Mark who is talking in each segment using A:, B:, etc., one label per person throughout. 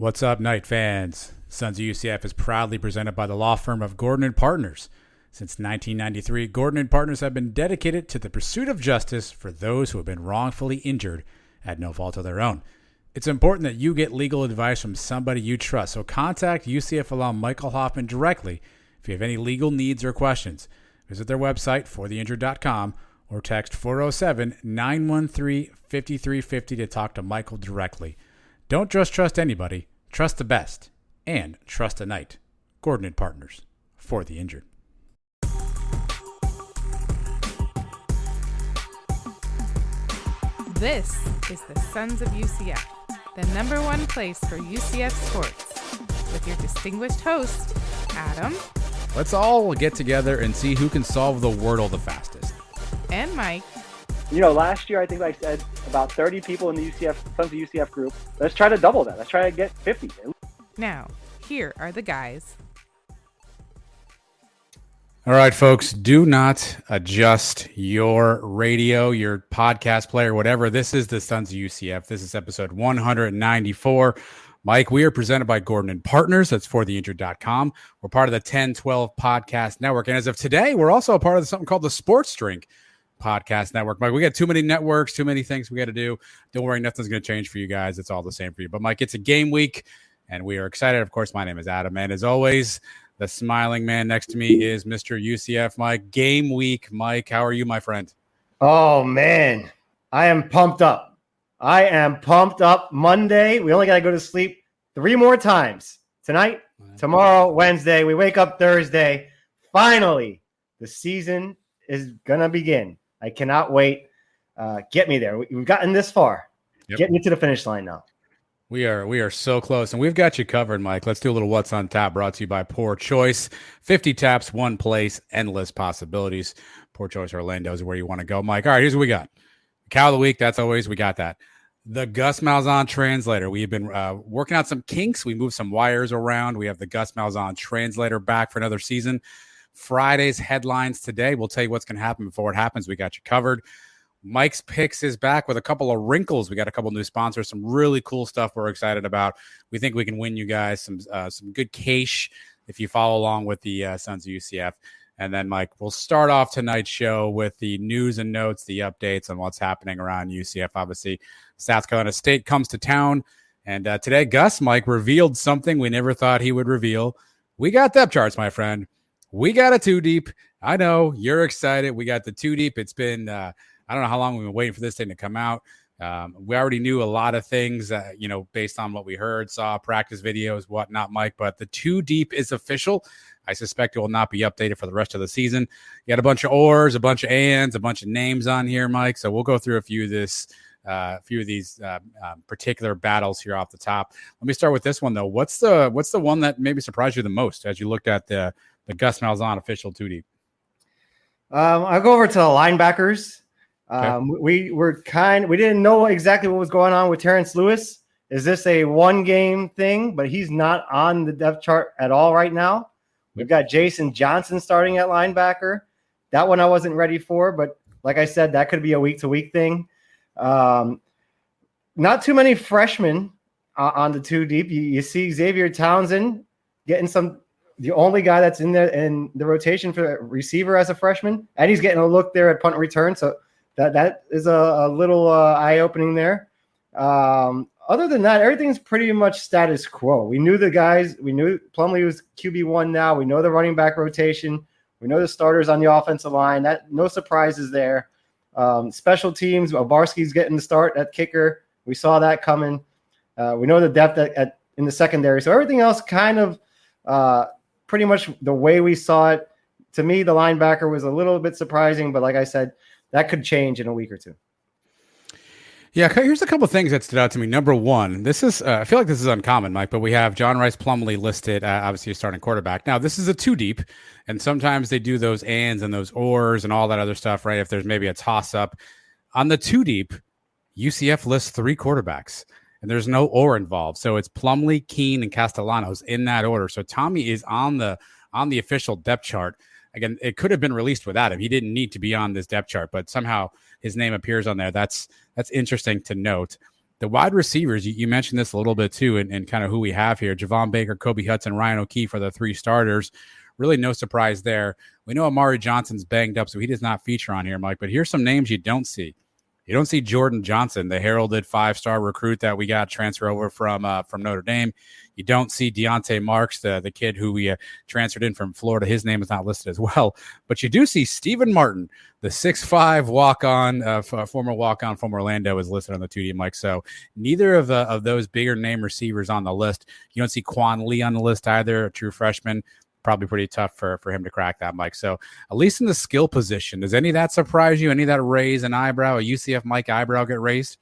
A: What's up, Knight fans? Sons of UCF is proudly presented by the law firm of Gordon & Partners. Since 1993, Gordon & Partners have been dedicated to the pursuit of justice for those who have been wrongfully injured at no fault of their own. It's important that you get legal advice from somebody you trust, so contact UCF alum Michael Hoffman directly if you have any legal needs or questions. Visit their website, fortheinjured.com, or text 407-913-5350 to talk to Michael directly. Don't just trust anybody, trust the best, and trust a Knight. Gordon & Partners, for the injured.
B: This is the Sons of UCF, the number one place for UCF sports, with your distinguished host, Adam.
A: Let's all get together and see who can solve the Wordle the fastest.
B: And Mike.
C: You know, last year I think I said about 30 people in the Sons of UCF group. Let's try to double that. Let's try to get 50.
B: Now, here are the guys.
A: All right, folks, do not adjust your radio, your podcast player, whatever. This is the Sons of UCF. This is episode 194. Mike, we are presented by Gordon & Partners. That's fortheinjured.com. We're part of the 1012 Podcast Network. And as of today, we're also a part of something called the Sports Drink Podcast Network. Mike, we got too many networks, too many things we got to do. Don't worry, nothing's going to change for you guys. It's all the same for you. But, Mike, it's a game week, and we are excited. Of course, my name is Adam, and as always, the smiling man next to me is Mr. UCF, Mike. Game week, Mike. How are you, my friend?
D: Oh, man. I am pumped up. Monday. We only got to go to sleep 3 more times. Tonight, tomorrow, Wednesday. We wake up Thursday. Finally, the season is going to begin. I cannot wait. Get me there. We've gotten this far.
A: Yep.
D: Get me to the finish line now.
A: We are so close, and we've got you covered, Mike. Let's do a little What's on Tap, brought to you by Poor Choice. 50 taps, one place, endless possibilities. Poor Choice Orlando is where you want to go, Mike. All right, here's what we got. Cow of the week, that's always, we got that. The Gus Malzahn translator. We've been working out some kinks. We moved some wires around. We have the Gus Malzahn translator back for another season. Friday's headlines today. We'll tell you what's going to happen before it happens. We got you covered. Mike's Picks is back with a couple of wrinkles. We got a couple new sponsors, some really cool stuff we're excited about. We think we can win you guys some good cash if you follow along with the Sons of UCF. And then, Mike, we'll start off tonight's show with the news and notes, the updates on what's happening around UCF. Obviously, South Carolina State comes to town. And today, Gus, Mike, revealed something we never thought he would reveal. We got depth charts, my friend. We got a 2-deep. I know you're excited. We got the 2-deep. It's been I don't know how long we've been waiting for this thing to come out. We already knew a lot of things, based on what we heard, saw, practice videos, whatnot, Mike. But the 2-deep is official. I suspect it will not be updated for the rest of the season. You got a bunch of ors, a bunch of ands, a bunch of names on here, Mike. So we'll go through a few of these particular battles here off the top. Let me start with this one though. What's the one that maybe surprised you the most as you looked at the Gus Malzahn official 2-deep?
D: I'll go over to the linebackers.
A: Okay.
D: We didn't know exactly what was going on with Terrence Lewis. Is this a 1-game thing? But he's not on the depth chart at all right now. We've got Jason Johnson starting at linebacker. That one I wasn't ready for, but like I said, that could be a week-to-week thing. Not too many freshmen on the 2-deep. You see Xavier Townsend getting the only guy that's in there in the rotation for receiver as a freshman, and he's getting a look there at punt return. So that is a little eye-opening there. Other than that, everything's pretty much status quo. We knew the guys. We knew Plumlee was QB1 now. We know the running back rotation. We know the starters on the offensive line. No surprises there. Special teams, Obarski's getting the start at kicker. We saw that coming. We know the depth in the secondary. So everything else kind of pretty much the way we saw it. To me, the linebacker was a little bit surprising, but like I said, that could change in a week or two.
A: Yeah, here's a couple of things that stood out to me. Number one, this is I feel like this is uncommon, Mike, but we have John Rice Plumlee listed, obviously a starting quarterback. Now, this is a 2-deep, and sometimes they do those ands and those ors and all that other stuff, right? If there's maybe a toss-up. On the 2-deep, UCF lists 3 quarterbacks, and there's no or involved. So it's Plumlee, Keene, and Castellanos in that order. So Tommy is on the official depth chart. Again, it could have been released without him. He didn't need to be on this depth chart, but somehow his name appears on there. That's interesting to note. The wide receivers, you mentioned this a little bit too, and kind of who we have here. Javon Baker, Kobe Hudson, Ryan O'Keefe are the 3 starters. Really no surprise there. We know Amari Johnson's banged up, so he does not feature on here, Mike. But here's some names you don't see. You don't see Jordan Johnson, the heralded 5-star recruit that we got transfer over from Notre Dame. You don't see Deontay Marks, the kid who we transferred in from Florida. His name is not listed as well. But you do see Stephen Martin, the 6'5" walk-on, former walk-on from Orlando, is listed on the 2D, Mike. So neither of those bigger name receivers on the list. You don't see Quan Lee on the list either, a true freshman. Probably pretty tough for him to crack that, Mike. So at least in the skill position, does any of that surprise you? Any of that raise an eyebrow? A UCF Mike eyebrow get raised?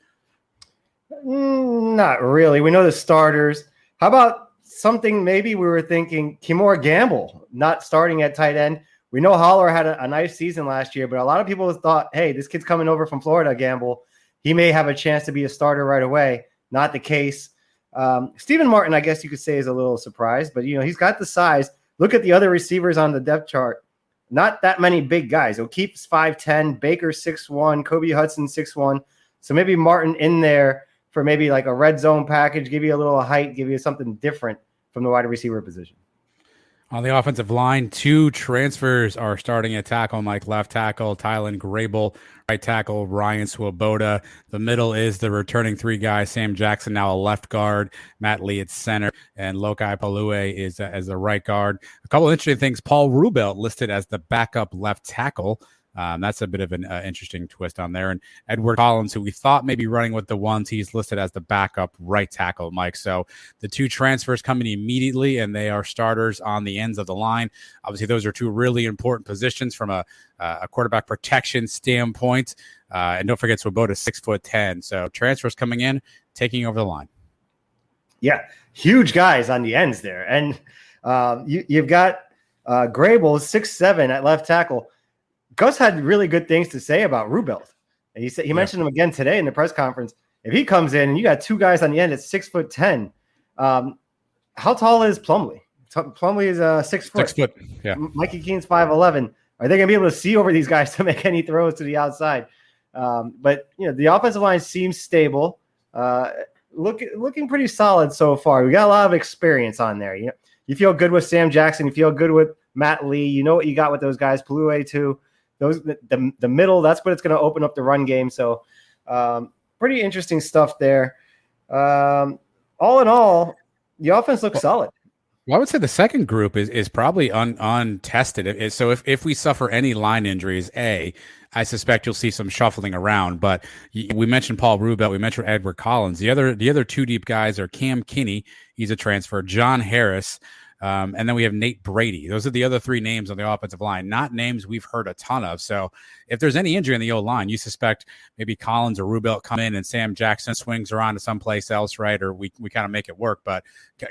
D: Not really. We know the starters. How about something maybe we were thinking Kimora Gamble not starting at tight end? We know Holler had a nice season last year, but a lot of people thought, hey, this kid's coming over from Florida, Gamble. He may have a chance to be a starter right away. Not the case. Stephen Martin, I guess you could say, is a little surprised, but he's got the size. Look at the other receivers on the depth chart. Not that many big guys. O'Keefe's 5'10", Baker 6'1", Kobe Hudson 6'1". So maybe Martin in there for maybe like a red zone package, give you a little height, give you something different from the wide receiver position.
A: On the offensive line, 2 transfers are starting at tackle. Mike, left tackle, Tylen Grable, right tackle, Ryan Swoboda. The middle is the returning 3 guys, Sam Jackson, now a left guard, Matt Lee at center, and Lokai Palue is as the right guard. A couple of interesting things, Paul Rubelt listed as the backup left tackle. That's a bit of an interesting twist on there. And Edward Collins, who we thought may be running with the ones, he's listed as the backup right tackle, Mike. So the 2 transfers coming immediately, and they are starters on the ends of the line. Obviously, those are 2 really important positions from a quarterback protection standpoint. And don't forget, Swoboda 6'10". So transfers coming in, taking over the line.
D: Yeah, huge guys on the ends there. And you've got Grable 6'7" at left tackle. Gus had really good things to say about Rubelt. And he mentioned him again today in the press conference. If he comes in and you got 2 guys on the end at 6'10", how tall is Plumlee? Plumlee is 6 foot.
A: 6 foot, yeah.
D: Mikey Keene's 5'11". Are they going to be able to see over these guys to make any throws to the outside? But the offensive line seems stable. Looking pretty solid so far. We got a lot of experience on there. You feel good with Sam Jackson. You feel good with Matt Lee. You know what you got with those guys. Palue too. The middle, that's what it's going to open up the run game. So pretty interesting stuff there. All in all, the offense looks solid.
A: Well, I would say the second group is probably untested. So if we suffer any line injuries, I suspect you'll see some shuffling around. But we mentioned Paul Rubelt, we mentioned Edward Collins. The other 2 deep guys are Cam Kinney, he's a transfer, John Harris, and then we have Nate Brady. Those are the other 3 names on the offensive line, not names we've heard a ton of. So if there's any injury in the O-line, you suspect maybe Collins or Rubelt come in and Sam Jackson swings around to someplace else, right? Or we kind of make it work. But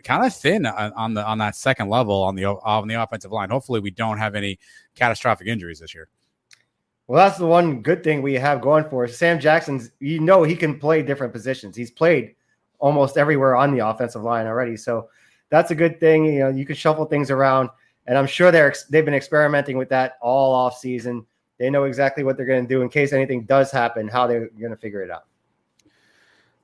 A: kind of thin on that second level on the offensive line. Hopefully we don't have any catastrophic injuries this year.
D: Well, that's the one good thing we have going for us. Sam Jackson's, he can play different positions. He's played almost everywhere on the offensive line already. So that's a good thing. You can shuffle things around, and I'm sure they've been experimenting with that all off season. They know exactly what they're going to do in case anything does happen, how they're going to figure it out.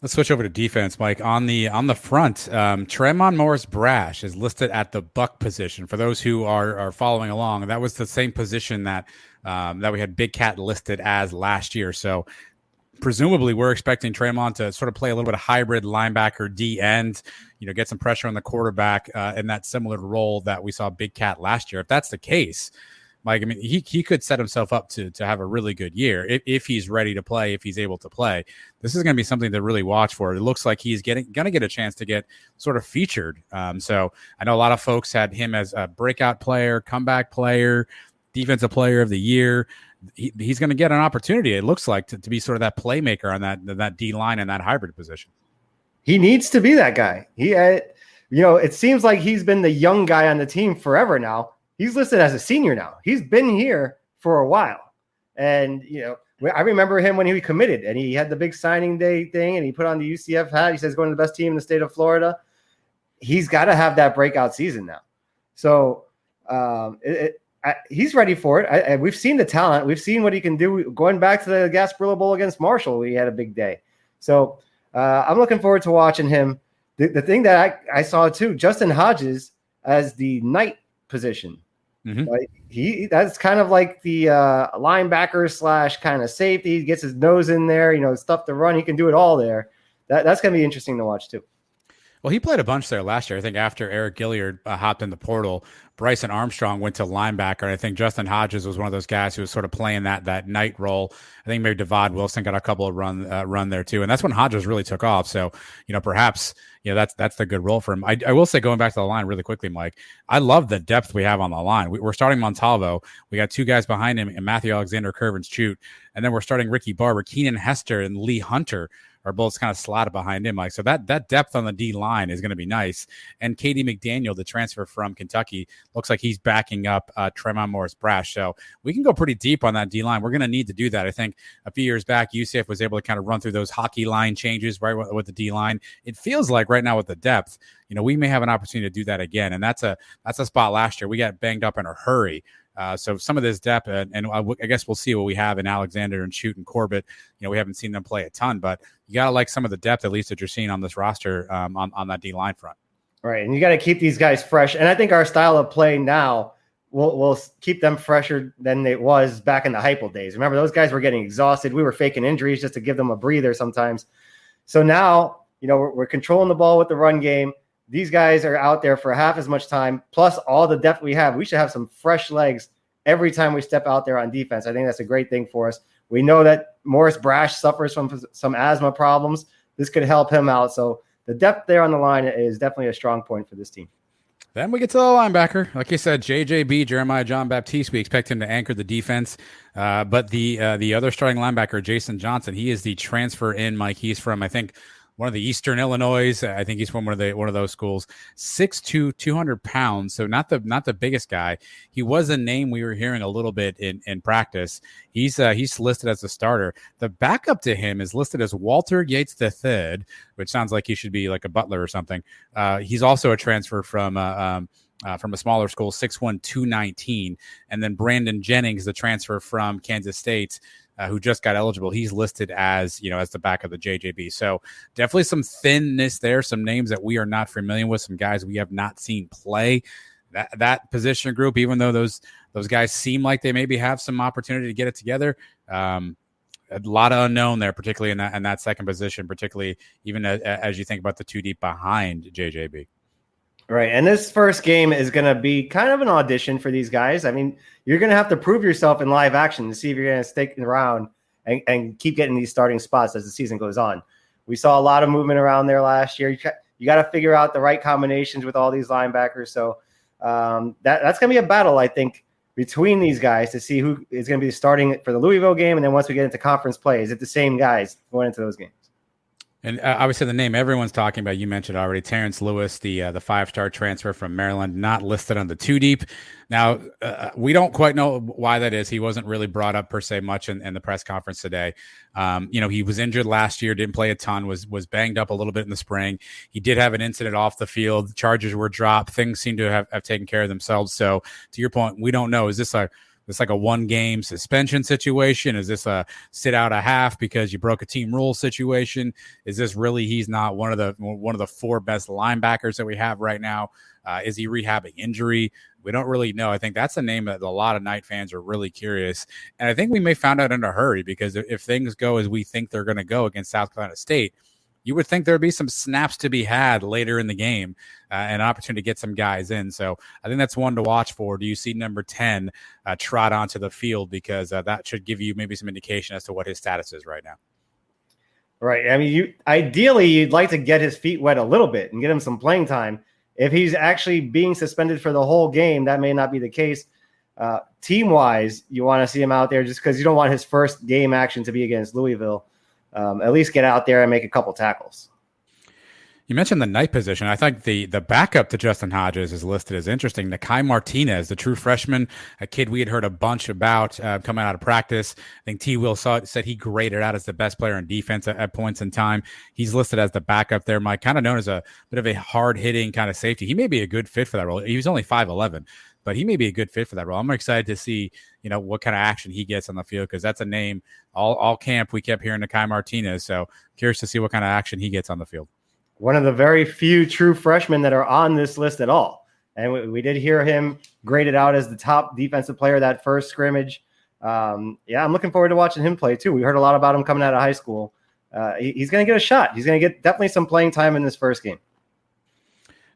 A: Let's switch over to defense, Mike. On the front, Tremont Morris Brash is listed at the buck position. For those who are following along, that was the same position that we had Big Cat listed as last year. So presumably we're expecting Tremont to sort of play a little bit of hybrid linebacker D end, get some pressure on the quarterback in that similar role that we saw Big Cat last year. If that's the case, Mike, I mean, he could set himself up to have a really good year if he's ready to play, if he's able to play. This is going to be something to really watch for. It looks like he's going to get a chance to get sort of featured. So I know a lot of folks had him as a breakout player, comeback player, defensive player of the year. He's going to get an opportunity, it looks like, to be sort of that playmaker on that D line and that hybrid position.
D: He needs to be that guy. It seems like he's been the young guy on the team forever now. He's listed as a senior now. He's been here for a while. And, I remember him when he committed and he had the big signing day thing and he put on the UCF hat. He says going to the best team in the state of Florida. He's got to have that breakout season now. So he's ready for it. We've seen the talent. We've seen what he can do. Going back to the Gasparilla Bowl against Marshall, he had a big day. So I'm looking forward to watching him. The thing that I saw too, Justin Hodges as the night position.
A: Mm-hmm.
D: That's kind of like the linebacker / kind of safety. He gets his nose in there, stuff to run. He can do it all there. That's going to be interesting to watch too.
A: Well, he played a bunch there last year. I think after Eric Gilliard hopped in the portal, Bryson Armstrong went to linebacker. And I think Justin Hodges was one of those guys who was sort of playing that night role. I think maybe Devad Wilson got a couple of run there too. And that's when Hodges really took off. So, perhaps, that's the good role for him. I will say, going back to the line really quickly, Mike, I love the depth we have on the line. We're starting Montalvo. We got two guys behind him, and Matthew Alexander, Curvins Chute. And then we're starting Ricky Barber, Keenan Hester, and Lee Hunter are both kind of slotted behind him, Mike. So that depth on the D line is going to be nice. And Katie McDaniel, the transfer from Kentucky, looks like he's backing up Tremont Morris-Brash. So we can go pretty deep on that D line. We're going to need to do that. I think a few years back, UCF was able to kind of run through those hockey line changes right with the D line. It feels like right now with the depth, we may have an opportunity to do that again. And that's a spot last year. We got banged up in a hurry. So some of this depth, and I guess we'll see what we have in Alexander and Chute and Corbett. We haven't seen them play a ton, but you got to like some of the depth, at least, that you're seeing on this roster on that D-line front.
D: Right, and you got to keep these guys fresh. And I think our style of play now will keep them fresher than it was back in the Heupel days. Remember, those guys were getting exhausted. We were faking injuries just to give them a breather sometimes. So now, we're controlling the ball with the run game. These guys are out there for half as much time, plus all the depth we have. We should have some fresh legs every time we step out there on defense. I think that's a great thing for us. We know that Morris-Brash suffers from some asthma problems. This could help him out. So the depth there on the line is definitely a strong point for this team.
A: Then we get to the linebacker. Like you said, JJB, Jeremiah John Baptiste, we expect him to anchor the defense. But the other starting linebacker, Jason Johnson, he is the transfer in, Mike. He's from, I think, one of the Eastern Illinois. I think he's from one of those schools. 6'2", 200 pounds. So not the biggest guy. He was a name we were hearing a little bit in practice. He's listed as a starter. The backup to him is listed as Walter Yates III, which sounds like he should be like a butler or something. He's also a transfer from a smaller school, 6'1", 219. And then Brandon Jennings, the transfer from Kansas State, who just got eligible. He's listed as, as the back of the JJB. So definitely some thinness there, some names that we are not familiar with, some guys we have not seen play. That position group, even though those guys seem like they maybe have some opportunity to get it together, a lot of unknown there, particularly in that second position, particularly even as you think about the two deep behind JJB.
D: Right. And this first game is going to be kind of an audition for these guys. I mean, you're going to have to prove yourself in live action to see if you're going to stick around and keep getting these starting spots as the season goes on. We saw a lot of movement around there last year. You got to figure out the right combinations with all these linebackers. So that's going to be a battle, I think, between these guys to see who is going to be starting for the Louisville game. And then once we get into conference play, is it the same guys going into those games?
A: And obviously the name everyone's talking about, you mentioned already, Terrence Lewis, the 5-star transfer from Maryland, not listed on the two deep. Now, we don't quite know why that is. He wasn't really brought up per se much in the press conference today. He was injured last year, didn't play a ton, was banged up a little bit in the spring. He did have an incident off the field. Charges were dropped. Things seem to have taken care of themselves. So to your point, we don't know. Is this like a one-game suspension situation? Is this a sit out a half because you broke a team rule situation? Is this really he's not one of the four best linebackers that we have right now? Is he rehabbing injury? We don't really know. I think that's a name that a lot of Knight fans are really curious. And I think we may find out in a hurry, because if things go as we think they're going to go against South Carolina State, you would think there'd be some snaps to be had later in the game and an opportunity to get some guys in. So I think that's one to watch for. Do you see number 10 trot onto the field? Because that should give you maybe some indication as to what his status is right now.
D: Right. I mean, ideally, you'd like to get his feet wet a little bit and get him some playing time. If he's actually being suspended for the whole game, that may not be the case. Team-wise, you want to see him out there just because you don't want his first game action to be against Louisville. At least get out there and make a couple tackles.
A: You mentioned the night position. I think the backup to Justin Hodges is listed as interesting. Nikai Martinez, the true freshman, a kid we had heard a bunch about coming out of practice. I think T. Will said he graded out as the best player in defense at points in time. He's listed as the backup there, Mike, kind of known as a bit of a hard-hitting kind of safety. He may be a good fit for that role. He was only 5'11", but he may be a good fit for that role. I'm excited to see, what kind of action he gets on the field, because that's a name all camp we kept hearing, Nikai Martinez. So curious to see what kind of action he gets on the field.
D: One of the very few true freshmen that are on this list at all. And we did hear him graded out as the top defensive player that first scrimmage. I'm looking forward to watching him play too. We heard a lot about him coming out of high school. He's going to get a shot. He's going to get definitely some playing time in this first game.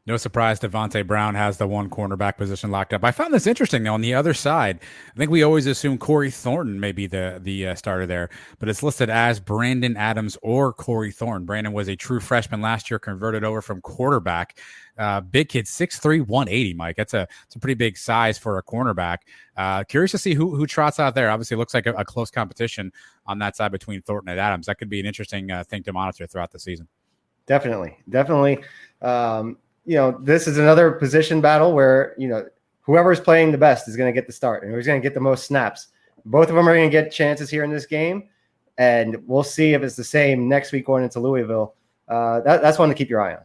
A: No surprise, Devontae Brown has the one cornerback position locked up. I found this interesting, though, on the other side. I think we always assume Corey Thornton may be the starter there, but it's listed as Brandon Adams or Corey Thornton. Brandon was a true freshman last year, converted over from quarterback. Big kid, 6'3", 180, Mike. It's a pretty big size for a cornerback. Curious to see who trots out there. Obviously, it looks like a close competition on that side between Thornton and Adams. That could be an interesting thing to monitor throughout the season.
D: Definitely. This is another position battle where, whoever's playing the best is going to get the start and who's going to get the most snaps. Both of them are going to get chances here in this game, and we'll see if it's the same next week going into Louisville. That's one to keep your eye on.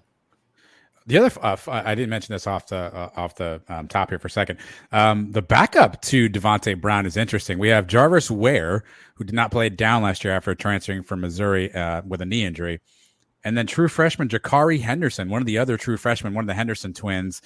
A: The other, I didn't mention this off the top here for a second. The backup to Devontae Brown is interesting. We have Jarvis Ware, who did not play down last year after transferring from Missouri with a knee injury. And then true freshman Jakari Henderson, one of the other true freshmen, one of the Henderson twins,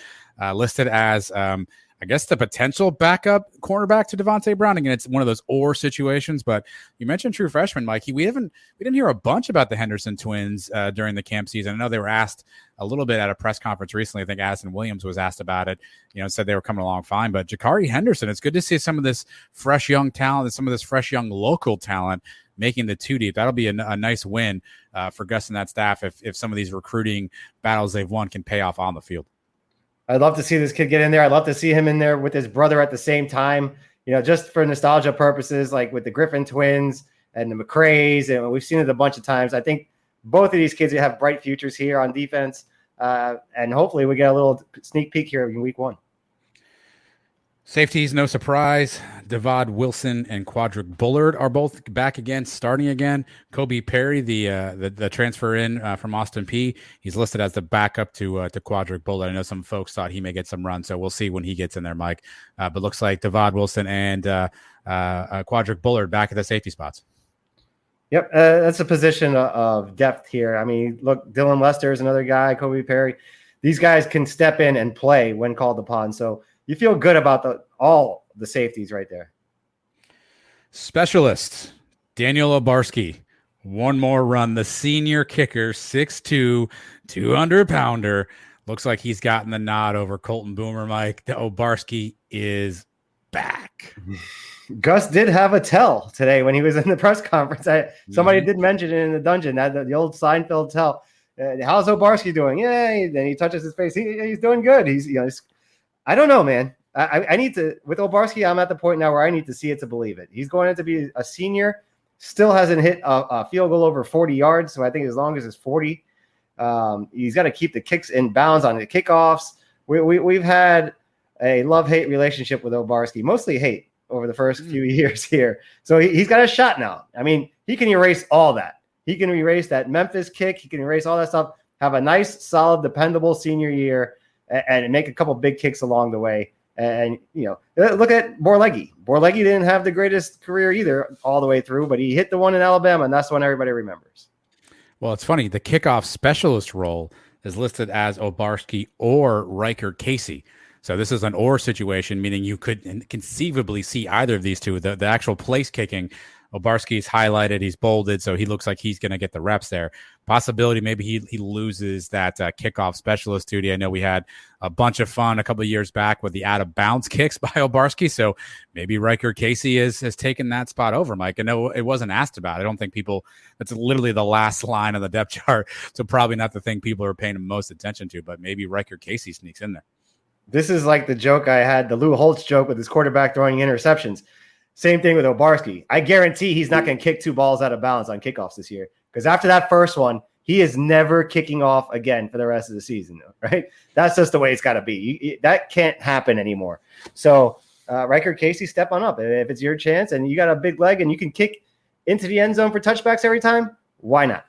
A: listed as, the potential backup cornerback to Devontae Brown. Again, it's one of those or situations, but you mentioned true freshman, Mikey. We didn't hear a bunch about the Henderson twins during the camp season. I know they were asked a little bit at a press conference recently. I think Addison Williams was asked about it, said they were coming along fine. But Jakari Henderson, it's good to see some of this fresh young talent and some of this fresh young local talent making the two deep. That'll be a nice win for Gus and that staff if some of these recruiting battles they've won can pay off on the field.
D: I'd love to see this kid get in there. I'd love to see him in there with his brother at the same time, just for nostalgia purposes, like with the Griffin twins and the McCrays. And we've seen it a bunch of times. I think both of these kids have bright futures here on defense. And hopefully we get a little sneak peek here in week one.
A: Safeties, no surprise. Devad Wilson and Quadric Bullard are both back again, starting again. Kobe Perry, the transfer in from Austin P, he's listed as the backup to Quadric Bullard. I know some folks thought he may get some run, so we'll see when he gets in there, Mike. But looks like Devad Wilson and Quadric Bullard back at the safety spots.
D: Yep, that's a position of depth here. I mean, look, Dylan Lester is another guy, Kobe Perry. These guys can step in and play when called upon, so you feel good about all the safeties right there.
A: Specialists, Daniel Obarski, one more run. The senior kicker, 6'2", 200-pounder. Looks like he's gotten the nod over Colton Boomer, Mike. The Obarski is back.
D: Gus did have a tell today when he was in the press conference. Somebody did mention it in the dungeon, the old Seinfeld tell. How's Obarski doing? Yeah, then he touches his face. He's doing good. He's I don't know, man. I need to, with Obarski, I'm at the point now where I need to see it to believe it. He's going to be a senior, still hasn't hit a field goal over 40 yards. So I think as long as it's 40, he's got to keep the kicks in bounds on the kickoffs. We've had a love-hate relationship with Obarski, mostly hate over the first few years here. So he's got a shot now. I mean, he can erase all that. He can erase that Memphis kick. He can erase all that stuff, have a nice, solid, dependable senior year, and make a couple big kicks along the way. And, look at Borlegi. Borlegi didn't have the greatest career either all the way through, but he hit the one in Alabama, and that's the one everybody remembers. Well,
A: it's funny. The kickoff specialist role is listed as Obarski or Riker Casey. So this is an or situation, meaning you could conceivably see either of these two. The actual place kicking, Obarski's highlighted, he's bolded, so he looks like he's going to get the reps there. Possibility maybe he loses that kickoff specialist duty. I know we had a bunch of fun a couple of years back with the out-of-bounds kicks by Obarski, so maybe Riker Casey has taken that spot over, Mike. I know it wasn't asked about. I don't think that's literally the last line on the depth chart, so probably not the thing people are paying the most attention to, but maybe Riker Casey sneaks in there.
D: This is like the joke I had, the Lou Holtz joke with his quarterback throwing interceptions. Same thing with Obarski. I guarantee he's not going to kick two balls out of bounds on kickoffs this year, because after that first one, he is never kicking off again for the rest of the season, right? That's just the way it's got to be. That can't happen anymore. So Riker Casey, step on up. If it's your chance and you got a big leg and you can kick into the end zone for touchbacks every time, why not?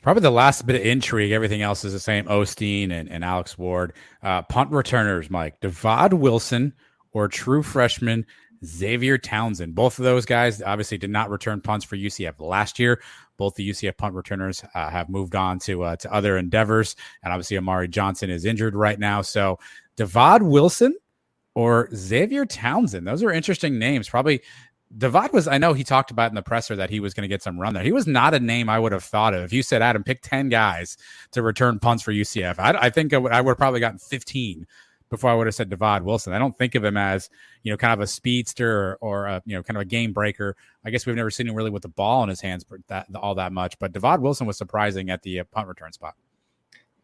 A: Probably the last bit of intrigue. Everything else is the same. Osteen and Alex Ward. Punt returners, Mike. Devad Wilson or true freshman Xavier Townsend. Both of those guys obviously did not return punts for UCF last year. Both the UCF punt returners have moved on to other endeavors. And obviously Amari Johnson is injured right now. So Devad Wilson or Xavier Townsend. Those are interesting names. Probably Devad was, I know he talked about in the presser that he was going to get some run there. He was not a name I would have thought of. If you said, Adam, pick 10 guys to return punts for UCF, I think I would have probably gotten 15 before I would have said Devad Wilson. I don't think of him as, kind of a speedster or a, kind of a game breaker. I guess we've never seen him really with the ball in his hands all that much, but Devad Wilson was surprising at the punt return spot.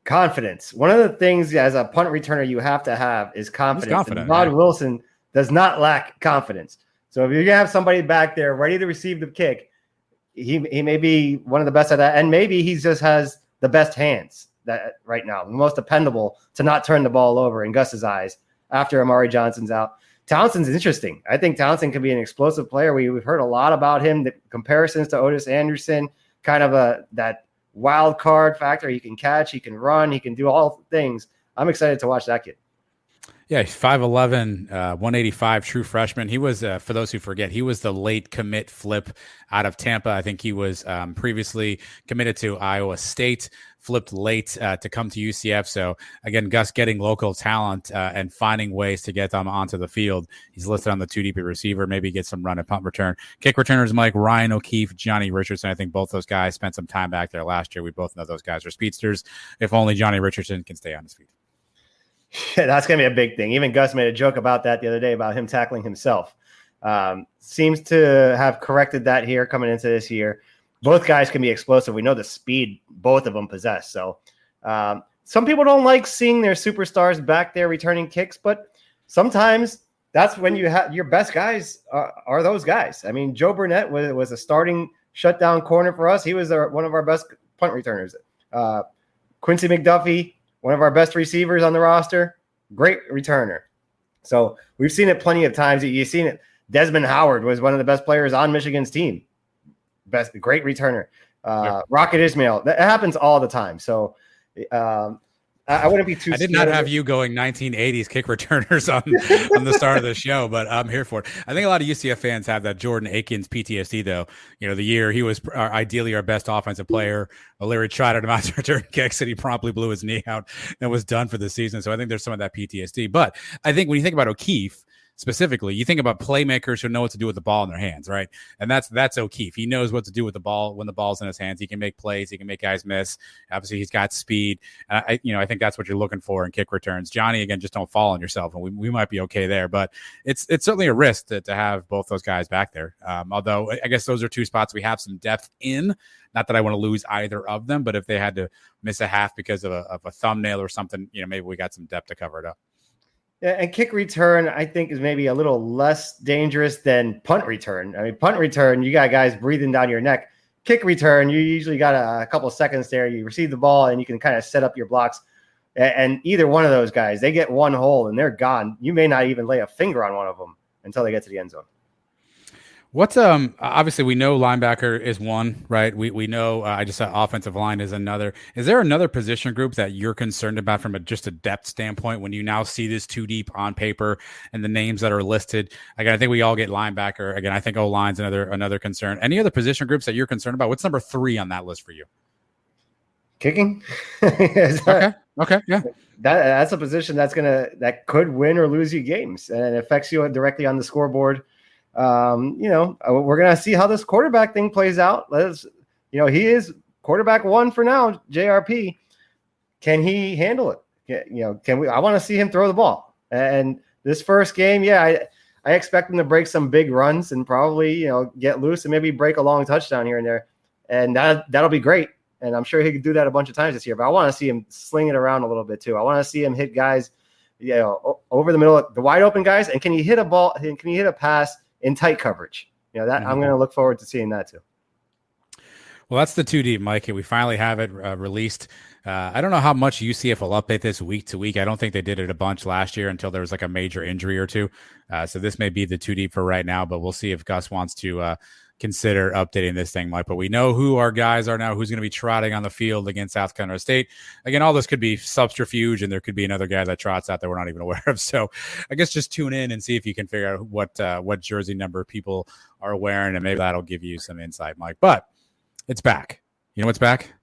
D: Confidence. One of the things as a punt returner you have to have is confidence. Devad Wilson does not lack confidence. So if you're gonna have somebody back there ready to receive the kick, he may be one of the best at that, and maybe he just has the best hands that right now, the most dependable to not turn the ball over in Gus's eyes after Amari Johnson's out. Townsend's interesting. I think Townsend could be an explosive player. We've heard a lot about him. The comparisons to Otis Anderson, kind of that wild card factor. He can catch, he can run, he can do all things. I'm excited to watch that kid.
A: Yeah, 5'11", 185, true freshman. He was, for those who forget, he was the late commit flip out of Tampa. I think he was previously committed to Iowa State, flipped late to come to UCF. So, again, Gus getting local talent and finding ways to get them onto the field. He's listed on the 2 deep receiver, maybe get some run at punt return. Kick returners, Mike, Ryan O'Keefe, Johnny Richardson. I think both those guys spent some time back there last year. We both know those guys are speedsters. If only Johnny Richardson can stay on his feet.
D: Yeah, that's going to be a big thing. Even Gus made a joke about that the other day about him tackling himself. Seems to have corrected that here coming into this year. Both guys can be explosive. We know the speed both of them possess. So some people don't like seeing their superstars back there returning kicks, but sometimes that's when you have your best guys are those guys. I mean, Joe Burnett was a starting shutdown corner for us. He was one of our best punt returners. Quincy McDuffie, one of our best receivers on the roster, great returner. So we've seen it plenty of times. You've seen it. Desmond Howard was one of the best players on Michigan's team. Great returner. Rocket Ismail. That happens all the time. So I wouldn't be too.
A: I did not have you going 1980s kick returners on the start of the show, but I'm here for it. I think a lot of UCF fans have that Jordan Akins PTSD, though. The year he was ideally our best offensive player. O'Leary tried him out to return kicks, and he promptly blew his knee out and was done for the season. So I think there's some of that PTSD. But I think when you think about O'Keefe, specifically, you think about playmakers who know what to do with the ball in their hands, right? And that's O'Keefe. He knows what to do with the ball when the ball's in his hands. He can make plays. He can make guys miss. Obviously, he's got speed. And I think that's what you're looking for in kick returns. Johnny, again, just don't fall on yourself, and we might be okay there. But it's certainly a risk to have both those guys back there. Although I guess those are two spots we have some depth in. Not that I want to lose either of them, but if they had to miss a half because of a thumbnail or something, maybe we got some depth to cover it up.
D: Yeah, and kick return, I think, is maybe a little less dangerous than punt return. I mean, punt return, you got guys breathing down your neck. Kick return, you usually got a couple of seconds there. You receive the ball, and you can kind of set up your blocks. And either one of those guys, they get one hole, and they're gone. You may not even lay a finger on one of them until they get to the end zone.
A: What's obviously we know linebacker is one, right? We know I just said offensive line is another. Is there another position group that you're concerned about from just a depth standpoint when you now see this 2 deep on paper and the names that are listed? Again, I think we all get linebacker. Again, I think O-line's another concern. Any other position groups that you're concerned about? What's number 3 on that list for you?
D: Kicking.
A: Okay, yeah.
D: That's a position that could win or lose you games, and it affects you directly on the scoreboard. We're going to see how this quarterback thing plays out. He is quarterback 1 for now, JRP. Can he handle it? I want to see him throw the ball. And this first game, I expect him to break some big runs and probably, get loose and maybe break a long touchdown here and there. And that'll be great. And I'm sure he could do that a bunch of times this year, but I want to see him sling it around a little bit too. I want to see him hit guys, over the middle, the wide open guys. And can he hit a ball? Can he hit a pass in tight coverage? I'm going to look forward to seeing that too.
A: Well, that's the 2 deep, Mike. We finally have it released. I don't know how much UCF will update this week to week. I don't think they did it a bunch last year until there was like a major injury or two. So this may be the 2 deep for right now, but we'll see if Gus wants to consider updating this thing, Mike. But we know who our guys are now, who's going to be trotting on the field against South Carolina State. Again, all this could be subterfuge, and there could be another guy that trots out that we're not even aware of. So I guess just tune in and see if you can figure out what jersey number people are wearing, and maybe that'll give you some insight, Mike. But it's back. You know what's back?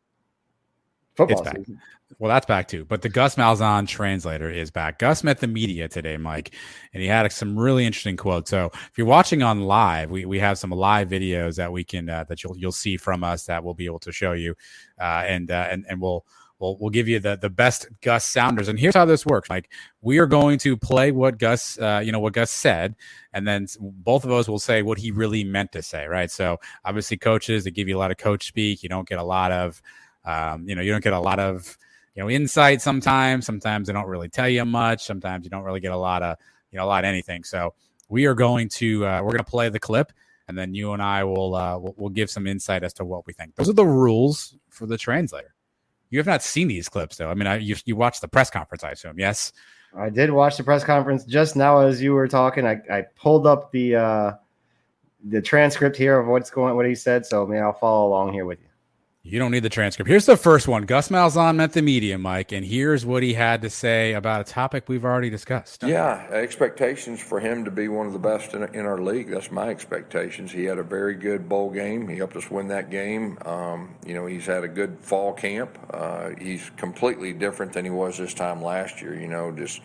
D: Football
A: It's back.
D: season.
A: Well, that's back too. But the Gus Malzahn translator is back. Gus met the media today, Mike, and he had some really interesting quotes. So if you're watching on live, we have some live videos that we can that you'll see from us that we'll be able to show you, and we'll give you the best Gus sounders. And here's how this works, Mike. We are going to play what Gus said, and then both of us will say what he really meant to say, right? So obviously, coaches, they give you a lot of coach speak. You don't get a lot of insight sometimes. Sometimes they don't really tell you much. Sometimes you don't really get a lot of anything. So we are going to we're going to play the clip, and then you and I will give some insight as to what we think. Those are the rules for the translator. You have not seen these clips, though. I mean, you watched the press conference, I assume. Yes,
D: I did watch the press conference just now as you were talking. I pulled up the transcript here of what he said. So maybe I'll follow along here with you.
A: You don't need the transcript. Here's the first one. Gus Malzahn met the media, Mike, and here's what he had to say about a topic we've already discussed.
E: Yeah, expectations for him to be one of the best in our league. That's my expectations. He had a very good bowl game. He helped us win that game. He's had a good fall camp. He's completely different than he was this time last year, just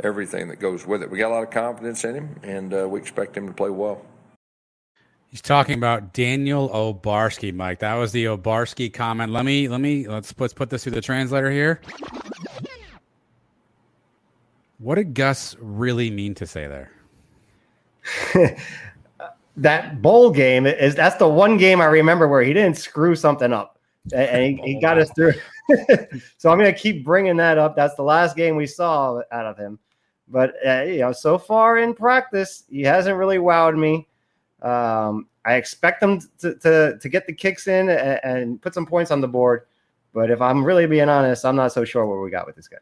E: everything that goes with it. We got a lot of confidence in him, and we expect him to play well.
A: He's talking about Daniel Obarski, Mike. That was the Obarski comment. Let's put this through the translator here. What did Gus really mean to say there?
D: That bowl game that's the one game I remember where he didn't screw something up, and he got us through. So I'm going to keep bringing that up. That's the last game we saw out of him. But so far in practice, he hasn't really wowed me. I expect them to get the kicks in and put some points on the board. But if I'm really being honest, I'm not so sure what we got with this guy.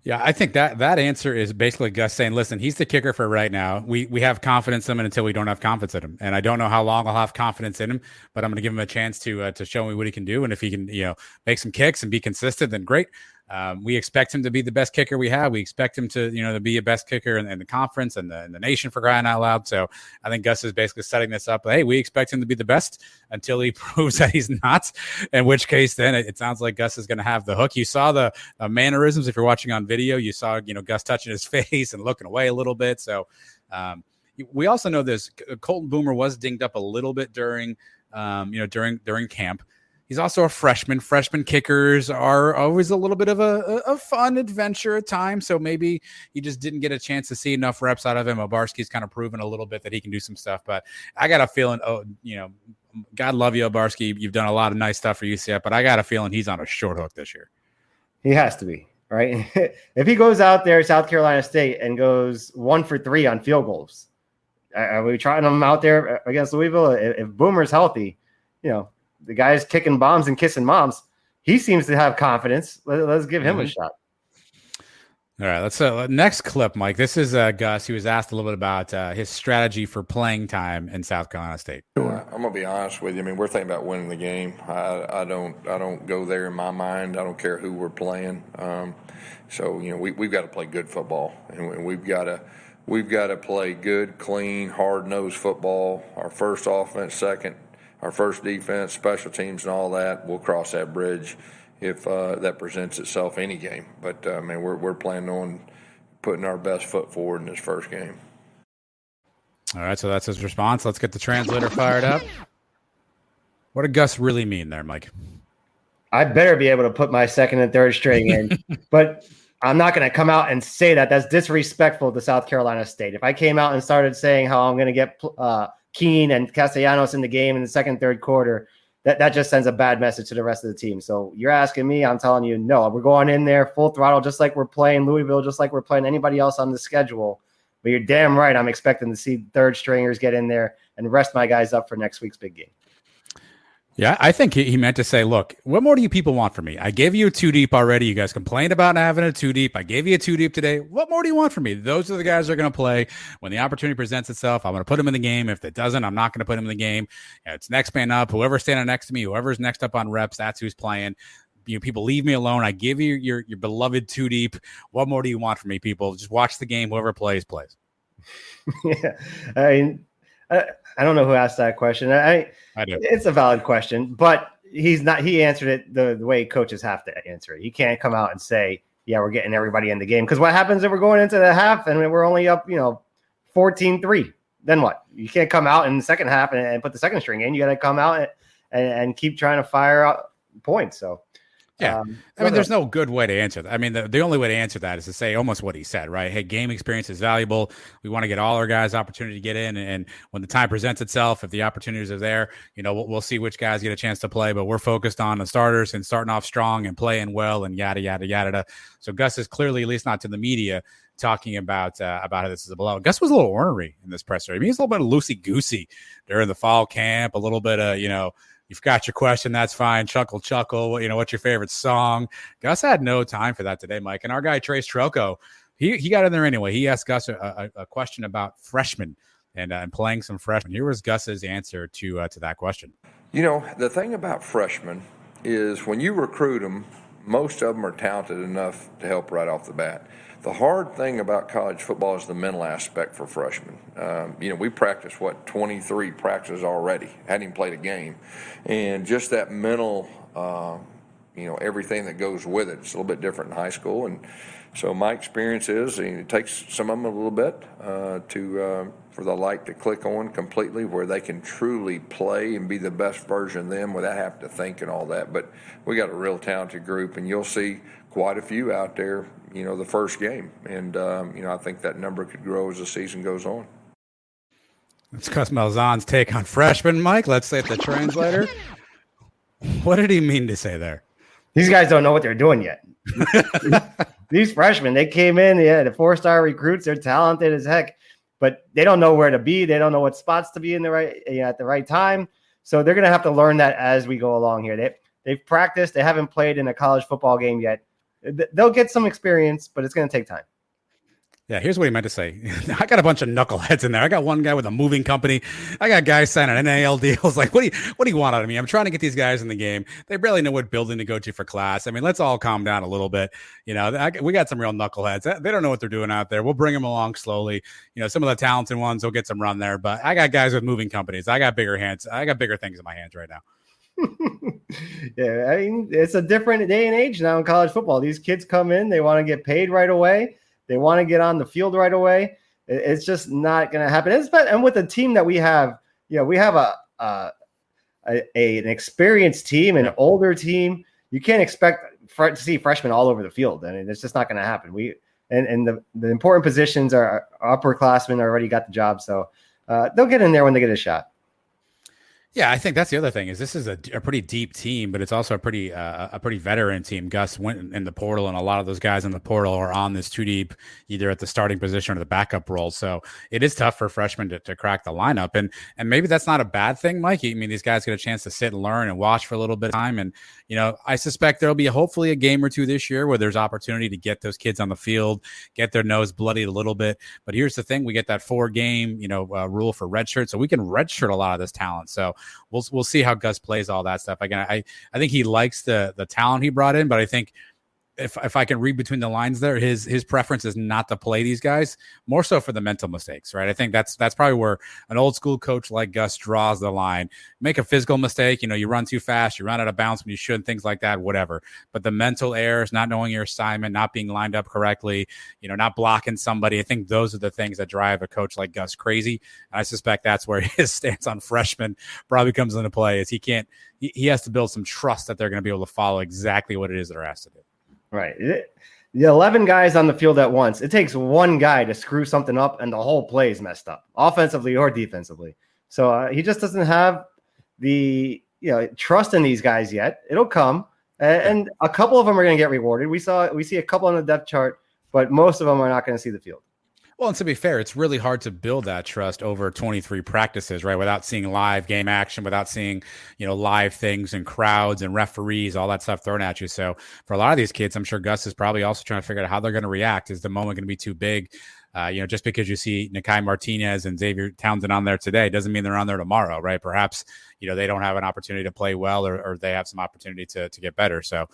A: Yeah, I think that answer is basically Gus saying, listen, he's the kicker for right now. We have confidence in him until we don't have confidence in him. And I don't know how long I'll have confidence in him, but I'm going to give him a chance to show me what he can do. And if he can, make some kicks and be consistent, then great. We expect him to be the best kicker we have. We expect him to be a best kicker in the conference and the nation, for crying out loud. So I think Gus is basically setting this up. Hey, we expect him to be the best until he proves that he's not, in which case then it sounds like Gus is going to have the hook. You saw the mannerisms. If you're watching on video, you saw, Gus touching his face and looking away a little bit. So we also know this. Colton Boomer was dinged up a little bit during camp. He's also a freshman. Freshman kickers are always a little bit of a fun adventure at times. So maybe he just didn't get a chance to see enough reps out of him. Obarski's kind of proven a little bit that he can do some stuff. But I got a feeling, God love you, Obarski. You've done a lot of nice stuff for UCF, but I got a feeling he's on a short hook this year.
D: He has to be, right? If he goes out there, South Carolina State, and goes 1 for 3 on field goals, are we trying him out there against Louisville? If Boomer's healthy, the guy's kicking bombs and kissing moms. He seems to have confidence. Let's give him a shot.
A: All right, let's next clip, Mike. This is Gus. He was asked a little bit about his strategy for playing time in South Carolina State.
E: I'm gonna be honest with you. I mean, we're thinking about winning the game. I don't go there in my mind. I don't care who we're playing. We've got to play good football, and we've got to play good, clean, hard-nosed football. Our first offense, second. Our first defense, special teams, and all that, we'll cross that bridge if that presents itself any game. But, we're planning on putting our best foot forward in this first game.
A: All right, so that's his response. Let's get the translator fired up. What did Gus really mean there, Mike?
D: I better be able to put my second and third string in, but I'm not going to come out and say that. That's disrespectful to South Carolina State. If I came out and started saying how I'm going to get Keene and Castellanos in the game in the second, third quarter, that just sends a bad message to the rest of the team. So you're asking me, I'm telling you, no, we're going in there full throttle, just like we're playing Louisville, just like we're playing anybody else on the schedule. But you're damn right. I'm expecting to see third stringers get in there and rest my guys up for next week's big game.
A: Yeah, I think he meant to say, look, what more do you people want from me? I gave you a 2 deep already. You guys complained about not having a 2 deep. I gave you a 2 deep today. What more do you want from me? Those are the guys that are going to play when the opportunity presents itself. I'm going to put them in the game. If it doesn't, I'm not going to put them in the game. It's next man up. Whoever's standing next to me, whoever's next up on reps, that's who's playing. People leave me alone. I give you your beloved 2 deep. What more do you want from me, people? Just watch the game. Whoever plays.
D: Yeah, I mean, I don't know who asked that question. I do. It's a valid question, but he's not. He answered it the way coaches have to answer it. He can't come out and say, "Yeah, we're getting everybody in the game." Because what happens if we're going into the half and we're only up, 14-3? Then what? You can't come out in the second half and put the second string in. You got to come out and keep trying to fire out points. So.
A: Yeah. There's no good way to answer that. I mean, the only way to answer that is to say almost what he said, right? Hey, game experience is valuable. We want to get all our guys opportunity to get in. And when the time presents itself, if the opportunities are there, we'll see which guys get a chance to play. But we're focused on the starters and starting off strong and playing well and yada, yada, yada. So Gus is clearly, at least not to the media, talking about how this is a blowout. Gus was a little ornery in this presser. I mean, he's a little bit loosey-goosey during the fall camp, a little bit of, you've got your question. That's fine. Chuckle. What's your favorite song? Gus had no time for that today, Mike. And our guy, Trace Trocco, he got in there anyway. He asked Gus a question about freshmen and playing some freshmen. Here was Gus's answer to that question.
E: The thing about freshmen is when you recruit them, most of them are talented enough to help right off the bat. The hard thing about college football is the mental aspect for freshmen. We practice 23 practices already, hadn't even played a game, and just that mental, everything that goes with it. It's a little bit different in high school, and so my experience is it takes some of them a little bit for the light to click on completely, where they can truly play and be the best version of them without having to think and all that. But we got a real talented group, and you'll see quite a few out there, the first game. And, I think that number could grow as the season goes on.
A: That's Gus Malzahn's take on freshmen, Mike. Let's say the translator. What did he mean to say there?
D: These guys don't know what they're doing yet. These freshmen, they came in, the 4-star recruits, they're talented as heck, but they don't know where to be. They don't know what spots to be in at the right time. So they're going to have to learn that as we go along here. They've practiced. They haven't played in a college football game yet. They'll get some experience, but it's going to take time.
A: Yeah, here's what he meant to say. I got a bunch of knuckleheads in there. I got one guy with a moving company. I got guys signing NIL deals. Like, what do you want out of me? I'm trying to get these guys in the game. They barely know what building to go to for class. I mean, let's all calm down a little bit. We got some real knuckleheads. They don't know what they're doing out there. We'll bring them along slowly. Some of the talented ones will get some run there. But I got guys with moving companies. I got bigger hands. I got bigger things in my hands right now.
D: Yeah, I mean, it's a different day and age now in college football. These kids come in. They want to get paid right away. They want to get on the field right away. It's just not going to happen. And with the team that we have, we have an experienced team, an older team. You can't expect to see freshmen all over the field. I mean, it's just not going to happen. And the important positions are upperclassmen already got the job, so they'll get in there when they get a shot.
A: Yeah, I think that's the other thing is this is a pretty deep team, but it's also a pretty veteran team. Gus went in the portal, and a lot of those guys in the portal are on this 2 deep, either at the starting position or the backup role. So it is tough for freshmen to crack the lineup, and maybe that's not a bad thing, Mike. I mean, these guys get a chance to sit and learn and watch for a little bit of time, and I suspect there'll be hopefully a game or two this year where there's opportunity to get those kids on the field, get their nose bloodied a little bit. But here's the thing: we get that 4-game rule for redshirt, so we can redshirt a lot of this talent. So we'll see how Gus plays all that stuff. Again, I think he likes the talent he brought in, but I think if I can read between the lines there, his preference is not to play these guys, more so for the mental mistakes, right? I think that's probably where an old school coach like Gus draws the line. Make a physical mistake, you run too fast, you run out of bounds when you shouldn't, things like that, whatever. But the mental errors, not knowing your assignment, not being lined up correctly, not blocking somebody, I think those are the things that drive a coach like Gus crazy. And I suspect that's where his stance on freshmen probably comes into play, is he has to build some trust that they're going to be able to follow exactly what it is they're asked to do.
D: Right. The 11 guys on the field at once, it takes one guy to screw something up and the whole play is messed up, offensively or defensively. So he just doesn't have the trust in these guys yet. It'll come, and a couple of them are going to get rewarded. We see a couple on the depth chart, but most of them are not going to see the field.
A: Well, and to be fair, it's really hard to build that trust over 23 practices, right? Without seeing live game action, without seeing, live things and crowds and referees, all that stuff thrown at you. So for a lot of these kids, I'm sure Gus is probably also trying to figure out how they're going to react. Is the moment going to be too big? Just because you see Nikai Martinez and Xavier Townsend on there today doesn't mean they're on there tomorrow, right? Perhaps, they don't have an opportunity to play well, or they have some opportunity to get better. So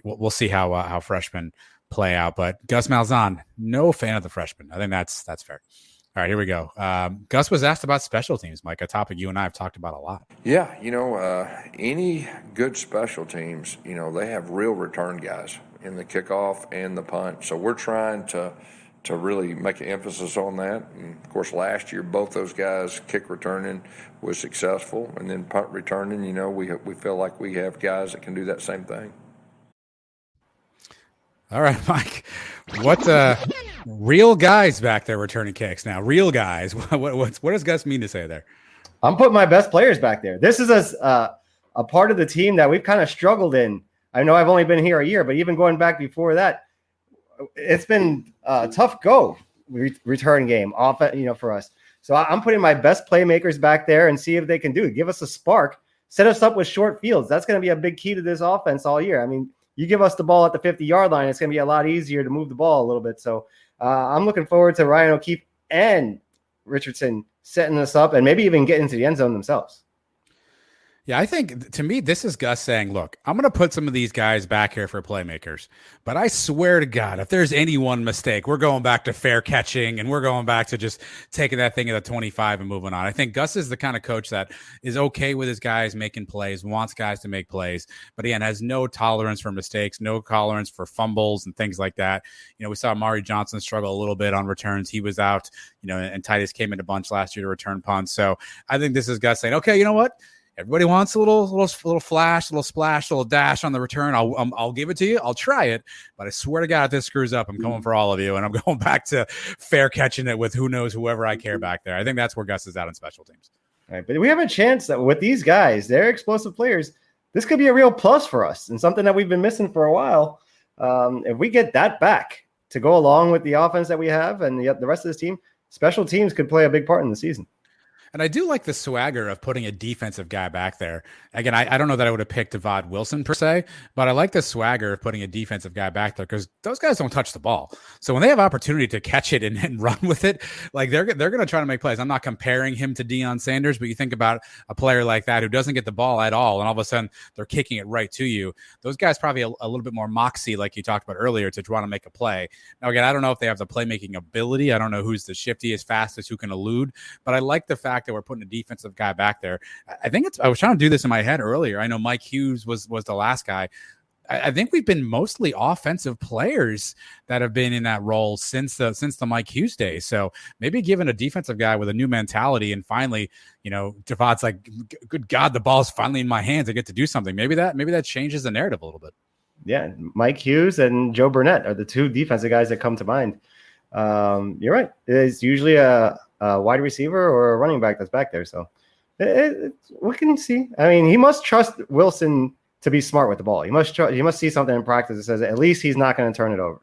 A: we'll see how freshmen play out. But Gus Malzahn, no fan of the freshman. I think that's fair. All right, here we go. Gus was asked about special teams, Mike, a topic you and I have talked about a lot.
E: Yeah, any good special teams, they have real return guys in the kickoff and the punt. So we're trying to really make an emphasis on that. And of course, last year, both those guys, kick returning was successful, and then punt returning, we feel like we have guys that can do that same thing.
A: All right, Mike. What real guys back there returning kicks now? Real guys. What does Gus mean to say there?
D: I'm putting my best players back there. This is a part of the team that we've kind of struggled in. I know I've only been here a year, but even going back before that, it's been a tough go return game off, for us. So I'm putting my best playmakers back there and see if they can do it. Give us a spark. Set us up with short fields. That's going to be a big key to this offense all year. I mean, you give us the ball at the 50-yard line, it's going to be a lot easier to move the ball a little bit. So I'm looking forward to Ryan O'Keefe and Richardson setting us up and maybe even getting into the end zone themselves.
A: Yeah, I think to me, this is Gus saying, look, I'm going to put some of these guys back here for playmakers, but I swear to God, if there's any one mistake, we're going back to fair catching and we're going back to just taking that thing at the 25 and moving on. I think Gus is the kind of coach that is okay with his guys making plays, wants guys to make plays, but again, has no tolerance for mistakes, no tolerance for fumbles and things like that. We saw Amari Johnson struggle a little bit on returns. He was out, and Titus came in a bunch last year to return punts. So I think this is Gus saying, okay, you know what? Everybody wants a little flash, a little splash, a little dash on the return. I'll give it to you. I'll try it, but I swear to God, if this screws up, I'm going for all of you, and I'm going back to fair catching it with whoever I care back there. I think that's where Gus is out on special teams.
D: All right, but we have a chance that with these guys, they're explosive players. This could be a real plus for us and something that we've been missing for a while. If we get that back to go along with the offense that we have and the rest of this team, special teams could play a big part in the season.
A: And I do like the swagger of putting a defensive guy back there. Again, I don't know that I would have picked Devad Wilson per se, but I like the swagger of putting a defensive guy back there because those guys don't touch the ball. So when they have opportunity to catch it and run with it, like they're going to try to make plays. I'm not comparing him to Deion Sanders, but you think about a player like that who doesn't get the ball at all, and all of a sudden they're kicking it right to you. Those guys probably a little bit more moxie, like you talked about earlier, to try to make a play. Now, again, I don't know if they have the playmaking ability. I don't know who's the shiftiest, fastest, who can elude, but I like the fact that we're putting a defensive guy back there. I was trying to do this in my head earlier. I know Mike Hughes was the last guy. I think we've been mostly offensive players that have been in that role since the Mike Hughes days. So maybe giving a defensive guy with a new mentality and finally, Devad's like, good God, the ball's finally in my hands. I get to do something. Maybe that changes the narrative a little bit. Yeah,
D: Mike Hughes and Joe Burnett are the two defensive guys that come to mind. You're right. It's usually a wide receiver or a running back that's back there. So what can you see? I mean, he must trust Wilson to be smart with the ball. He must see something in practice that says at least he's not going to turn it over.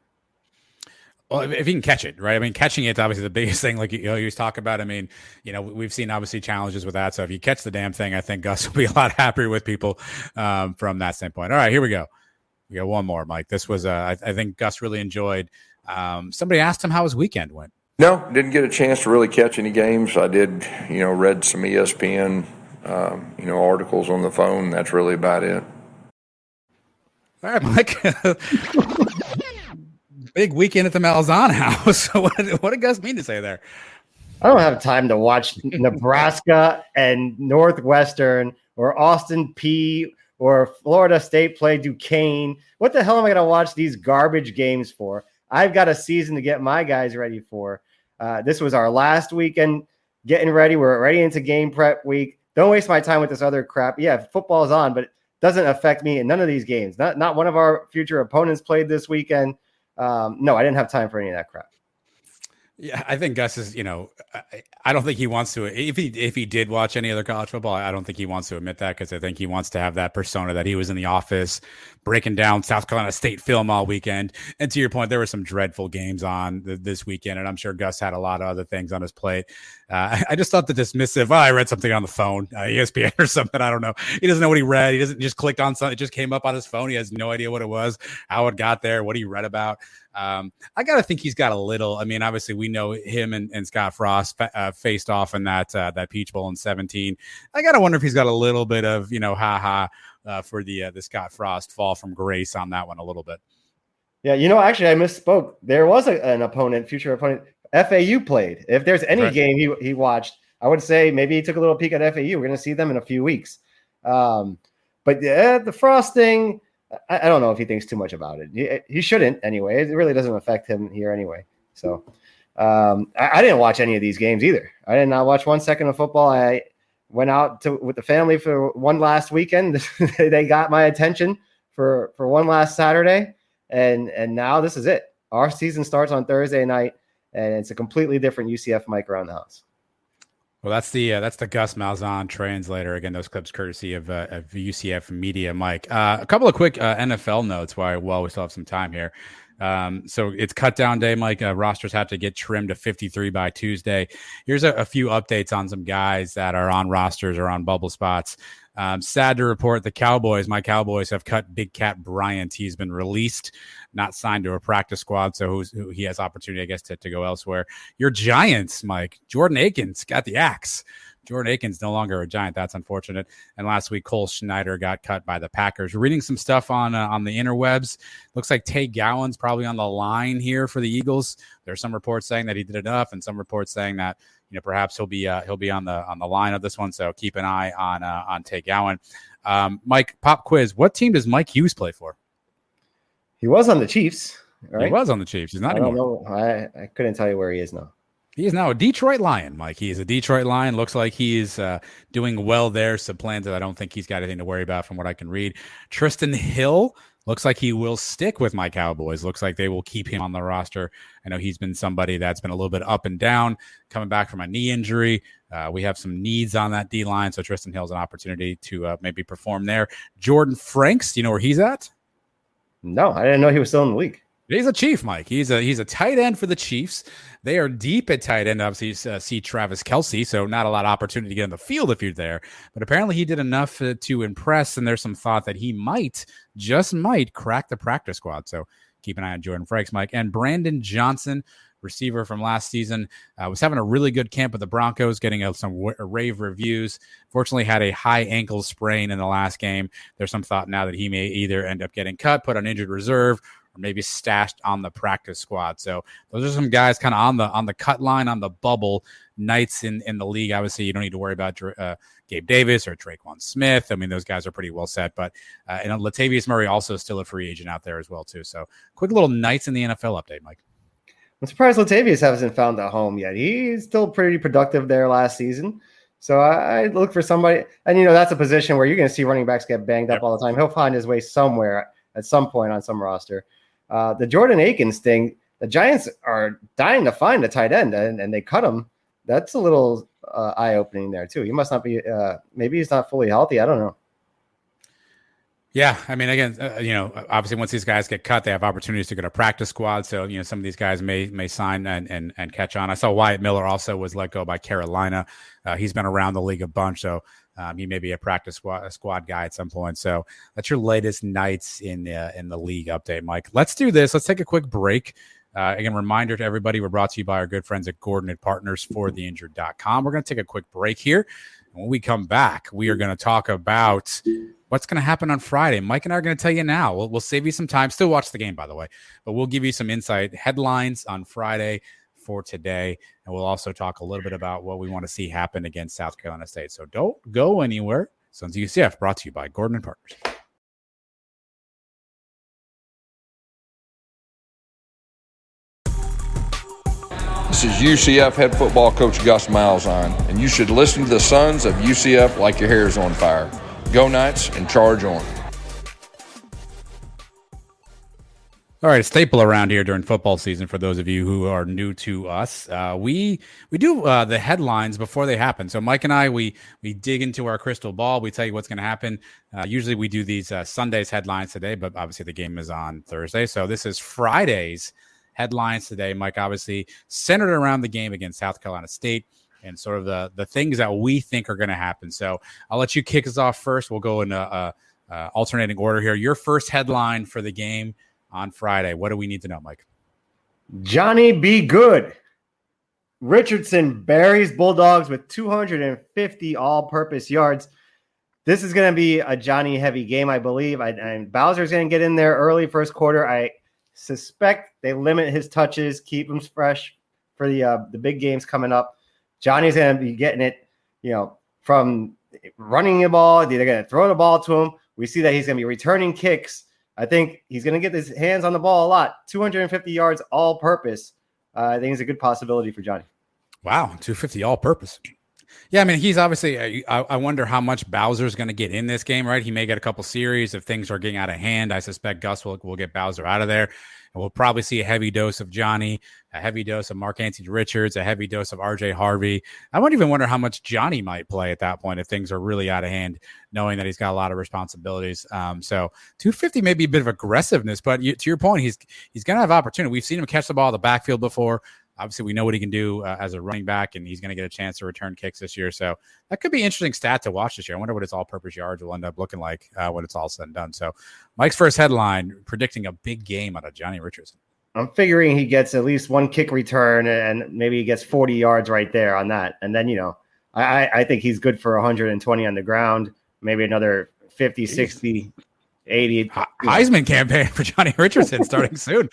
A: Well, if he can catch it, right? I mean, catching it's obviously the biggest thing. Like you talk about. I mean, we've seen obviously challenges with that. So if you catch the damn thing, I think Gus will be a lot happier with people from that standpoint. All right, here we go. We got one more, Mike. This was I think Gus really enjoyed. Somebody asked him how his weekend went.
E: No, didn't get a chance to really catch any games. I did, read some ESPN, articles on the phone. That's really about it.
A: All right, Mike. Big weekend at the Malzahn house. What did Gus mean to say there?
D: I don't have time to watch Nebraska and Northwestern or Austin P or Florida State play Duquesne. What the hell am I going to watch these garbage games for? I've got a season to get my guys ready for. This was our last weekend getting ready. We're already into game prep week. Don't waste my time with this other crap. Yeah, football's on, but it doesn't affect me in none of these games. Not one of our future opponents played this weekend. No, I didn't have time for any of that crap.
A: Yeah, I think Gus is, I don't think he wants to. If he did watch any other college football, I don't think he wants to admit that, because I think he wants to have that persona that he was in the office breaking down South Carolina State film all weekend. And to your point, there were some dreadful games on this weekend, and I'm sure Gus had a lot of other things on his plate. I just thought the dismissive, I read something on the phone, ESPN or something. I don't know. He doesn't know what he read. He doesn't just clicked on something. It just came up on his phone. He has no idea what it was, how it got there, what he read about. I got to think he's got a little. I mean, obviously, we know him and Scott Frost faced off in that Peach Bowl in 2017. I got to wonder if he's got a little bit of, for the Scott Frost fall from grace on that one a little bit.
D: Yeah, actually, I misspoke. There was an opponent, future opponent. FAU played. If there's any game he watched, I would say maybe he took a little peek at FAU. We're going to see them in a few weeks. But the Frost thing, I don't know if he thinks too much about it. He shouldn't anyway. It really doesn't affect him here anyway. So I didn't watch any of these games either. I did not watch 1 second of football. I went out with the family for one last weekend. They got my attention for one last Saturday. And now this is it. Our season starts on Thursday night, and it's a completely different UCF mic around the house.
A: Well, that's the Gus Malzahn translator. Again, those clips courtesy of UCF Media, Mike. A couple of quick NFL notes while we still have some time here. So it's cut down day, Mike. Rosters have to get trimmed to 53 by Tuesday. Here's a few updates on some guys that are on rosters or on bubble spots. Sad to report my Cowboys have cut Big Cat Bryant. He's been released, not signed to a practice squad, so he has opportunity, I guess, to go elsewhere. Your Giants, Mike, Jordan Akins got the axe. Jordan Akins no longer a Giant. That's unfortunate. And last week, Cole Schneider got cut by the Packers. We're reading some stuff on the interwebs. Looks like Tay Gowan's probably on the line here for the Eagles. There's some reports saying that he did enough, and some reports saying that perhaps he'll be on the line of this one. So keep an eye on Tay Gowan. Mike, pop quiz: what team does Mike Hughes play for?
D: He was on the Chiefs. Right?
A: He was on the Chiefs. He's not anymore.
D: I couldn't tell you where he is now.
A: He is now a Detroit Lion, Mike. He is a Detroit Lion. Looks like he is doing well there. Supplanted. I don't think he's got anything to worry about from what I can read. Tristan Hill looks like he will stick with my Cowboys. Looks like they will keep him on the roster. I know he's been somebody that's been a little bit up and down, coming back from a knee injury. We have some needs on that D-line, so Tristan Hill's an opportunity to maybe perform there. Jordan Franks, do you know where he's at?
D: No, I didn't know he was still in the league.
A: He's a Chief, Mike. He's a tight end for the Chiefs. They are deep at tight end. Obviously, see Travis Kelce, so not a lot of opportunity to get in the field if you're there. But apparently he did enough to impress, and there's some thought that he just might crack the practice squad. So keep an eye on Jordan Franks, Mike. And Brandon Johnson, receiver from last season, was having a really good camp with the Broncos, getting some rave reviews. Fortunately, had a high ankle sprain in the last game. There's some thought now that he may either end up getting cut, put on injured reserve, or maybe stashed on the practice squad. So those are some guys kind of on the cut line, on the bubble nights in the league. Obviously, you don't need to worry about Gabe Davis or Traquan Smith. I mean, those guys are pretty well set. But and Latavius Murray also still a free agent out there as well, too. So quick little nights in the NFL update, Mike.
D: I'm surprised Latavius hasn't found a home yet. He's still pretty productive there last season. So I look for somebody. And, that's a position where you're going to see running backs get banged up all the time. He'll find his way somewhere at some point on some roster. The Jordan Akins thing, the Giants are dying to find a tight end, and they cut him. That's a little eye-opening there, too. He must not be maybe he's not fully healthy. I don't know.
A: Yeah, I mean, again, obviously once these guys get cut, they have opportunities to go to practice squad. So, some of these guys may sign and catch on. I saw Wyatt Miller also was let go by Carolina. He's been around the league a bunch, so he may be a practice squad guy at some point. So that's your latest nights in the league update, Mike. Let's do this. Let's take a quick break. Again, reminder to everybody, we're brought to you by our good friends at Gordon and Partners for theinjured.com. We're going to take a quick break here. When we come back, we are going to talk about what's going to happen on Friday. Mike and I are going to tell you now. We'll save you some time. Still watch the game, by the way. But we'll give you some insight, headlines on Friday for today. And we'll also talk a little bit about what we want to see happen against South Carolina State. So don't go anywhere. Sons of UCF, brought to you by Gordon and Partners.
E: This is UCF head football coach Gus Malzahn, and you should listen to the Sons of UCF like your hair is on fire. Go Knights and charge on.
A: All right, a staple around here during football season for those of you who are new to us. We do the headlines before they happen. So Mike and I, we dig into our crystal ball. We tell you what's going to happen. Usually we do these Sunday's headlines today, but obviously the game is on Thursday. So this is Friday's headlines today. Mike, obviously centered around the game against South Carolina State and sort of the things that we think are going to happen. So I'll let you kick us off first. We'll go in alternating order here. Your first headline for the game on Friday. What do we need to know, Mike?
D: Johnny be good. Richardson buries Bulldogs with 250 all-purpose yards. This is going to be a Johnny-heavy game, I believe. And Bowser's going to get in there early first quarter. I suspect they limit his touches, keep him fresh for the big games coming up. Johnny's going to be getting it, from running the ball. They're going to throw the ball to him. We see that he's going to be returning kicks. I think he's going to get his hands on the ball a lot. 250 yards all purpose. I think it's a good possibility for Johnny.
A: Wow, 250 all purpose. Yeah, I mean, he's obviously, I wonder how much Bowser's going to get in this game, right? He may get a couple series if things are getting out of hand. I suspect Gus will get Bowser out of there. And we'll probably see a heavy dose of Johnny, a heavy dose of Mark Anthony Richards, a heavy dose of RJ Harvey. I wouldn't even wonder how much Johnny might play at that point if things are really out of hand, knowing that he's got a lot of responsibilities. So 250 may be a bit of aggressiveness, but to your point, he's going to have opportunity. We've seen him catch the ball in the backfield before. Obviously, we know what he can do as a running back, and he's going to get a chance to return kicks this year. So that could be an interesting stat to watch this year. I wonder what his all-purpose yards will end up looking like when it's all said and done. So Mike's first headline, predicting a big game out of Johnny Richardson.
D: I'm figuring he gets at least one kick return, and maybe he gets 40 yards right there on that. And then, I think he's good for 120 on the ground, maybe another 50, 60, 80.
A: Heisman campaign for Johnny Richardson starting soon.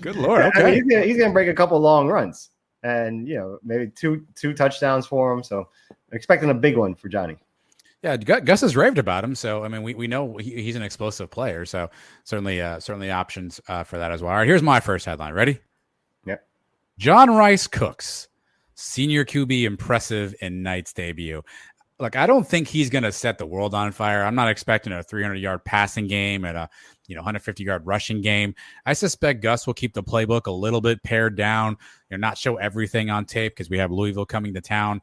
A: Good Lord. Okay.
D: I mean, he's going to break a couple long runs and, maybe two touchdowns for him. So I'm expecting a big one for Johnny.
A: Yeah, Gus has raved about him. So, I mean, we know he's an explosive player. So certainly options for that as well. All right, here's my first headline. Ready?
D: Yep.
A: John Rice Cooks, senior QB, impressive in Knight's debut. Look, I don't think he's going to set the world on fire. I'm not expecting a 300-yard passing game and a 150-yard rushing game. I suspect Gus will keep the playbook a little bit pared down, not show everything on tape because we have Louisville coming to town.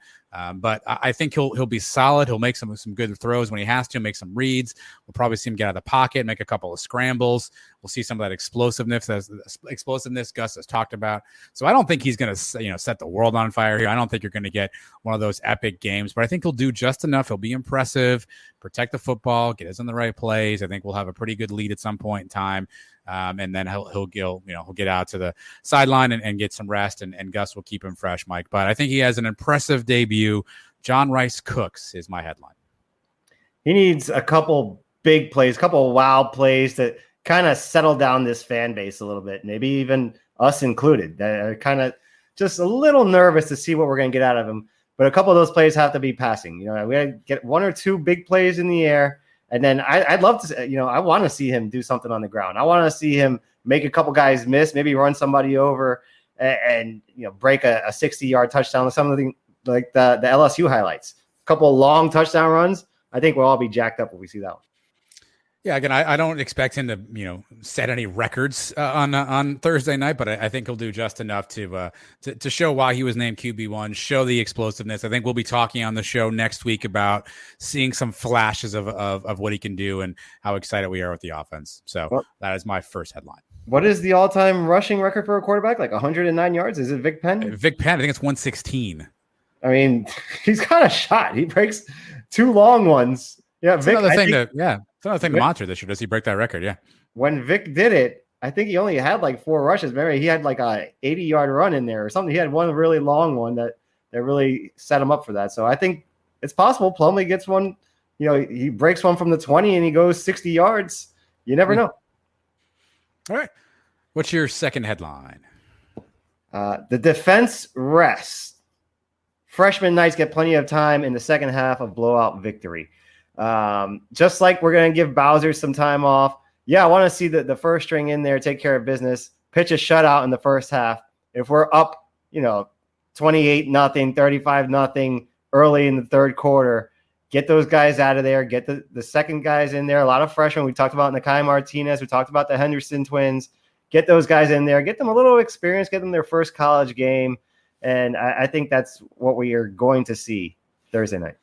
A: But I think he'll be solid. He'll make some good throws when he has to, make some reads. We'll probably see him get out of the pocket, make a couple of scrambles. We'll see some of that explosiveness Gus has talked about. So I don't think he's going to set the world on fire here. I don't think you're going to get one of those epic games, but I think he'll do just enough. He'll be impressive, protect the football, get us in the right plays. I think we'll have a pretty good lead at some point in time. And then he'll get out to the sideline and get some rest, and Gus will keep him fresh, Mike. But I think he has an impressive debut. John Rice Cooks is my headline.
D: He needs a couple big plays, a couple of wow plays that kind of settle down this fan base a little bit, maybe even us included. They're kind of just a little nervous to see what we're going to get out of him. But a couple of those plays have to be passing. We got to get one or two big plays in the air. And then I'd love to, I want to see him do something on the ground. I want to see him make a couple guys miss, maybe run somebody over and break a 60-yard touchdown or something like the LSU highlights. A couple of long touchdown runs. I think we'll all be jacked up if we see that one.
A: Yeah, again, I don't expect him to, set any records on Thursday night, but I think he'll do just enough to show why he was named QB1, show the explosiveness. I think we'll be talking on the show next week about seeing some flashes of what he can do and how excited we are with the offense. So that is my first headline.
D: What is the all-time rushing record for a quarterback? Like 109 yards? Is it Vic Penn?
A: Vic Penn, I think it's 116.
D: I mean, he's got a shot. He breaks two long ones. Yeah,
A: It's
D: Vic.
A: another thing to monitor this year. Does he break that record? Yeah.
D: When Vic did it, I think he only had like 4 rushes. Maybe he had like a 80-yard run in there or something. He had one really long one that really set him up for that. So I think it's possible Plumlee gets one. He breaks one from the 20 and he goes 60 yards. You never know.
A: All right. What's your second headline?
D: The defense rests. Freshman Knights get plenty of time in the second half of blowout victory. Just like we're going to give Bowser some time off. Yeah, I want to see the first string in there, take care of business, pitch a shutout in the first half. If we're up, 28-0, 35-0 early in the third quarter, get those guys out of there, get the second guys in there. A lot of freshmen. We talked about Nikai Martinez. We talked about the Henderson Twins. get those guys in there, get them a little experience, get them their first college game. And I think that's what we are going to see Thursday night.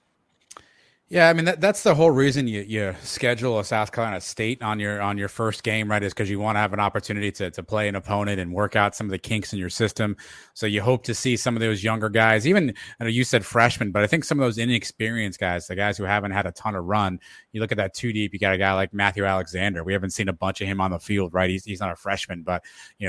A: Yeah, I mean that's the whole reason you schedule a South Carolina State on your first game, right? Is because you want to have an opportunity to play an opponent and work out some of the kinks in your system. So you hope to see some of those younger guys. Even I know you said freshmen, but I think some of those inexperienced guys, the guys who haven't had a ton of run. You look at that two deep. You got a guy like Matthew Alexander. We haven't seen a bunch of him on the field, right? He's not a freshman, but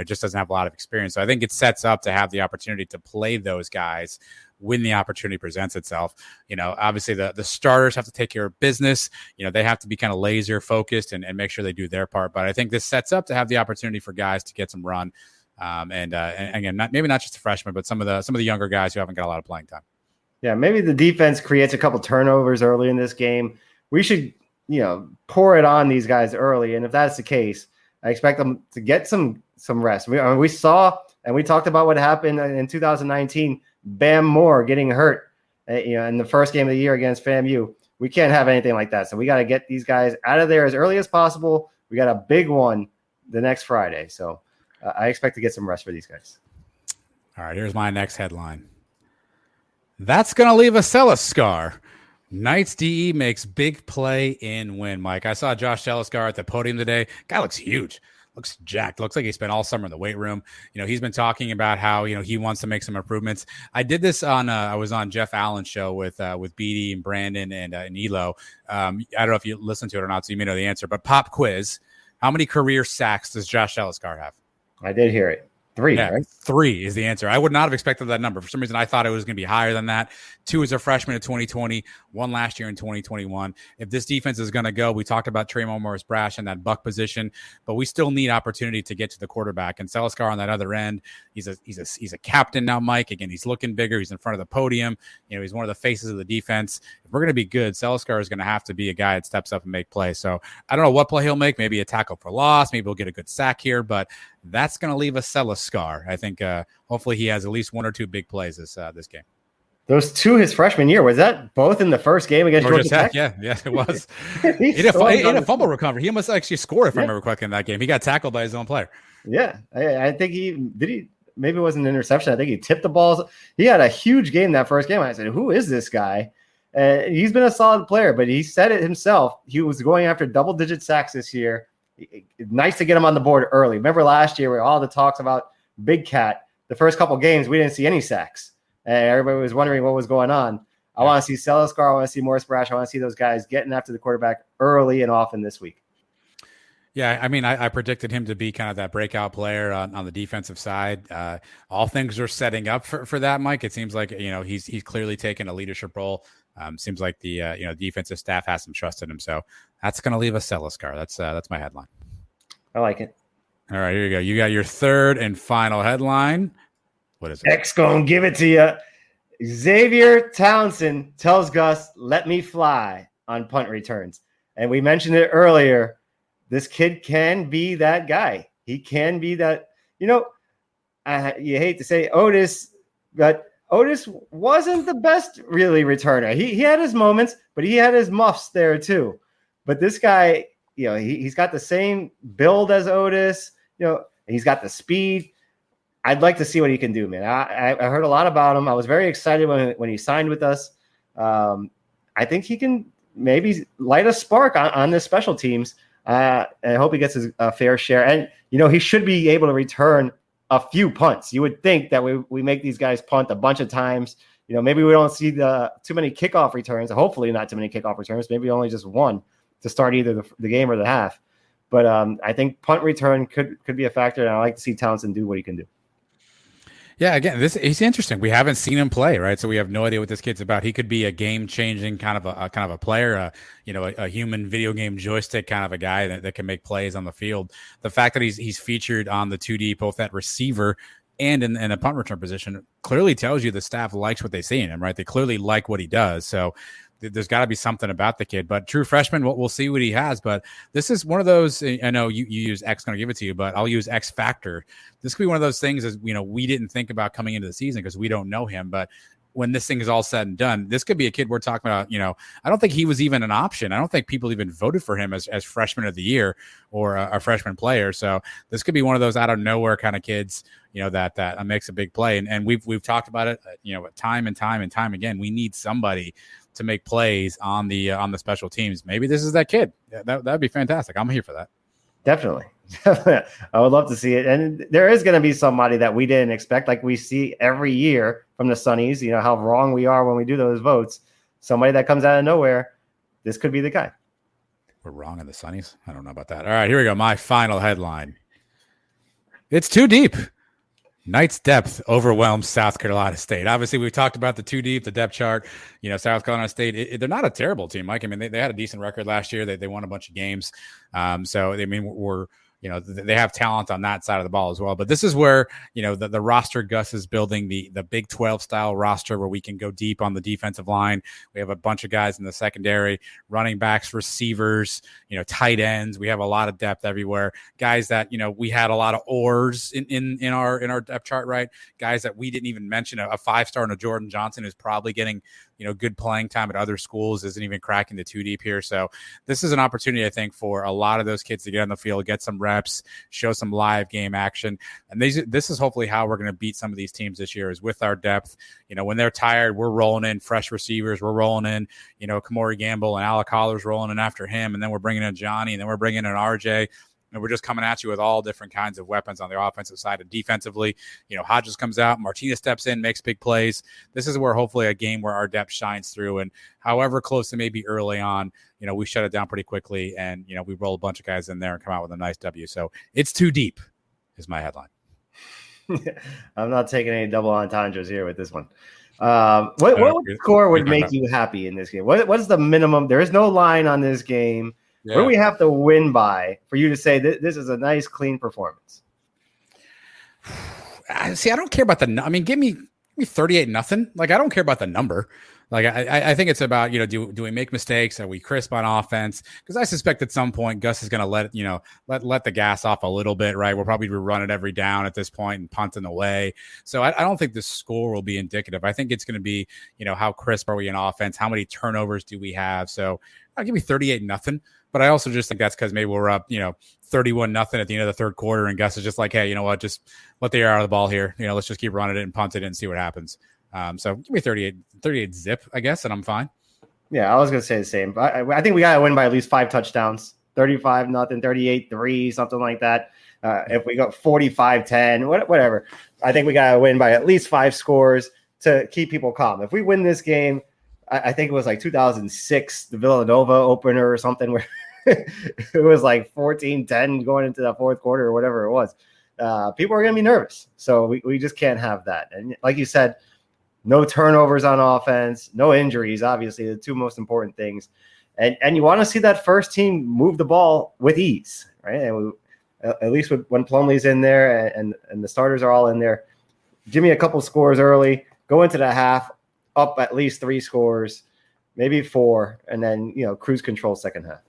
A: just doesn't have a lot of experience. So I think it sets up to have the opportunity to play those guys when the opportunity presents itself. Obviously the starters have to take care of business. They have to be kind of laser focused and make sure they do their part. But I think this sets up to have the opportunity for guys to get some run. And again, maybe not just the freshmen, but some of the younger guys who haven't got a lot of playing time.
D: Yeah, maybe the defense creates a couple turnovers early in this game. We should, pour it on these guys early. And if that's the case, I expect them to get some rest. We saw and we talked about what happened in 2019. Bam Moore getting hurt, in the first game of the year against FAMU. We can't have anything like that. So we got to get these guys out of there as early as possible. We got a big one the next Friday. So I expect to get some rest for these guys.
A: All right, here's my next headline. That's going to leave a Celis scar. Knights DE makes big play in win, Mike. I saw Josh Celiscar at the podium today. Guy looks huge. Looks jacked. Looks like he spent all summer in the weight room. He's been talking about how, he wants to make some improvements. I did this I was on Jeff Allen's show with BD and Brandon and Elo. I don't know if you listened to it or not, so you may know the answer, but pop quiz. How many career sacks does Josh Celiscar have?
D: I did hear it. 3,
A: yeah,
D: right?
A: 3 is the answer. I would not have expected that number. For some reason, I thought it was going to be higher than that. 2 as a freshman in 2020, 1 last year in 2021. If this defense is going to go, we talked about Tremont Morris-Brash in that buck position, but we still need opportunity to get to the quarterback. And Celiscar on that other end, he's a captain now, Mike. Again, he's looking bigger. He's in front of the podium. He's one of the faces of the defense. If we're going to be good, Celiscar is going to have to be a guy that steps up and make plays. So I don't know what play he'll make. Maybe a tackle for loss. Maybe we'll get a good sack here, but that's going to leave a Celiscar. I think hopefully he has at least 1 or 2 big plays this game.
D: Those 2 his freshman year, was that both in the first game against Georgia Tech?
A: Yeah, it was. he had a fumble recovery. He must actually score if I remember correctly in that game. He got tackled by his own player.
D: Yeah, I think he maybe it wasn't an interception. I think he tipped the balls. He had a huge game that first game. I said, who is this guy? He's been a solid player, but he said it himself. He was going after double-digit sacks this year. Nice to get him on the board early. Remember last year where all the talks about Big Cat, the first couple games, we didn't see any sacks. And everybody was wondering what was going on. I want to see Celiscar. I want to see Morris-Brash. I want to see those guys getting after the quarterback early and often this week.
A: Yeah, I mean, I predicted him to be kind of that breakout player on the defensive side. All things are setting up for that, Mike. It seems like, he's clearly taken a leadership role. Seems like the defensive staff has some trust in him. So that's going to leave a Celiscar. That's my headline.
D: I like it.
A: All right, here you go. You got your third and final headline. What is it?
D: X gonna give it to you. Xavier Townsend tells Gus, "Let me fly" on punt returns. And we mentioned it earlier. This kid can be that guy. He can be that. You hate to say Otis, but Otis wasn't the best really returner. He had his moments, but he had his muffs there too. But this guy, he's got the same build as Otis. He's got the speed. I'd like to see what he can do, man. I heard a lot about him. I was very excited when he signed with us. I think he can maybe light a spark on the special teams. I hope he gets his fair share. And, he should be able to return a few punts. You would think that we make these guys punt a bunch of times. Maybe we don't see too many kickoff returns. Hopefully not too many kickoff returns. Maybe only just one to start either the game or the half. But I think punt return could be a factor, and I like to see Townsend do what he can do.
A: Yeah, again, he's interesting. We haven't seen him play, right? So we have no idea what this kid's about. He could be a game-changing kind of a player, a human video game joystick kind of a guy that can make plays on the field. The fact that he's featured on the 2D, both at receiver and in a punt return position, clearly tells you the staff likes what they see in him, right? They clearly like what he does. So there's got to be something about the kid. But true freshman, we'll see what he has. But this is one of those, I know you use X, going to give it to you, but I'll use X factor. This could be one of those things, as we didn't think about coming into the season because we don't know him. But when this thing is all said and done, this could be a kid we're talking about. I don't think he was even an option. I don't think people even voted for him as freshman of the year or a freshman player. So this could be one of those out of nowhere kind of kids, that makes a big play. And we've talked about it, time and time again. We need somebody to make plays on the special teams. Maybe this is that kid. That'd be fantastic. I'm here for that.
D: Definitely. I would love to see it. And there is going to be somebody that we didn't expect, like we see every year from the Sunnies, how wrong we are when we do those votes. Somebody that comes out of nowhere, this could be the guy.
A: We're wrong in the Sunnies? I don't know about that. All right, here we go. My final headline. It's too deep. Knight's depth overwhelms South Carolina State. Obviously, we've talked about the too deep, the depth chart. South Carolina State, they're not a terrible team, Mike. I mean, they had a decent record last year. They won a bunch of games. So, I mean, they have talent on that side of the ball as well. But this is where, the roster Gus is building, the Big 12 style roster where we can go deep on the defensive line. We have a bunch of guys in the secondary, running backs, receivers, tight ends. We have a lot of depth everywhere. Guys that, we had a lot of oars in our depth chart, right? Guys that we didn't even mention, a 5-star in a Jordan Johnson who's probably getting, good playing time at other schools, isn't even cracking the too deep here. So this is an opportunity, I think, for a lot of those kids to get on the field, get some reps, show some live game action. And this is hopefully how we're going to beat some of these teams this year, is with our depth. When they're tired, we're rolling in fresh receivers. We're rolling in, Kamori Gamble and Alec Holler's rolling in after him. And then we're bringing in Johnny, and then we're bringing in RJ. And we're just coming at you with all different kinds of weapons on the offensive side and defensively. Hodges comes out, Martinez steps in, makes big plays. This is where hopefully a game where our depth shines through. And however close it may be early on, we shut it down pretty quickly. And, we roll a bunch of guys in there and come out with a nice W. So it's too deep is my headline.
D: I'm not taking any double entendres here with this one. What score would make you happy in this game? What is the minimum? There is no line on this game. Yeah. What do we have to win by for you to say this is a nice, clean performance?
A: See, I don't care about give me 38-0. Like, I don't care about the number. Like, I think it's about, do we make mistakes? Are we crisp on offense? Because I suspect at some point Gus is going to let the gas off a little bit, right? We'll probably run it every down at this point and punting away. So I don't think the score will be indicative. I think it's going to be, how crisp are we in offense? How many turnovers do we have? So I'll give me 38-0. But I also just think that's because maybe we're up, 31-0 at the end of the third quarter, and Gus is just like, hey, you know what, just let the air out of the ball here. Let's just keep running it and punt it and see what happens. So give me 38 zip, I guess, and I'm fine.
D: Yeah, I was going to say the same. I think we got to win by at least 5 touchdowns, 35-0, 38-3, something like that. If we go 45-10, whatever, I think we got to win by at least 5 scores to keep people calm. If we win this game, I think it was like 2006, the Villanova opener or something, where it was like 14-10 going into the fourth quarter or whatever it was. People are going to be nervous. So we just can't have that. And like you said, no turnovers on offense, no injuries, obviously, the 2 most important things. And you want to see that first team move the ball with ease, right? And at least when Plumlee's in there and the starters are all in there, give me a couple scores early, go into the half, up at least 3 scores, maybe 4, and then, cruise control second half.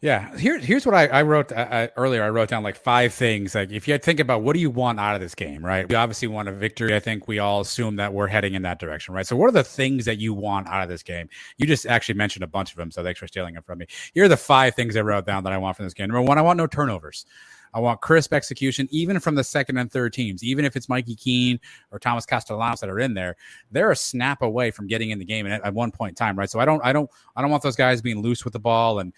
A: Yeah. Here's what I wrote earlier. I wrote down like 5 things. Like, if you think about what do you want out of this game, right? We obviously want a victory. I think we all assume that we're heading in that direction, right? So what are the things that you want out of this game? You just actually mentioned a bunch of them, so thanks for stealing them from me. Here are the 5 things I wrote down that I want from this game. Number 1, I want no turnovers. I want crisp execution, even from the second and third teams. Even if it's Mikey Keene or Thomas Castellanos that are in there, they're a snap away from getting in the game at one point in time, right? So I don't want those guys being loose with the ball and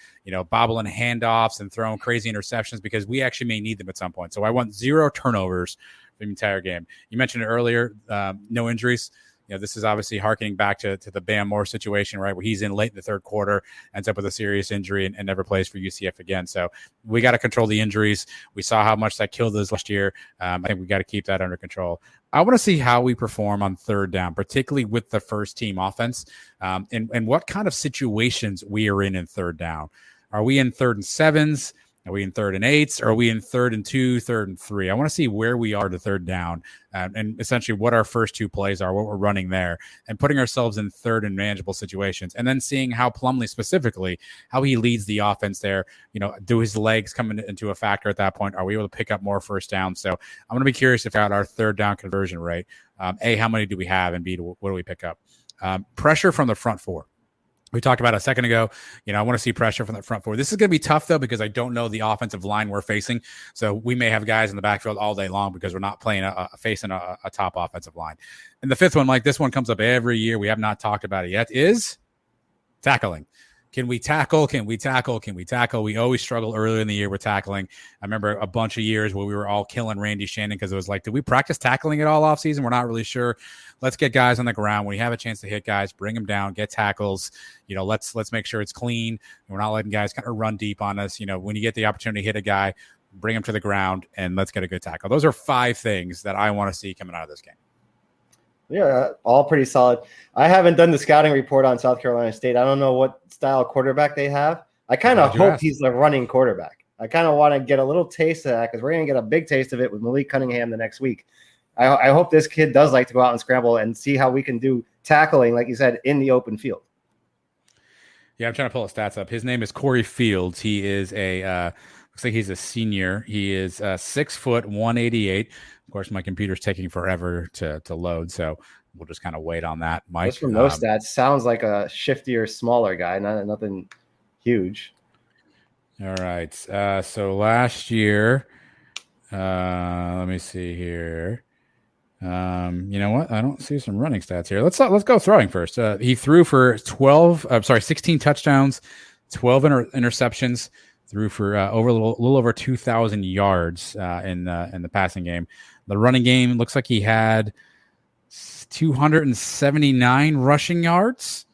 A: bobbling handoffs and throwing crazy interceptions, because we actually may need them at some point. So I want 0 turnovers for the entire game. You mentioned it earlier, no injuries. This is obviously harkening back to the Bam Moore situation, right, where he's in late in the third quarter, ends up with a serious injury and never plays for UCF again. So we got to control the injuries. We saw how much that killed us last year. I think we got to keep that under control. I want to see how we perform on third down, particularly with the first team offense, and what kind of situations we are in third down. Are we in 3rd and 7s? Are we in 3rd and 8s? Or are we in 3rd and 2, 3rd and 3? I want to see where we are to 3rd down, and essentially what our first 2 plays are, what we're running there, and putting ourselves in 3rd and manageable situations. And then seeing how Plumlee specifically, how he leads the offense there. Do his legs come into a factor at that point? Are we able to pick up more first down? So I'm going to be curious about our 3rd down conversion rate. A, how many do we have? And B, what do we pick up? Pressure from the front 4. We talked about a second ago. I want to see pressure from the front 4. This is going to be tough, though, because I don't know the offensive line we're facing. So we may have guys in the backfield all day long because we're not playing facing a top offensive line. And the 5th one, Mike, this one comes up every year. We have not talked about it yet, is tackling. Can we tackle? Can we tackle? Can we tackle? We always struggle earlier in the year with tackling. I remember a bunch of years where we were all killing Randy Shannon because it was like, did we practice tackling it all offseason? We're not really sure. Let's get guys on the ground. When you have a chance to hit guys, bring them down, get tackles. Let's make sure it's clean. We're not letting guys kind of run deep on us. When you get the opportunity to hit a guy, bring him to the ground, and let's get a good tackle. Those are 5 things that I want to see coming out of this game.
D: Yeah, all pretty solid. I haven't done the scouting report on South Carolina State. I don't know what style quarterback they have. I kind of hope he's a running quarterback. I kind of want to get a little taste of that because we're going to get a big taste of it with Malik Cunningham the next week. I hope this kid does like to go out and scramble and see how we can do tackling, like you said, in the open field.
A: Yeah, I'm trying to pull his stats up. His name is Corey Fields. He is looks like he's a senior. He is 6 foot 188. Of course, my computer's taking forever to load, so we'll just kind of wait on that, Mike.
D: Just from those stats, sounds like a shiftier, smaller guy, nothing huge.
A: All right. So last year, let me see here. You know what? I don't see some running stats here. Let's go throwing first. He threw for 16 touchdowns, 12 interceptions. Threw for a little over 2,000 yards in the passing game. The running game looks like he had 279 rushing yards,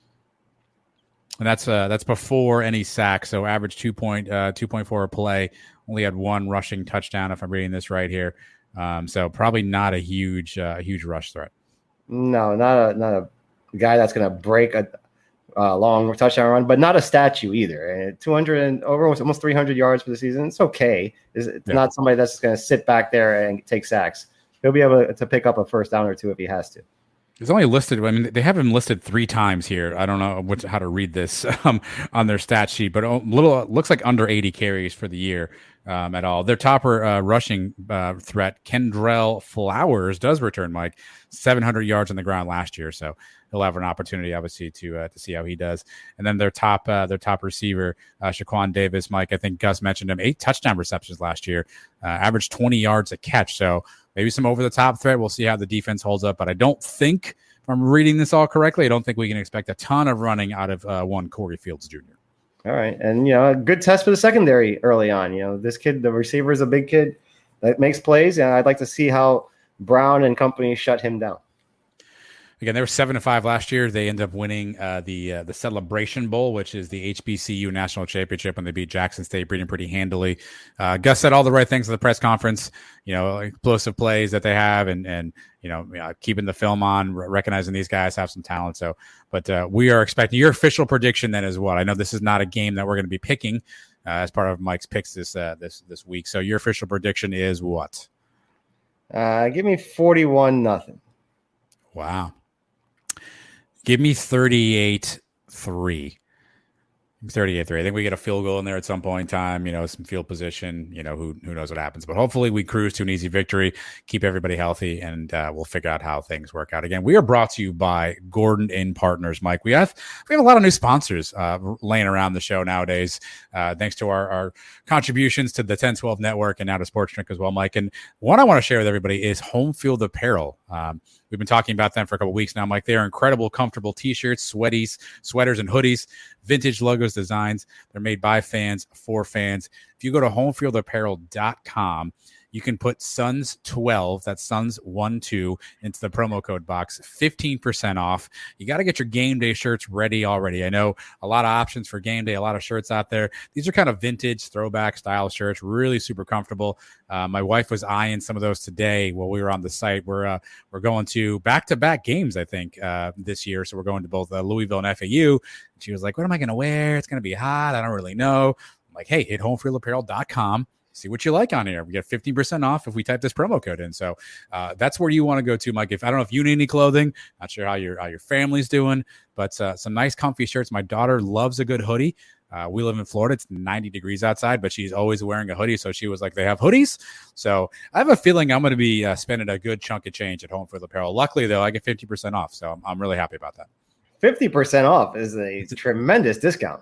A: and that's before any sacks. So average 2.4 a play. Only had 1 rushing touchdown, if I'm reading this right here. So probably not a huge rush threat.
D: No, not a guy that's going to break a long touchdown run, but not a statue either. 200 and over almost 300 yards for the season. It's okay. It's not somebody that's going to sit back there and take sacks. He'll be able to pick up a first down or 2 if he has to.
A: It's only listed. I mean, they have him listed 3 times here. I don't know how to read this on their stat sheet, but looks like under 80 carries for the year at all. Their top rushing threat, Kendrell Flowers, does return, Mike, 700 yards on the ground last year. So he'll have an opportunity, obviously, to see how he does. And then their top receiver, Shaquan Davis, Mike, I think Gus mentioned him, 8 touchdown receptions last year, averaged 20 yards a catch. So maybe some over-the-top threat. We'll see how the defense holds up. But I don't think, if I'm reading this all correctly, I don't think we can expect a ton of running out of one Corey Fields Jr.
D: All right. And, a good test for the secondary early on. This kid, the receiver, is a big kid that makes plays, and I'd like to see how Brown and company shut him down.
A: Again, they were 7-5 last year. They ended up winning the Celebration Bowl, which is the HBCU national championship, when they beat Jackson State pretty handily. Gus said all the right things at the press conference. Explosive plays that they have, and keeping the film on, recognizing these guys have some talent. So, but we are expecting your official prediction then as well. I know this is not a game that we're going to be picking as part of Mike's picks this week. So your official prediction is what?
D: Give me 41-0.
A: Wow. Give me 38-3. 38-3. I think we get a field goal in there at some point in time, some field position, who knows what happens. But hopefully we cruise to an easy victory, keep everybody healthy, and we'll figure out how things work out. Again, we are brought to you by Gordon Inn Partners, Mike. We have a lot of new sponsors laying around the show nowadays, thanks to our contributions to the 1012 Network and now to Sports Drink as well, Mike. And one I want to share with everybody is Home Field Apparel. We've been talking about them for a couple of weeks now, Mike. They are incredible, comfortable T-shirts, sweaters, and hoodies, vintage logos, designs. They're made by fans, for fans. If you go to homefieldapparel.com, you can put Suns12, that's Suns12, into the promo code box, 15% off. You got to get your game day shirts ready already. I know a lot of options for game day, a lot of shirts out there. These are kind of vintage, throwback style shirts, really super comfortable. My wife was eyeing some of those today while we were on the site. We're going to back-to-back games, I think, this year. So we're going to both Louisville and FAU. She was like, what am I going to wear? It's going to be hot. I don't really know. I'm like, hey, hit homefieldapparel.com. See what you like on here. We get 15% off if we type this promo code in. So that's where you want to go to, Mike. If I don't know if you need any clothing, not sure how your family's doing, but some nice comfy shirts. My daughter loves a good hoodie. We live in Florida. It's 90 degrees outside, but she's always wearing a hoodie. So she was like, they have hoodies. So I have a feeling I'm going to be spending a good chunk of change at Home Field Apparel. Luckily, though, I get 50% off. So I'm really happy about that.
D: 50% off is a tremendous discount.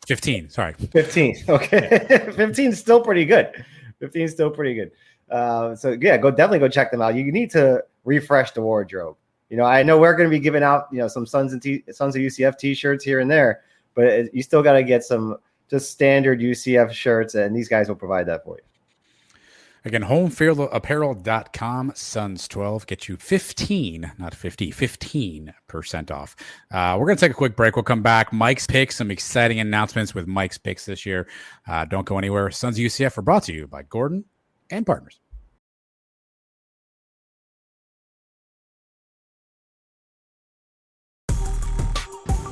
A: 15. Sorry.
D: 15. Okay. 15 is still pretty good. 15 is still pretty good. So yeah, definitely go check them out. You need to refresh the wardrobe. I know we're going to be giving out, some Sons of UCF t-shirts here and there, but you still got to get some just standard UCF shirts, and these guys will provide that for you.
A: Again, homefieldapparel.com, Suns 12, get you 15% off. We're going to take a quick break. We'll come back. Mike's Picks, some exciting announcements with Mike's Picks this year. Don't go anywhere. Suns UCF are brought to you by Gordon and Partners.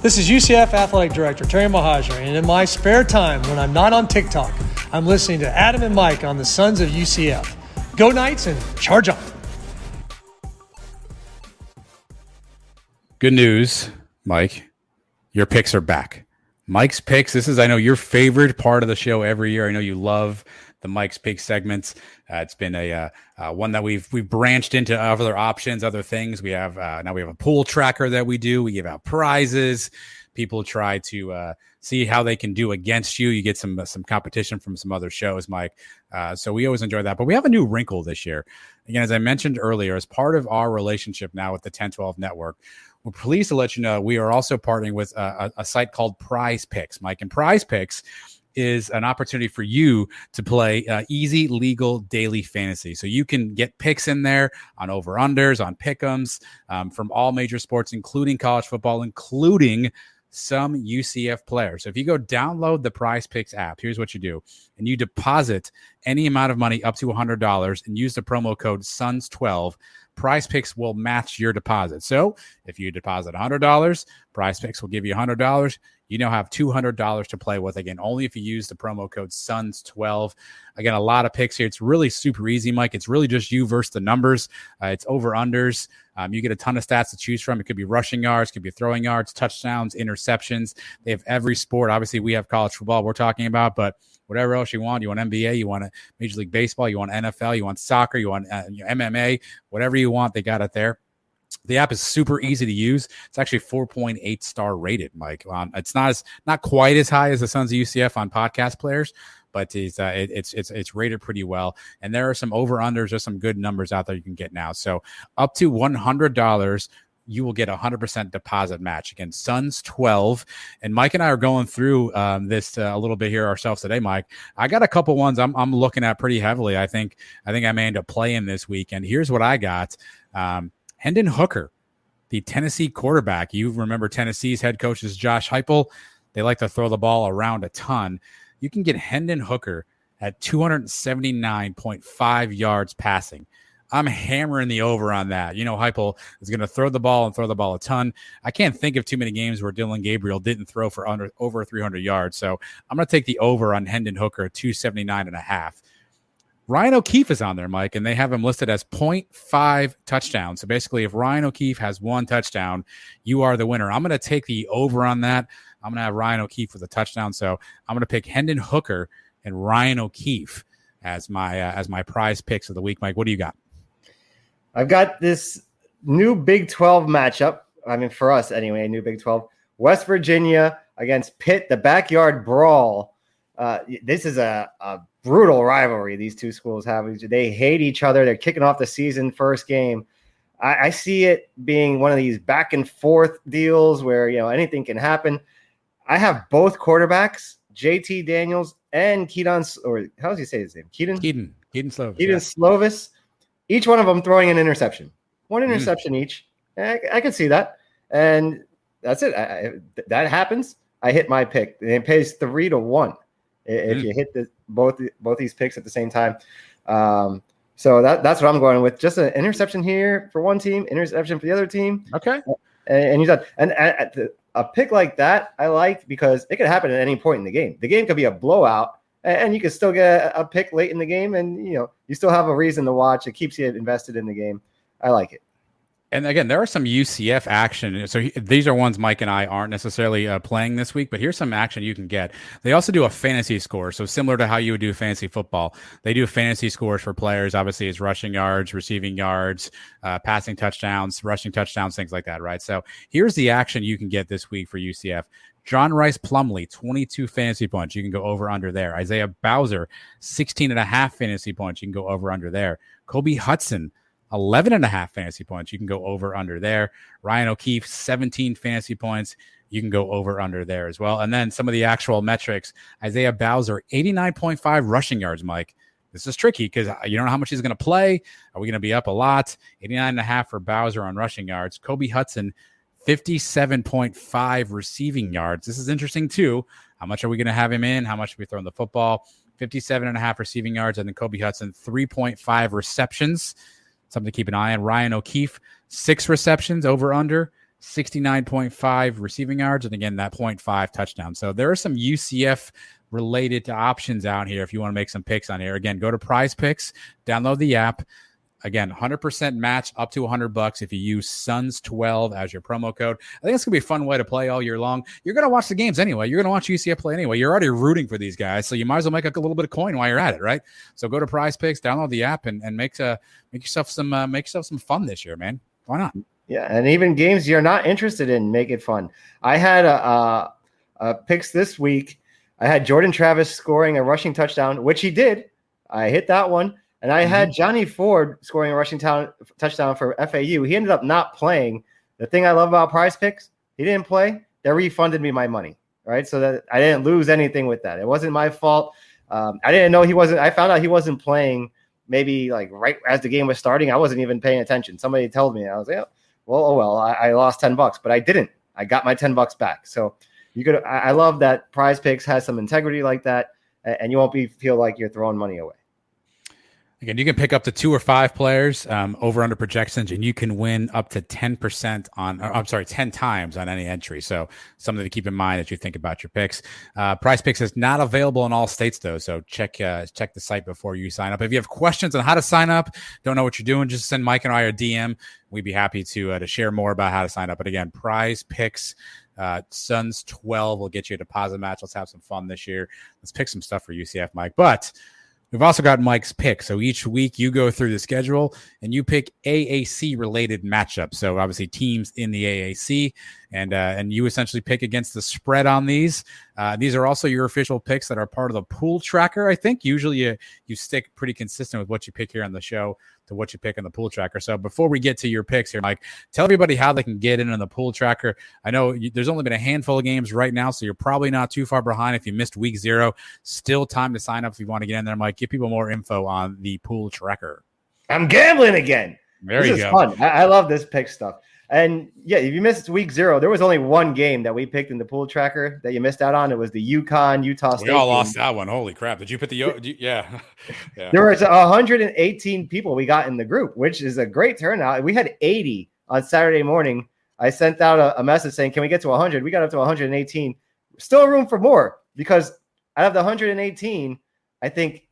F: This is UCF Athletic Director Terry Mohajir, and in my spare time when I'm not on TikTok, I'm listening to Adam and Mike on the Sons of UCF. Go Knights and charge on.
A: Good news, Mike. Your picks are back. Mike's Picks. This is, I know, your favorite part of the show every year. I know you love the Mike's Picks segments. It's been a one that we've branched into other options, other things. We have now we have a pool tracker that we do. We give out prizes. People try to see how they can do against you. You get some competition from some other shows, Mike. So we always enjoy that. But we have a new wrinkle this year. Again, as I mentioned earlier, as part of our relationship now with the 1012 Network, we're pleased to let you know we are also partnering with a site called Prize Picks, Mike. And Prize Picks is an opportunity for you to play easy, legal, daily fantasy. So you can get picks in there on over-unders, on pick-ems from all major sports, including college football, including some UCF players. So if you go download the Prize Picks app, here's what you do. And you deposit any amount of money up to $100 and use the promo code SUNS12, Prize Picks will match your deposit. So if you deposit $100, Prize Picks will give you $100. You now have $200 to play with. Again, only if you use the promo code SUNS12. Again, a lot of picks here. It's really super easy, Mike. It's really just you versus the numbers. It's over-unders. You get a ton of stats to choose from. It could be rushing yards, could be throwing yards, touchdowns, interceptions. They have every sport. Obviously, we have college football we're talking about, but whatever else you want NBA, you want Major League Baseball, you want NFL, you want soccer, you want MMA, whatever you want, they got it there. The app is super easy to use. It's actually 4.8 star rated, Mike. It's not quite as high as the Sons of UCF on podcast players, but it's rated pretty well. And there are some over-unders, there's some good numbers out there you can get now. So up to $100, you will get 100% deposit match. Again, Suns 12. And Mike and I are going through this a little bit here ourselves today, Mike. I got a couple ones I'm looking at pretty heavily. I think I may end up playing this weekend. Here's what I got. Hendon Hooker, the Tennessee quarterback. You remember Tennessee's head coach is Josh Heupel. They like to throw the ball around a ton. You can get Hendon Hooker at 279.5 yards passing. I'm hammering the over on that. Heupel is going to throw the ball a ton. I can't think of too many games where Dylan Gabriel didn't throw for over 300 yards. So I'm going to take the over on Hendon Hooker at 279.5. Ryan O'Keefe is on there, Mike, and they have him listed as 0.5 touchdowns. So basically, if Ryan O'Keefe has one touchdown, you are the winner. I'm going to take the over on that. I'm going to have Ryan O'Keefe with a touchdown. So I'm going to pick Hendon Hooker and Ryan O'Keefe as my prize picks of the week. Mike, what do you got?
D: I've got this new Big 12 matchup. I mean, for us anyway, new Big 12. West Virginia against Pitt, the backyard brawl. This is a brutal rivalry these two schools have. They hate each other. They're kicking off the season first game. I see it being one of these back and forth deals where, anything can happen. I have both quarterbacks, JT Daniels and Keaton, or how does he say his name? Keaton Slovis. Slovis. Each one of them throwing an interception. One interception each. I can see that. And that's it. That happens. I hit my pick. And it pays 3-1 if you hit both these picks at the same time. So that's what I'm going with. Just an interception here for one team, interception for the other team.
A: Okay.
D: And you're done. And a pick like that, I like because it could happen at any point in the game. The game could be a blowout, and you can still get a pick late in the game, and you still have a reason to watch. It keeps you invested in the game. I like it.
A: And again, there are some UCF action. So these are ones Mike and I aren't necessarily playing this week, but here's some action you can get. They also do a fantasy score. So similar to how you would do fantasy football, they do fantasy scores for players. Obviously, it's rushing yards, receiving yards, passing touchdowns, rushing touchdowns, things like that, right? So here's the action you can get this week for UCF. John Rice Plumlee, 22 fantasy points. You can go over under there. Isaiah Bowser, 16.5 fantasy points. You can go over under there. Kobe Hudson, 11.5 fantasy points. You can go over under there. Ryan O'Keefe, 17 fantasy points. You can go over under there as well. And then some of the actual metrics. Isaiah Bowser, 89.5 rushing yards, Mike. This is tricky because you don't know how much he's going to play. Are we going to be up a lot? 89.5 for Bowser on rushing yards. Kobe Hudson, 57.5 receiving yards. This is interesting too. How much are we going to have him in? How much are we throwing the football? 57.5 receiving yards. And then Kobe Hudson, 3.5 receptions. Something to keep an eye on. Ryan O'Keefe, 6 receptions, over under, 69.5 receiving yards. And again, that 0.5 touchdown. So there are some UCF related to options out here if you want to make some picks on here. Again, go to Prize Picks, download the app. Again, 100% match up to $100 if you use Suns12 as your promo code. I think it's going to be a fun way to play all year long. You're going to watch the games anyway. You're going to watch UCF play anyway. You're already rooting for these guys, so you might as well make a little bit of coin while you're at it, right? So go to Prize Picks, download the app, and make yourself some fun this year, man. Why not?
D: Yeah, and even games you're not interested in, make it fun. I had a picks this week. I had Jordan Travis scoring a rushing touchdown, which he did. I hit that one. And I had Johnny Ford scoring a rushing touchdown for FAU. He ended up not playing. The thing I love about Prize Picks, he didn't play. They refunded me my money, right? So that I didn't lose anything with that. It wasn't my fault. I didn't know he wasn't. I found out he wasn't playing maybe like right as the game was starting. I wasn't even paying attention. Somebody told me. I was like, well, I lost $10, but I didn't. I got my $10 back. So you could. I love that Prize Picks has some integrity like that, and you won't feel like you're throwing money away.
A: Again, you can pick up to 2 or 5 players over under projections, and you can win up to 10% 10 times on any entry. So something to keep in mind as you think about your picks. Prize Picks is not available in all states though, so check the site before you sign up. If you have questions on how to sign up, don't know what you're doing, just send Mike and I a DM. We'd be happy to share more about how to sign up. But again, Prize Picks. Suns12 will get you a deposit match. Let's have some fun this year. Let's pick some stuff for UCF, Mike. But we've also got Mike's pick. So each week you go through the schedule and you pick AAC related matchups. So obviously teams in the AAC, and you essentially pick against the spread on these. These are also your official picks that are part of the pool tracker. I think usually you stick pretty consistent with what you pick here on the show to what you pick on the pool tracker. So before we get to your picks here, Mike, tell everybody how they can get in on the pool tracker. I know there's only been a handful of games right now, so you're probably not too far behind if you missed week 0. Still time to sign up if you want to get in there, Mike. Give people more info on the pool tracker.
D: I'm gambling again.
A: There you go.
D: Fun. I love this pick stuff. And yeah, if you missed week 0, there was only one game that we picked in the pool tracker that you missed out on. It was the Utah State.
A: We all
D: game.
A: lost that one. Holy crap. Did you put the yeah.
D: There was 118 people we got in the group, which is a great turnout. We had 80 on Saturday morning. I sent out a message saying, can we get to 100? We got up to 118. Still room for more because out of the 118, I think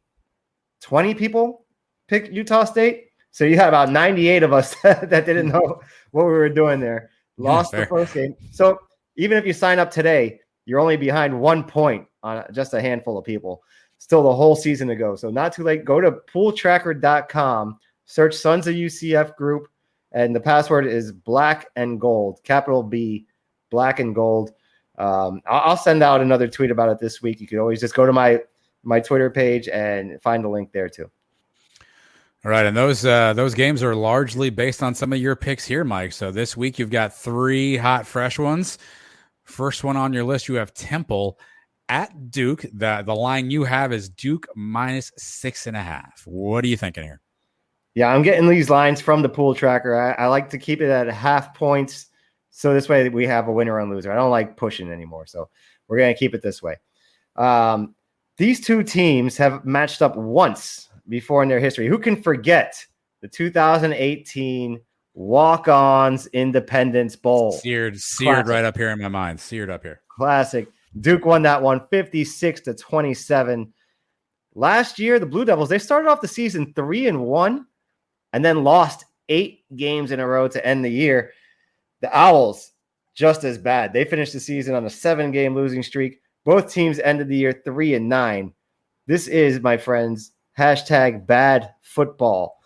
D: 20 people picked Utah State. So you had about 98 of us that didn't know what we were doing there. Lost the first game. So even if you sign up today, you're only behind 1 point on just a handful of people. Still the whole season to go. So not too late. Go to pooltracker.com, search Sons of UCF group, and the password is black and gold, capital B, black and gold. I'll send out another tweet about it this week. You can always just go to my Twitter page and find the link there too.
A: All right, and those games are largely based on some of your picks here, Mike. So this week you've got 3 hot, fresh ones. First one on your list, you have Temple at Duke. The line you have is Duke minus 6.5. What are you thinking here?
D: Yeah, I'm getting these lines from the pool tracker. I like to keep it at half points, so this way we have a winner and loser. I don't like pushing anymore, so we're going to keep it this way. These 2 teams have matched up once before in their history. Who can forget the 2018 Walk-Ons Independence Bowl?
A: Seared right up here in my mind. Seared up here.
D: Classic. Duke won that one 56-27. Last year, the Blue Devils, they started off the season 3-1 and then lost 8 games in a row to end the year. The Owls, just as bad. They finished the season on a 7-game losing streak. Both teams ended the year 3-9. This is, my friends, #bad football.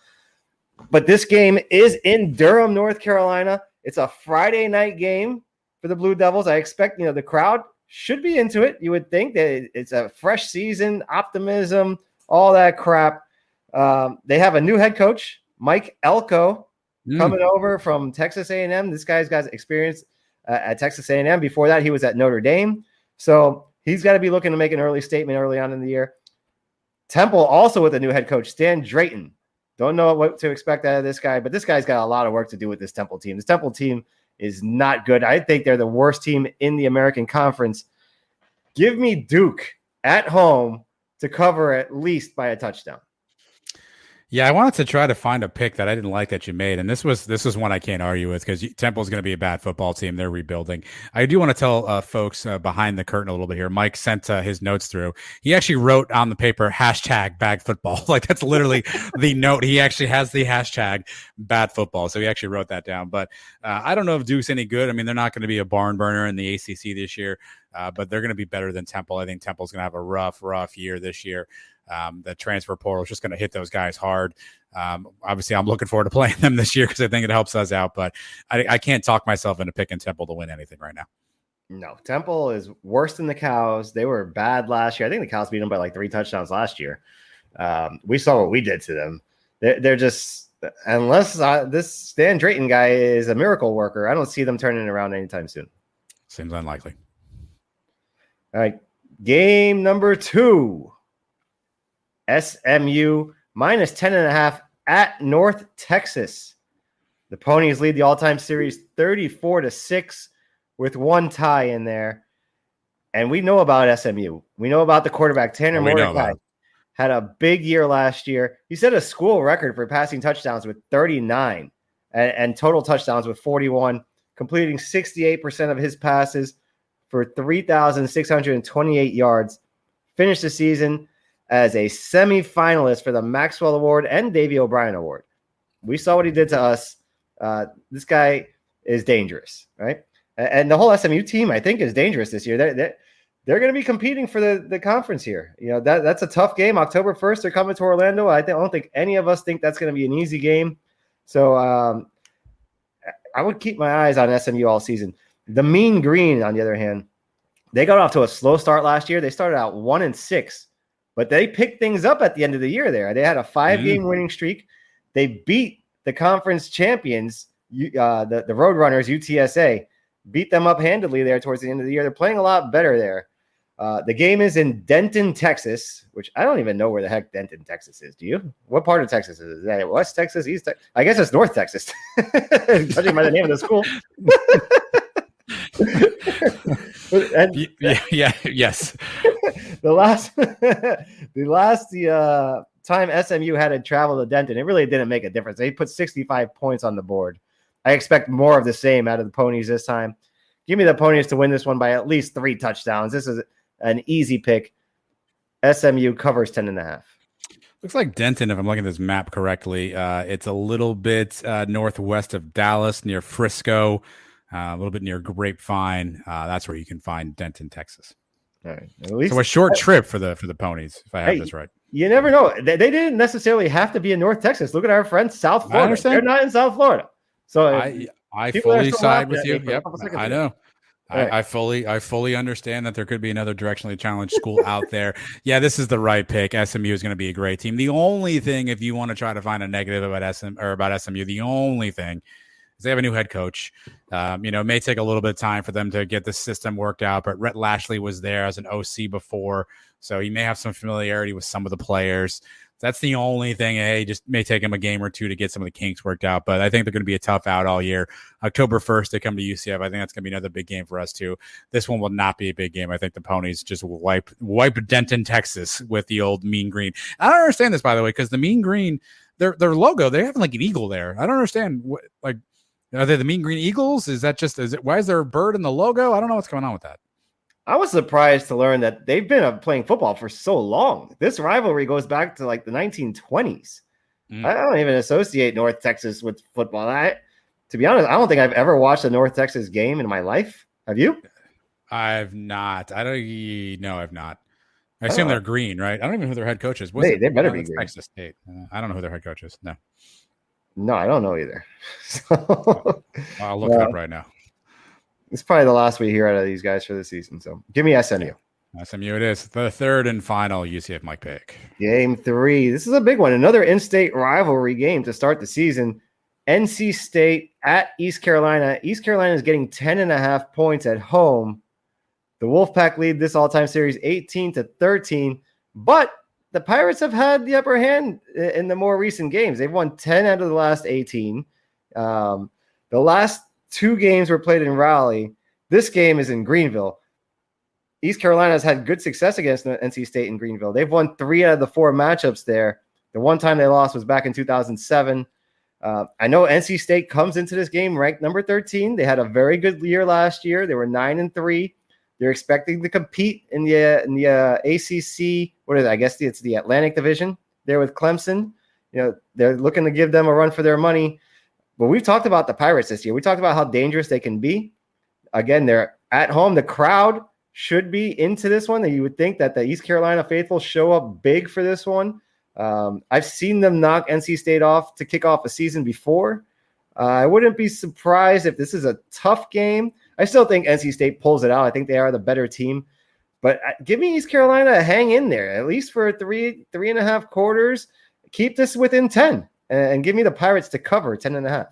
D: But this game is in Durham, North Carolina. It's a Friday night game for the Blue Devils. I expect, the crowd should be into it. You would think that it's a fresh season, optimism, all that crap. They have a new head coach, Mike Elko, coming over from Texas A&M. This guy's got experience at Texas A&M. Before that, he was at Notre Dame. So he's got to be looking to make an early statement early on in the year. Temple also with a new head coach, Stan Drayton. Don't know what to expect out of this guy, but this guy's got a lot of work to do with this Temple team. This Temple team is not good. I think they're the worst team in the American Conference. Give me Duke at home to cover at least by a touchdown.
A: Yeah, I wanted to try to find a pick that I didn't like that you made, and this was one I can't argue with because Temple's going to be a bad football team. They're rebuilding. I do want to tell folks behind the curtain a little bit here. Mike sent his notes through. He actually wrote on the paper #bad football. Like that's literally the note. He actually has the #bad football, so he actually wrote that down. But I don't know if Duke's any good. I mean, they're not going to be a barn burner in the ACC this year, but they're going to be better than Temple. I think Temple's going to have a rough year this year. The transfer portal is just going to hit those guys hard. Obviously, I'm looking forward to playing them this year because I think it helps us out. But I can't talk myself into picking Temple to win anything right now.
D: No, Temple is worse than the Cows. They were bad last year. I think the Cows beat them by like 3 touchdowns last year. We saw what we did to them. They're just, unless this Stan Drayton guy is a miracle worker, I don't see them turning it around anytime soon.
A: Seems unlikely.
D: All right, game number 2. SMU minus 10.5 at North Texas. The Ponies lead the all-time series 34-6 with 1 tie in there. And we know about SMU. We know about the quarterback, Tanner Mordecai. Had a big year last year. He set a school record for passing touchdowns with 39 and total touchdowns with 41, completing 68% of his passes for 3,628 yards. Finished the season as a semifinalist for the Maxwell Award and Davey O'Brien Award. We saw what he did to us. This guy is dangerous, right? And the whole SMU team, I think, is dangerous this year. They're going to be competing for the conference here. That's a tough game. October 1st, they're coming to Orlando. I don't think any of us think that's going to be an easy game. So I would keep my eyes on SMU all season. The Mean Green, on the other hand, they got off to a slow start last year. They started out 1-6. But they picked things up at the end of the year there. They had a 5-game winning streak. They beat the conference champions, the Roadrunners, UTSA, beat them up handedly there towards the end of the year. They're playing a lot better there. The game is in Denton, Texas, which I don't even know where the heck Denton, Texas is. Do you? What part of Texas is it? Is that West Texas, East Texas? I guess it's North Texas, judging by the name of the school.
A: Yes.
D: The last time SMU had to travel to Denton, it really didn't make a difference. They put 65 points on the board. I expect more of the same out of the Ponies this time. Give me the Ponies to win this one by at least 3 touchdowns. This is an easy pick. SMU covers 10.5.
A: Looks like Denton, if I'm looking at this map correctly, it's a little bit northwest of Dallas, near Frisco, a little bit near Grapevine. That's where you can find Denton, Texas.
D: All right. At least,
A: so a short trip for the Ponies, if I have this right.
D: You never know. They didn't necessarily have to be in North Texas. Look at our friends, South Florida.
A: I understand.
D: They're not in South Florida. So
A: I fully side with you.
D: Yep,
A: I know. Right. I fully understand that there could be another directionally challenged school out there. Yeah, this is the right pick. SMU is going to be a great team. The only thing, if you want to try to find a negative about SMU, the only thing is they have a new head coach. It may take a little bit of time for them to get the system worked out, but Rhett Lashley was there as an OC before, so he may have some familiarity with some of the players. That's the only thing. Just may take him a game or two to get some of the kinks worked out, but I think they're going to be a tough out all year. October 1st, they come to UCF. I think that's going to be another big game for us too. This one will not be a big game. I think the Ponies just wipe Denton, Texas with the old Mean Green. I don't understand this, by the way, because the Mean Green, their logo, they have like an eagle there. I don't understand are they the Mean Green Eagles? Why is there a bird in the logo? I don't know what's going on with that.
D: I was surprised to learn that they've been playing football for so long. This rivalry goes back to like the 1920s. I don't even associate North Texas with football. To be honest, I don't think I've ever watched a North Texas game in my life. Have you?
A: I've not. I've not. I assume they're green, right? I don't even know who their head coach is.
D: They better be green.
A: Texas State. I don't know who their head coach is. No.
D: No, I don't know either. So,
A: I'll look it up right now.
D: It's probably the last we hear out of these guys for the season. So give me SMU.
A: SMU it is. The third and final UCF Mike pick.
D: Game 3. This is a big one. Another in-state rivalry game to start the season. NC State at East Carolina. East Carolina is getting 10.5 points at home. The Wolfpack lead this all-time series 18-13, but the Pirates have had the upper hand in the more recent games. They've won 10 out of the last 18. The last 2 games were played in Raleigh. This game is in Greenville. East Carolina has had good success against NC State in Greenville. They've won 3 out of the 4 matchups there. The one time they lost was back in 2007. I know NC State comes into this game ranked number 13. They had a very good year last year. They were 9-3. They're expecting to compete in the ACC. What is it? I guess it's the Atlantic Division there with Clemson. They're looking to give them a run for their money. But we've talked about the Pirates this year. We talked about how dangerous they can be. Again, they're at home. The crowd should be into this one. You would think that the East Carolina faithful show up big for this one. I've seen them knock NC State off to kick off a season before. I wouldn't be surprised if this is a tough game. I still think NC State pulls it out. I think they are the better team. But give me East Carolina to hang in there, at least for 3.5 quarters. Keep this within 10 and give me the Pirates to cover 10.5.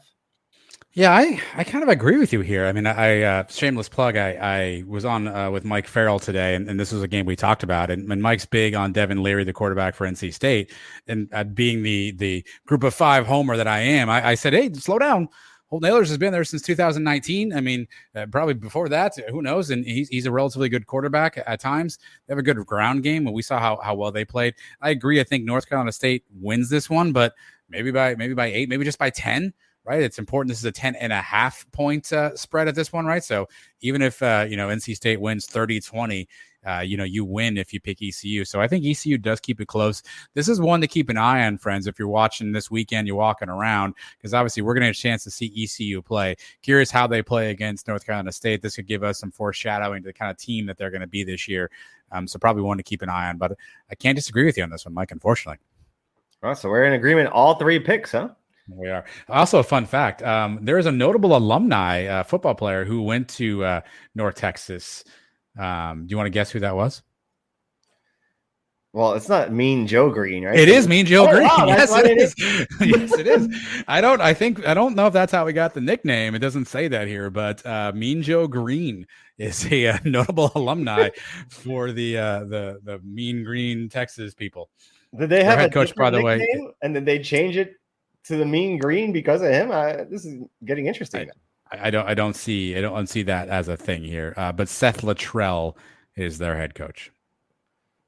A: Yeah, I kind of agree with you here. I mean, I shameless plug. I was on with Mike Farrell today, and this was a game we talked about. And Mike's big on Devin Leary, the quarterback for NC State. And being the group of 5 homer that I am, I said, hey, slow down. Holt Nailers has been there since 2019. I mean, probably before that, who knows? And he's a relatively good quarterback at times. They have a good ground game, and we saw how well they played. I agree. I think North Carolina State wins this one, but maybe by 8, maybe just by 10. Right, it's important. This is a 10.5 point spread at this one, right? So even if NC State wins 30-20, you win if you pick ECU. So I think ECU does keep it close. This is one to keep an eye on, friends. If you're watching this weekend, you're walking around, because obviously we're going to have a chance to see ECU play. Curious how they play against North Carolina State. This could give us some foreshadowing to the kind of team that they're going to be this year. So probably one to keep an eye on. But I can't disagree with you on this one, Mike. Unfortunately.
D: Well, so we're in agreement. All 3 picks, huh?
A: We are. Also, a fun fact, there is a notable alumni football player who went to North Texas. Do you want to guess who that was?
D: Well, it's not Mean Joe Green, right?
A: It is Mean Joe Green.
D: Wow,
A: yes, it is. Yes, it is. I don't know if that's how we got the nickname. It doesn't say that here, but Mean Joe Green is a notable alumni for the Mean Green Texas people.
D: Did they have
A: Their head
D: a
A: coach, by the way,
D: nickname, and then they change it to the Mean Green because of him? This is getting interesting.
A: I don't see that as a thing here. But Seth Luttrell is their head coach.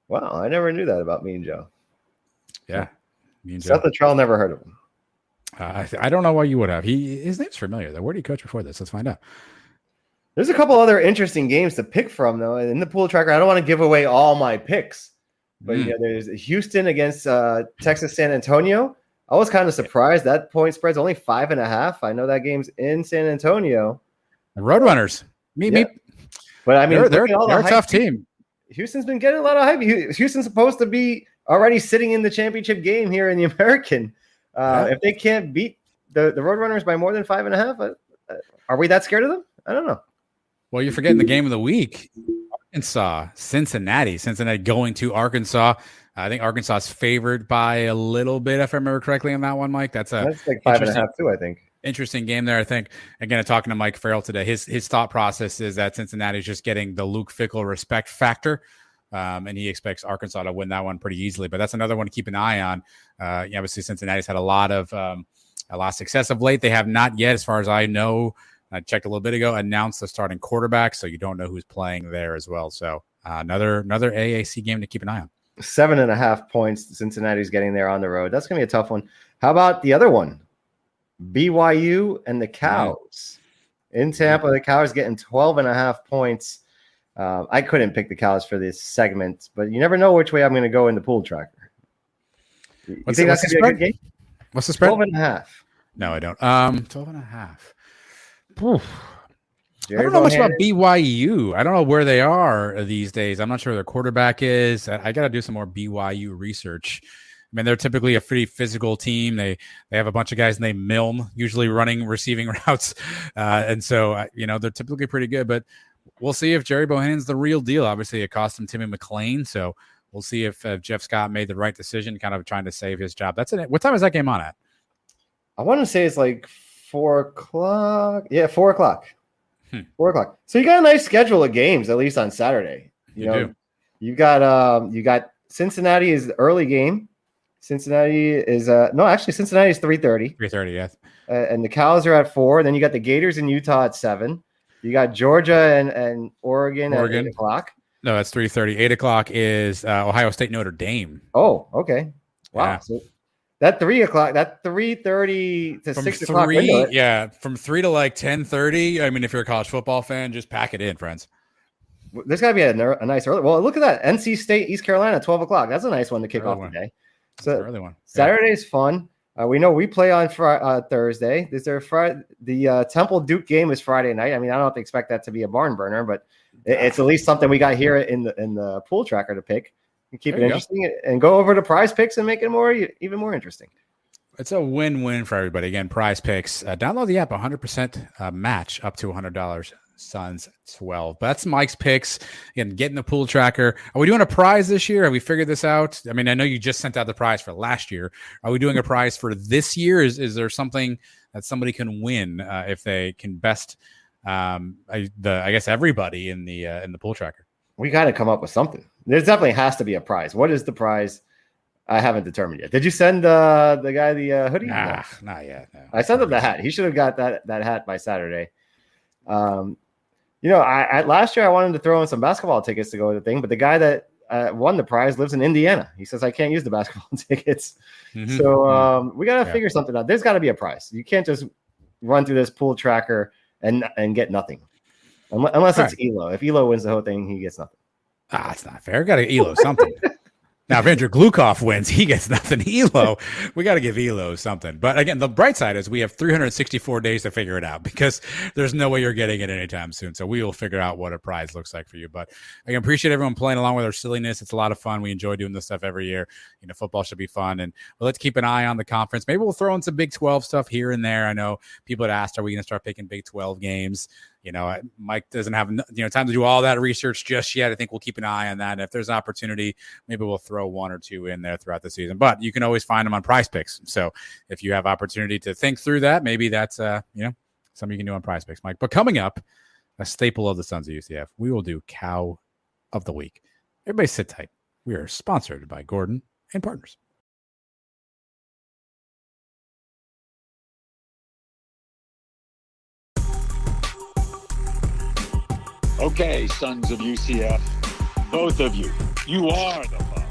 D: Wow, I never knew that about Mean Joe.
A: Yeah, Mean Joe.
D: Seth Luttrell, never heard of him.
A: I don't know why you would have. His name's familiar though. Where did he coach before this? Let's find out.
D: There's a couple other interesting games to pick from though. In the pool tracker, I don't want to give away all my picks, but there's Houston against Texas San Antonio. I was kind of surprised that point spread's only 5.5. I know that game's in San Antonio.
A: The Roadrunners. Me.
D: But I mean,
A: they're a tough team.
D: Houston's been getting a lot of hype. Houston's supposed to be already sitting in the championship game here in the American. If they can't beat the Roadrunners by more than 5.5, are we that scared of them? I don't know.
A: Well, you're forgetting the game of the week. Arkansas, Cincinnati going to Arkansas. I think Arkansas is favored by a little bit, if I remember correctly, on that one, Mike. That's like
D: 5.5 too, I think.
A: Interesting game there. I think, again, talking to Mike Farrell today, his thought process is that Cincinnati is just getting the Luke Fickell respect factor, and he expects Arkansas to win that one pretty easily. But that's another one to keep an eye on. Obviously, Cincinnati's had a lot of success of late. They have not yet, as far as I know, I checked a little bit ago, announced the starting quarterback, so you don't know who's playing there as well. So another AAC game to keep an eye on.
D: 7.5 points. Cincinnati's getting there on the road. That's going to be a tough one. How about the other one? BYU and the Cows. In Tampa, the Cows getting 12.5 points. I couldn't pick the Cows for this segment, but you never know which way I'm going to go in the pool tracker. You think that's going to be a good game?
A: What's the spread?
D: 12.5.
A: No, I don't. 12.5.
D: Jerry
A: I don't know much about
D: Bohannon.
A: BYU. I don't know where they are these days. I'm not sure who their quarterback is. I got to do some more BYU research. I mean, they're typically a pretty physical team. They have a bunch of guys named Milne, usually running receiving routes, and so they're typically pretty good. But we'll see if Jerry Bohannon's the real deal. Obviously, it cost him Timmy McClain, so we'll see if Jeff Scott made the right decision, kind of trying to save his job. That's it. What time is that game on at?
D: I want to say it's like 4 o'clock. Yeah, 4 o'clock. 4 o'clock. So you got a nice schedule of games, at least on Saturday. You know, you got Cincinnati is the early game. Cincinnati is Cincinnati is 3:30.
A: 3:30, yes.
D: And the Cows are at 4. Then you got the Gators in Utah at 7. You got Georgia and Oregon at 8 o'clock.
A: No, that's 3:30. 8 o'clock is Ohio State Notre Dame.
D: Oh, okay. Wow.
A: Yeah.
D: So that 3 o'clock, that 3:30 to
A: From
D: 6 o'clock.
A: From 3 to like 10:30. I mean, if you're a college football fan, just pack it in, friends.
D: There's got to be a nice early. Well, look at that. NC State, East Carolina, 12 o'clock. That's a nice one to kick off the day. So
A: early one.
D: Saturday's fun. We know we play on Thursday. Is there Friday? The Temple Duke game is Friday night. I mean, I don't expect that to be a barn burner, but it's at least something we got here in the pool tracker to pick and keep it interesting and go over to Prize Picks and make it even more interesting.
A: It's a win-win for everybody. Again, Prize Picks. Download the app. 100% match up to $100. Suns 12. But that's Mike's picks. Again, getting the pool tracker. Are we doing a prize this year? Have we figured this out? I mean, I know you just sent out the prize for last year. Are we doing a prize for this year? Is there something that somebody can win if they can best? I guess everybody in the pool tracker.
D: We got to come up with something. There definitely has to be a prize. What is the prize? I haven't determined yet. Did you send the guy the hoodie?
A: Nah, not yet. No.
D: I sent him the hat. He should have got that hat by Saturday. I last year I wanted to throw in some basketball tickets to go to the thing, but the guy that won the prize lives in Indiana. He says I can't use the basketball tickets. Mm-hmm. So we got to figure something out. There's got to be a prize. You can't just run through this pool tracker and get nothing. Unless it's Elo. If Elo wins the whole thing, he gets nothing.
A: It's not fair. Got to Elo something. Now, if Andrew Glukov wins, he gets nothing. Elo, we got to give Elo something. But again, the bright side is we have 364 days to figure it out because there's no way you're getting it anytime soon. So we will figure out what a prize looks like for you. But again, appreciate everyone playing along with our silliness. It's a lot of fun. We enjoy doing this stuff every year. Football should be fun. And let's keep an eye on the conference. Maybe we'll throw in some Big 12 stuff here and there. I know people had asked, are we going to start picking Big 12 games? Mike doesn't have time to do all that research just yet. I think we'll keep an eye on that. And if there's an opportunity, maybe we'll throw one or two in there throughout the season. But you can always find them on Prize Picks. So if you have opportunity to think through that, maybe that's something you can do on Prize Picks, Mike. But coming up, a staple of the Sons of UCF, we will do Cow of the Week. Everybody sit tight. We are sponsored by Gordon and Partners.
G: Okay, Sons of UCF, both of you, you are the fun.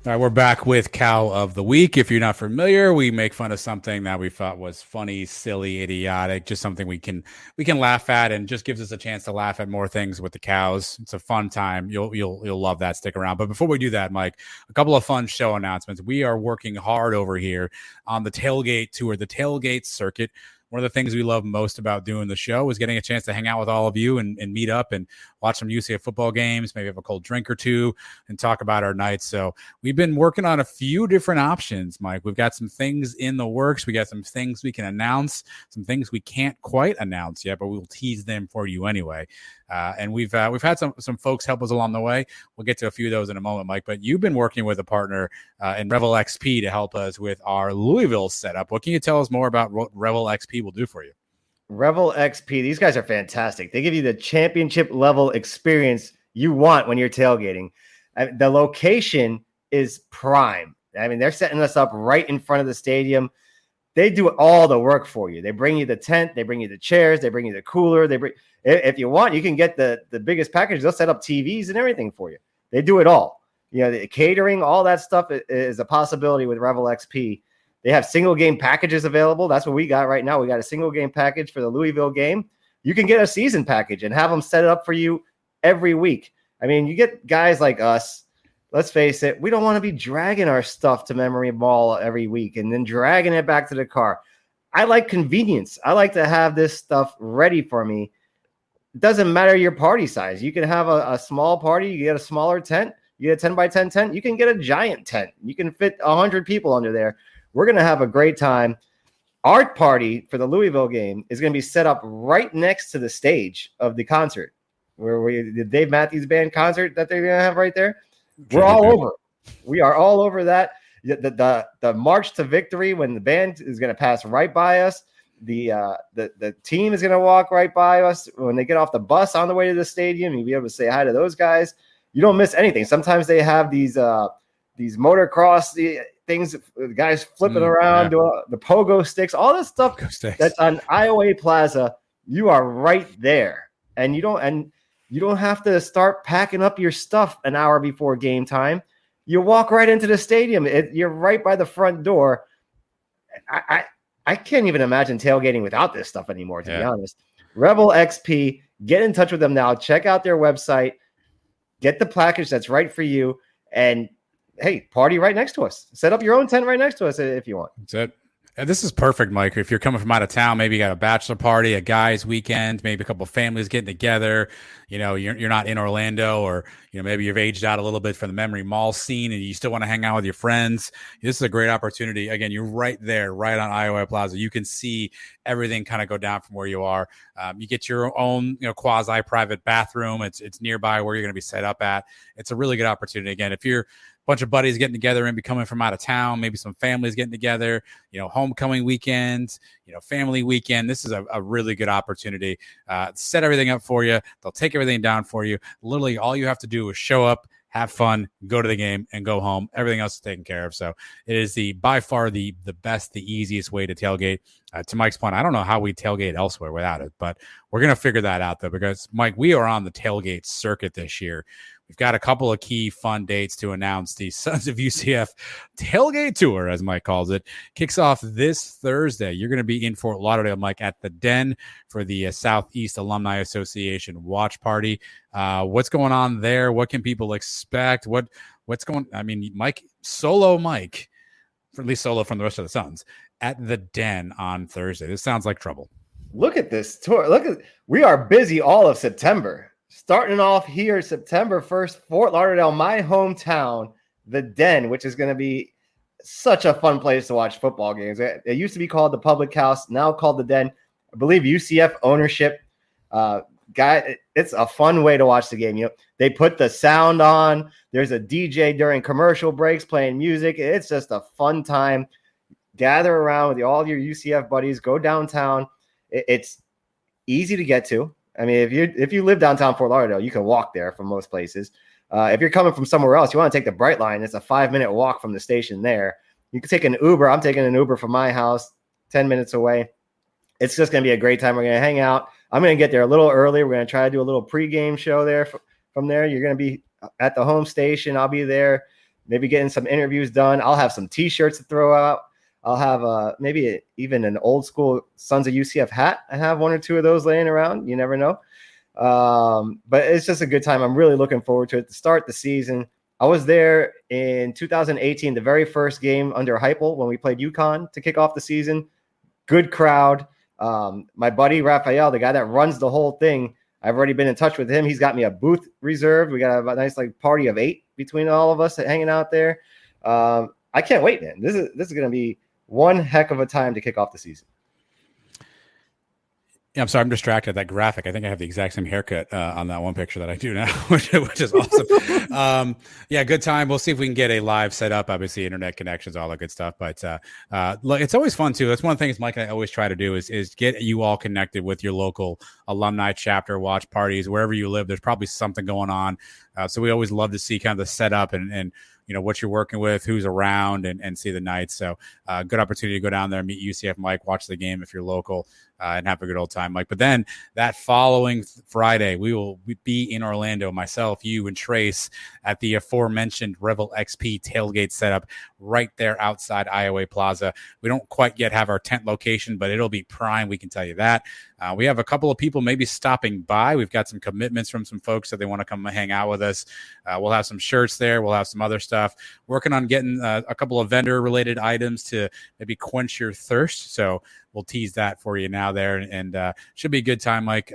A: All right, we're back with Cow of the Week. If you're not familiar, we make fun of something that we thought was funny, silly, idiotic, just something we can laugh at, and just gives us a chance to laugh at more things with the Cows. It's a fun time. You'll love that. Stick around. But before we do that, Mike, a couple of fun show announcements. We are working hard over here on the tailgate tour, the tailgate circuit. One of the things we love most about doing the show is getting a chance to hang out with all of you and meet up and watch some UCF football games, maybe have a cold drink or two and talk about our nights. So we've been working on a few different options, Mike. We've got some things in the works. We got some things we can announce, some things we can't quite announce yet, but we'll tease them for you anyway. And we've had some folks help us along the way. We'll get to a few of those in a moment, Mike, but you've been working with a partner in Revel XP to help us with our Louisville setup. What can you tell us more about what Revel XP will do for you?
D: Revel XP, these guys are fantastic. They give you the championship level experience you want when you're tailgating. The location is prime. I mean, they're setting us up right in front of the stadium. They do all the work for you. They bring you the tent, they bring you the chairs, they bring you the cooler. If you want, you can get the biggest package. They'll set up TVs and everything for you. They do it all. The catering, all that stuff is a possibility with Revel XP. They have single game packages available. That's what we got right now. We got a single game package for the Louisville game. you can get a season package and have them set it up for you every week. I mean, you get guys like us, let's face it, we don't want to be dragging our stuff to Memory Mall every week and then dragging it back to the car. I like convenience. I like to have this stuff ready for me. It doesn't matter your party size. You can have a small party. You get a smaller tent. You get a 10 by 10 tent. You can get a giant tent. You can fit 100 people under there. We're going to have a great time. Our party for the Louisville game is going to be set up right next to the stage of the concert, where the Dave Matthews Band concert that they're going to have right there. We're all over. We are all over that. The march to victory when the band is going to pass right by us. The team is going to walk right by us when they get off the bus on the way to the stadium. You'll be able to say hi to those guys. You don't miss anything. Sometimes they have these motocross things, guys flipping around, doing the pogo sticks, all this stuff that's on Iowa Plaza. You are right there, and you don't have to start packing up your stuff an hour before game time. You walk right into the stadium. You're right by the front door. I can't even imagine tailgating without this stuff anymore, to be honest. Rebel XP, get in touch with them now. Check out their website. Get the package that's right for you. And, hey, party right next to us. Set up your own tent right next to us if you want.
A: That's it. And this is perfect, Mike. If you're coming from out of town, maybe you got a bachelor party, a guy's weekend, maybe a couple of families getting together. You know, you're not in Orlando, or maybe you've aged out a little bit from the Memory Mall scene, and you still want to hang out with your friends. This is a great opportunity. Again, you're right there, right on Iowa Plaza. You can see everything kind of go down from where you are. You get your own, quasi-private bathroom. It's nearby where you're going to be set up at. It's a really good opportunity. Again, if you're bunch of buddies getting together and coming from out of town, maybe some families getting together, homecoming weekends, family weekend. This is a really good opportunity. Set everything up for you. They'll take everything down for you. Literally all you have to do is show up, have fun, go to the game, and go home. Everything else is taken care of. So it is by far the best, the easiest way to tailgate. To Mike's point, I don't know how we tailgate elsewhere without it, but we're going to figure that out, though, because, Mike, we are on the tailgate circuit this year. We've got a couple of key fun dates to announce. The Sons of UCF Tailgate Tour, as Mike calls it, kicks off this Thursday. You're going to be in Fort Lauderdale, Mike, at the Den for the Southeast Alumni Association watch party. What's going on there? What can people expect? What's going? I mean, Mike, solo Mike, or at least solo from the rest of the Sons, at the Den on Thursday. This sounds like trouble.
D: Look at this tour. We are busy all of September. Starting off here September 1st, Fort Lauderdale, my hometown, the Den, which is going to be such a fun place to watch football games. It used to be called the Public House, now called the Den. I believe UCF ownership. It's a fun way to watch the game. They put the sound on. There's a DJ during commercial breaks playing music. It's just a fun time. Gather around with all your UCF buddies. Go downtown. It's easy to get to. I mean, if you live downtown Fort Lauderdale, you can walk there from most places. If you're coming from somewhere else, you want to take the Bright Line. It's a 5-minute walk from the station there. You can take an Uber. I'm taking an Uber from my house, 10 minutes away. It's just going to be a great time. We're going to hang out. I'm going to get there a little early. We're going to try to do a little pregame show there. From there, you're going to be at the home station. I'll be there, maybe getting some interviews done. I'll have some T-shirts to throw out. I'll have even an old school Sons of UCF hat. I have one or two of those laying around. You never know. But it's just a good time. I'm really looking forward to it to start the season. I was there in 2018, the very first game under Heupel when we played UConn to kick off the season. Good crowd. My buddy Raphael, the guy that runs the whole thing, I've already been in touch with him. He's got me a booth reserved. We got a nice party of 8 between all of us hanging out there. I can't wait, man. This is going to be one heck of a time to kick off the season.
A: Yeah, I'm sorry, I'm distracted. That graphic, I think I have the exact same haircut on that one picture that I do now, which is awesome. Yeah, good time. We'll see if we can get a live setup. Obviously, internet connections, all that good stuff. But look, it's always fun too. That's one of the things Mike and I always try to do is get you all connected with your local alumni chapter, watch parties, wherever you live. There's probably something going on. So we always love to see kind of the setup and what you're working with, who's around, and see the nights. So good opportunity to go down there, meet UCF Mike, watch the game if you're local, and have a good old time, Mike. But then that following Friday, we will be in Orlando, myself, you, and Trace at the aforementioned Rebel XP tailgate setup right there outside Iowa Plaza. We don't quite yet have our tent location, but it'll be prime. We can tell you that. We have a couple of people maybe stopping by. We've got some commitments from some folks that they want to come hang out with us. We'll have some shirts there. We'll have some other stuff. Working on getting a couple of vendor-related items to maybe quench your thirst. So we'll tease that for you now there, and should be a good time, Mike.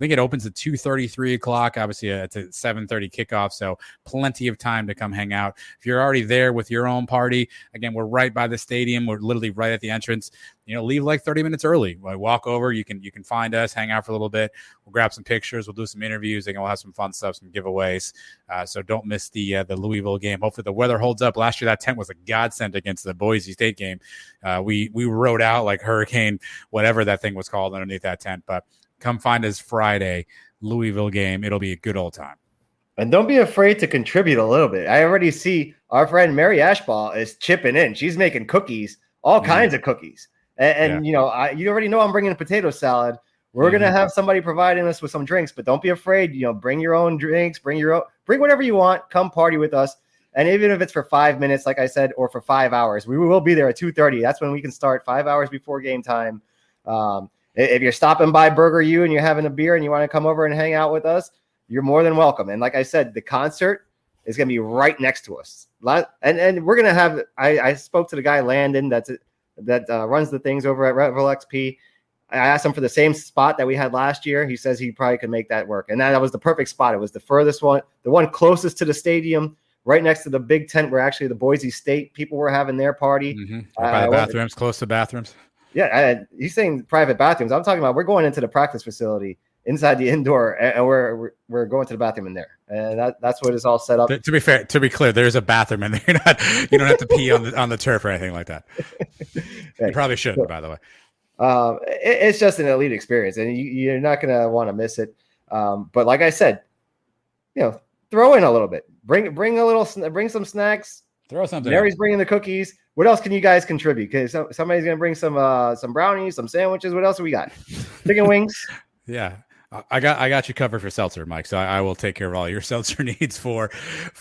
A: I think it opens at 2:30, 3 o'clock. Obviously, it's a 7:30 kickoff, so plenty of time to come hang out. If you're already there with your own party, again, we're right by the stadium. We're literally right at the entrance. Leave like 30 minutes early. Walk over. You can find us, hang out for a little bit. We'll grab some pictures. We'll do some interviews. We'll have some fun stuff, some giveaways. So don't miss the Louisville game. Hopefully the weather holds up. Last year that tent was a godsend against the Boise State game. We rode out like hurricane, whatever that thing was called underneath that tent. But come find us Friday, Louisville game. It'll be a good old time.
D: And don't be afraid to contribute a little bit. I already see our friend Mary Ashball is chipping in. She's making cookies, all kinds of cookies. And you already know I'm bringing a potato salad. We're going to have somebody providing us with some drinks, but don't be afraid. Bring your own drinks, bring whatever you want. Come party with us. And even if it's for 5 minutes, like I said, or for 5 hours, we will be there at 2:30. That's when we can start 5 hours before game time. If you're stopping by Burger U and you're having a beer and you want to come over and hang out with us, you're more than welcome. And like I said, the concert is going to be right next to us. And we're going to have – I spoke to the guy, Landon, that runs the things over at Revel XP. I asked him for the same spot that we had last year. He says he probably could make that work. And that was the perfect spot. It was the furthest one, the one closest to the stadium, right next to the big tent where actually the Boise State people were having their party.
A: Right by the bathrooms, close to bathrooms.
D: Yeah, he's saying private bathrooms. I'm talking about we're going into the practice facility inside the indoor, and we're going to the bathroom in there, and that's what is all set up.
A: To be clear, there's a bathroom in there. You don't have to pee on the turf or anything like that. You probably shouldn't, by the way.
D: It's just an elite experience, and you're not going to want to miss it. But like I said, throw in a little bit. Bring some snacks.
A: Throw something.
D: Mary's bringing the cookies. What else can you guys contribute? Because somebody's going to bring some brownies, some sandwiches. What else do we got? Chicken wings.
A: Yeah. I got you covered for seltzer, Mike. So I will take care of all your seltzer needs for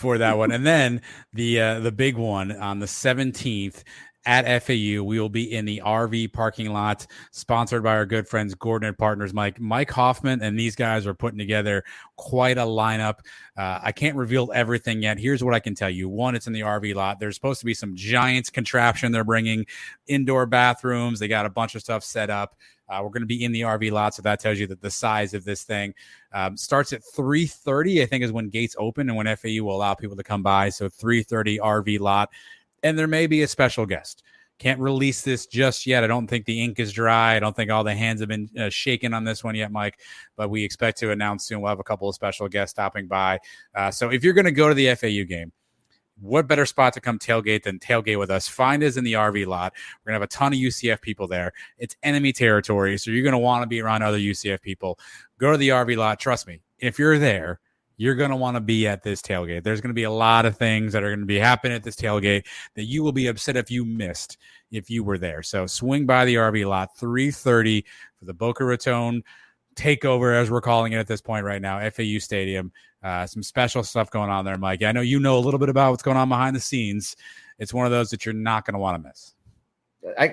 A: that one. And then the big one on the 17th at FAU, we will be in the RV parking lot, sponsored by our good friends Gordon and Partners. Mike Hoffman and these guys are putting together quite a lineup. I can't reveal everything yet. Here's what I can tell you. One, it's in the RV lot. There's supposed to be some giant contraption they're bringing, indoor bathrooms. They got a bunch of stuff set up. We're going to be in the RV lot, so that tells you that the size of this thing starts at 3:30, I think, is when gates open and when FAU will allow people to come by. So 3:30 RV lot. And there may be a special guest. Can't release this just yet. I don't think the ink is dry. I don't think all the hands have been shaken on this one yet, Mike. But we expect to announce soon. We'll have a couple of special guests stopping by. So if you're going to go to the FAU game, what better spot to come tailgate than tailgate with us? Find us in the RV lot. We're going to have a ton of UCF people there. It's enemy territory, so you're going to want to be around other UCF people. Go to the RV lot. Trust me, if you're there, you're going to want to be at this tailgate. There's going to be a lot of things that are going to be happening at this tailgate that you will be upset if you missed if you were there. So swing by the RV lot, 3:30 for the Boca Raton takeover, as we're calling it at this point right now, FAU Stadium. Some special stuff going on there, Mike. I know you know a little bit about what's going on behind the scenes. It's one of those that you're not going to want to miss.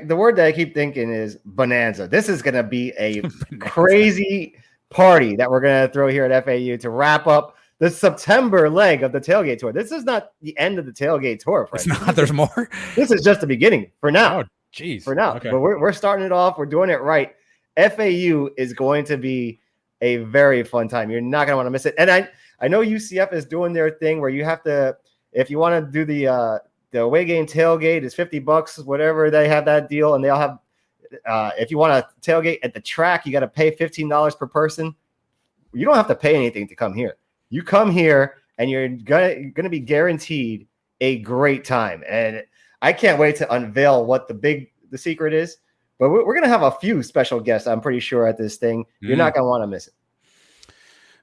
D: The word that I keep thinking is bonanza. This is going to be a crazy party that we're going to throw here at FAU to wrap up the September leg of the tailgate tour. This is not the end of the tailgate tour.
A: It's not. There's more.
D: This is just the beginning for now.
A: Oh, geez.
D: For now.
A: Okay.
D: But we're starting it off. We're doing it right. FAU is going to be a very fun time. You're not going to want to miss it. And I know UCF is doing their thing where you have to, if you want to do the away game tailgate, it's $50, whatever. They have that deal, and they'll have. If you want to tailgate at the track, you got to pay $15 per person. You don't have to pay anything to come here. You come here, and you're gonna be guaranteed a great time. And I can't wait to unveil what the secret is. But we're gonna have a few special guests, I'm pretty sure, at this thing. You're not gonna want to miss it.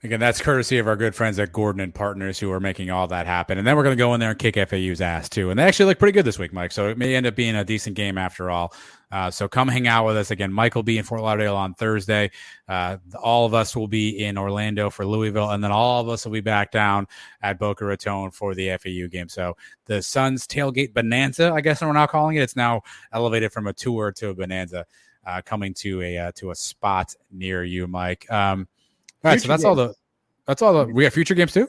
A: Again, that's courtesy of our good friends at Gordon and Partners who are making all that happen. And then we're going to go in there and kick FAU's ass too. And they actually look pretty good this week, Mike. So it may end up being a decent game after all. So come hang out with us. Again, Mike will be in Fort Lauderdale on Thursday. All of us will be in Orlando for Louisville. And then all of us will be back down at Boca Raton for the FAU game. So the Suns tailgate bonanza, I guess we're now calling it. It's now elevated from a tour to a bonanza, coming to a spot near you, Mike. All right, so that's all the we have future games too?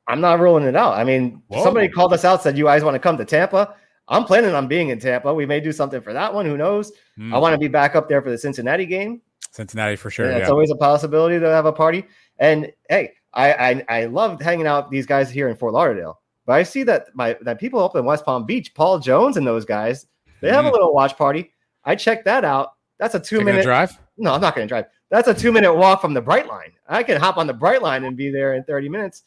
D: I'm not ruling it out. I mean, somebody called us out, said you guys want to come to Tampa. I'm planning on being in Tampa. We may do something for that one. Who knows? I want to be back up there for the Cincinnati game.
A: Cincinnati for sure.
D: It's always a possibility to have a party. And hey, I loved hanging out with these guys here in Fort Lauderdale. But I see that that people up in West Palm Beach, Paul Jones and those guys, they have a little watch party. I checked that out. That's a 2-minute
A: drive. No,
D: I'm not going to drive. That's a 2-minute walk from the Bright Line. I can hop on the Bright Line and be there in 30 minutes.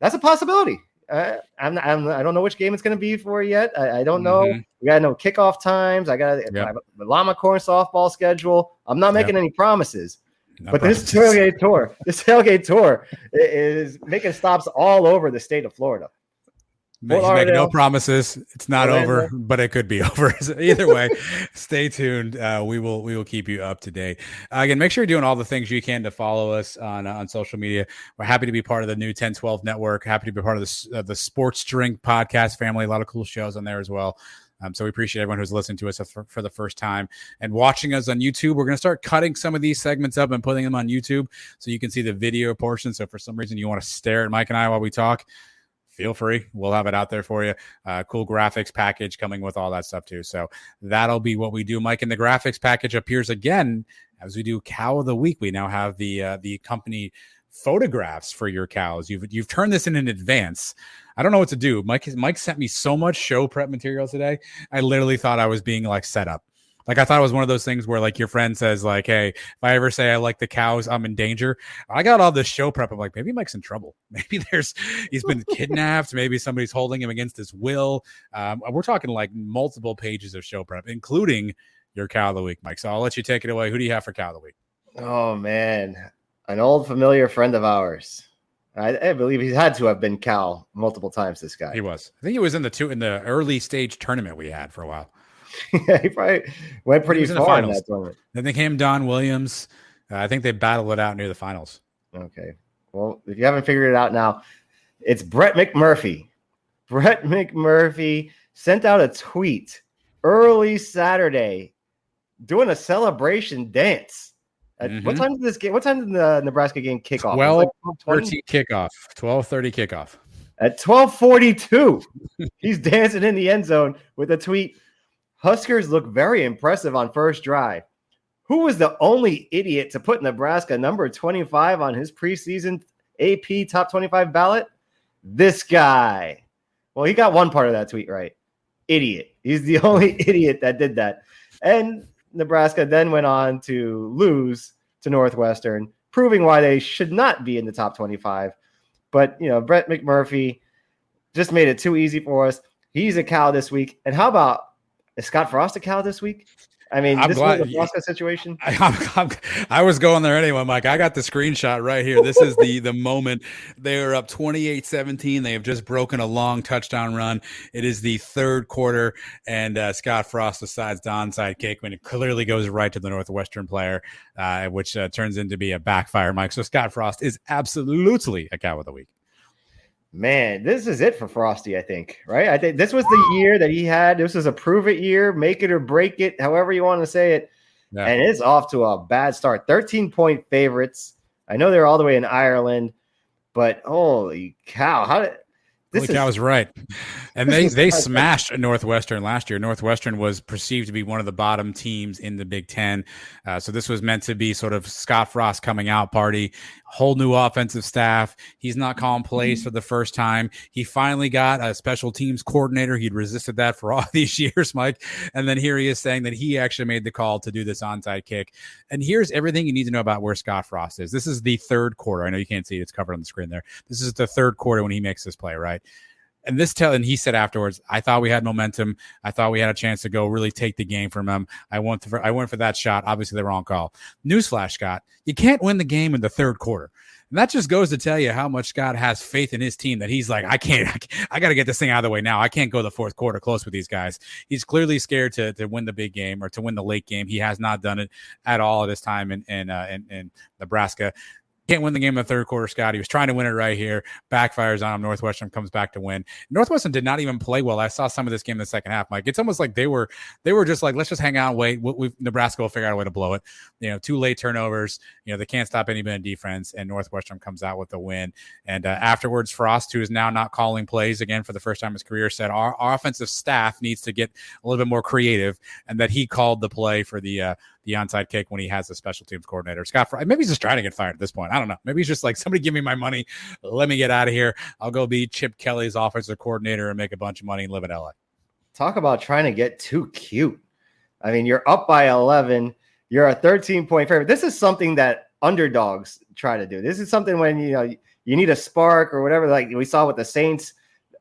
D: That's a possibility. I don't know which game it's going to be for yet. I don't know. We got to know kickoff times. I got the Llama Corn softball schedule. I'm not making any promises. This tailgate tour is making stops all over the state of Florida.
A: Make no promises. It's not over, but it could be over. So either way, stay tuned. We will keep you up to date. Again, make sure you're doing all the things you can to follow us on social media. We're happy to be part of the new 1012 network. Happy to be part of the Sports Drink podcast family. A lot of cool shows on there as well. So we appreciate everyone who's listening to us for the first time and watching us on YouTube. We're going to start cutting some of these segments up and putting them on YouTube so you can see the video portion. So for some reason you want to stare at Mike and I while we talk, feel free. We'll have it out there for you. Cool graphics package coming with all that stuff too. So that'll be what we do, Mike. And the graphics package appears again as we do Cow of the Week. We now have the company photographs for your cows. You've turned this in advance. I don't know what to do. Mike sent me so much show prep material today. I literally thought I was being like set up. Like I thought it was one of those things where like your friend says like, hey, if I ever say I like the cows, I'm in danger. I got all this show prep. I'm like, maybe Mike's in trouble. Maybe he's been kidnapped. Maybe somebody's holding him against his will. We're talking like multiple pages of show prep, including your Cow of the Week, Mike. So I'll let you take it away. Who do you have for Cow of the Week?
D: Oh man, an old familiar friend of ours. I believe he had to have been Cal multiple times. This guy.
A: He was. I think he was in the early stage tournament we had for a while.
D: Yeah, he probably went pretty far in that tournament.
A: I think him, Don Williams. I think they battled it out near the finals.
D: Okay. Well, if you haven't figured it out now, it's Brett McMurphy. Brett McMurphy sent out a tweet early Saturday doing a celebration dance. What time did this game? What time did the Nebraska game kick off?
A: 12:30 kickoff. 12:30 kickoff.
D: At 12:42, he's dancing in the end zone with a tweet. Huskers look very impressive on first drive. Who was the only idiot to put Nebraska number 25 on his preseason AP top 25 ballot? This guy. Well, he got one part of that tweet right. Idiot. He's the only idiot that did that. And Nebraska then went on to lose to Northwestern, proving why they should not be in the top 25. But, Brett McMurphy just made it too easy for us. He's a Cal this week. And how about, is Scott Frost a Cal this week? I mean, this was a Nebraska situation.
A: I was going there anyway, Mike. I got the screenshot right here. This is the moment. They are up 28-17. They have just broken a long touchdown run. It is the third quarter, and Scott Frost decides to onside kick when it clearly goes right to the Northwestern player, which turns into be a backfire, Mike. So Scott Frost is absolutely a Cow of the Week.
D: Man, this is it for Frosty, I think, right? I think this was the year that he had. This was a prove it year, make it or break it, however you want to say it. Yeah. And it's off to a bad start. 13-point favorites. I know they're all the way in Ireland, but holy cow.
A: Holy cow is right. And they smashed Northwestern last year. Northwestern was perceived to be one of the bottom teams in the Big Ten. So this was meant to be sort of Scott Frost coming out party, whole new offensive staff. He's not calling plays for the first time. He finally got a special teams coordinator. He'd resisted that for all these years, Mike. And then here he is saying that he actually made the call to do this onside kick. And here's everything you need to know about where Scott Frost is. This is the third quarter. I know you can't see it. It's covered on the screen there. This is the third quarter when he makes this play, right? And he said afterwards, I thought we had momentum. I thought we had a chance to go really take the game from them. I went for that shot. Obviously, the wrong call. Newsflash, Scott, you can't win the game in the third quarter. And that just goes to tell you how much Scott has faith in his team, that he's like, I got to get this thing out of the way now. I can't go the fourth quarter close with these guys. He's clearly scared to win the big game or to win the late game. He has not done it at all at this time in Nebraska. Can't win the game in the third quarter, Scott. He was trying to win it right here. Backfires on him. Northwestern comes back to win. Northwestern did not even play well. I saw some of this game in the second half, Mike. It's almost like they were just like, let's just hang out and wait. Nebraska will figure out a way to blow it. 2 late turnovers. They can't stop anybody in defense, and Northwestern comes out with the win. And afterwards, Frost, who is now not calling plays again for the first time in his career, said our offensive staff needs to get a little bit more creative, and that he called the play for the onside kick when he has a special teams coordinator. Scott, maybe he's just trying to get fired at this point. I don't know. Maybe he's just like, somebody give me my money. Let me get out of here. I'll go be Chip Kelly's offensive coordinator and make a bunch of money and live in LA.
D: Talk about trying to get too cute. I mean, you're up by 11. You're a 13-point favorite. This is something that underdogs try to do. This is something when, you need a spark or whatever, like we saw with the Saints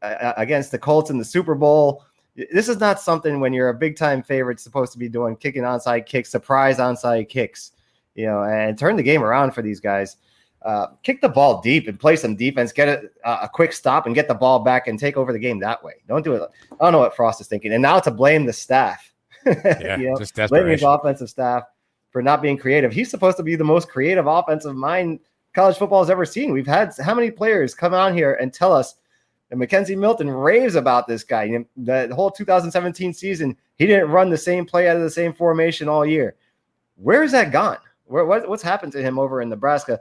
D: against the Colts in the Super Bowl. This is not something when you're a big-time favorite supposed to be doing, kicking onside kicks, surprise onside kicks, and turn the game around for these guys. Kick the ball deep and play some defense, get a quick stop and get the ball back and take over the game that way. Don't do it. I don't know what Frost is thinking. And now to blame the staff,
A: just
D: blaming his offensive staff for not being creative. He's supposed to be the most creative offensive mind college football has ever seen. We've had how many players come out here and tell us, and Mackenzie Milton raves about this guy. The whole 2017 season, he didn't run the same play out of the same formation all year. Where is that gone? What's happened to him over in Nebraska?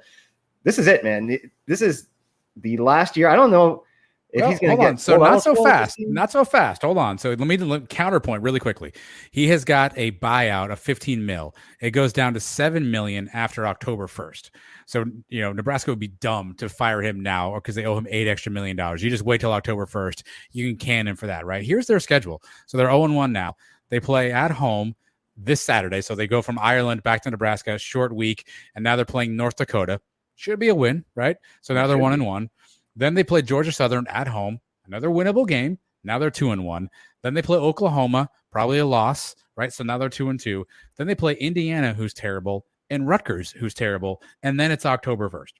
D: This is it, man. This is the last year. I don't know if he's going to get.
A: So not so fast. Not so fast. Hold on. So let me counterpoint really quickly. He has got a buyout of $15 million. It goes down to $7 million after October 1st. So, Nebraska would be dumb to fire him now because they owe him $8 extra million. You just wait till October 1st. You can can him for that, right? Here's their schedule. So they're 0-1 now. They play at home this Saturday. So they go from Ireland back to Nebraska, short week, and now they're playing North Dakota. Should be a win, right? So now they're 1-1. Then they play Georgia Southern at home, another winnable game. Now they're 2-1. Then they play Oklahoma, probably a loss, right? So now they're 2-2. Then they play Indiana, who's terrible, and Rutgers, who's terrible, and then it's October 1st.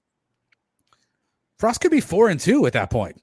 A: Frost could be 4-2 at that point.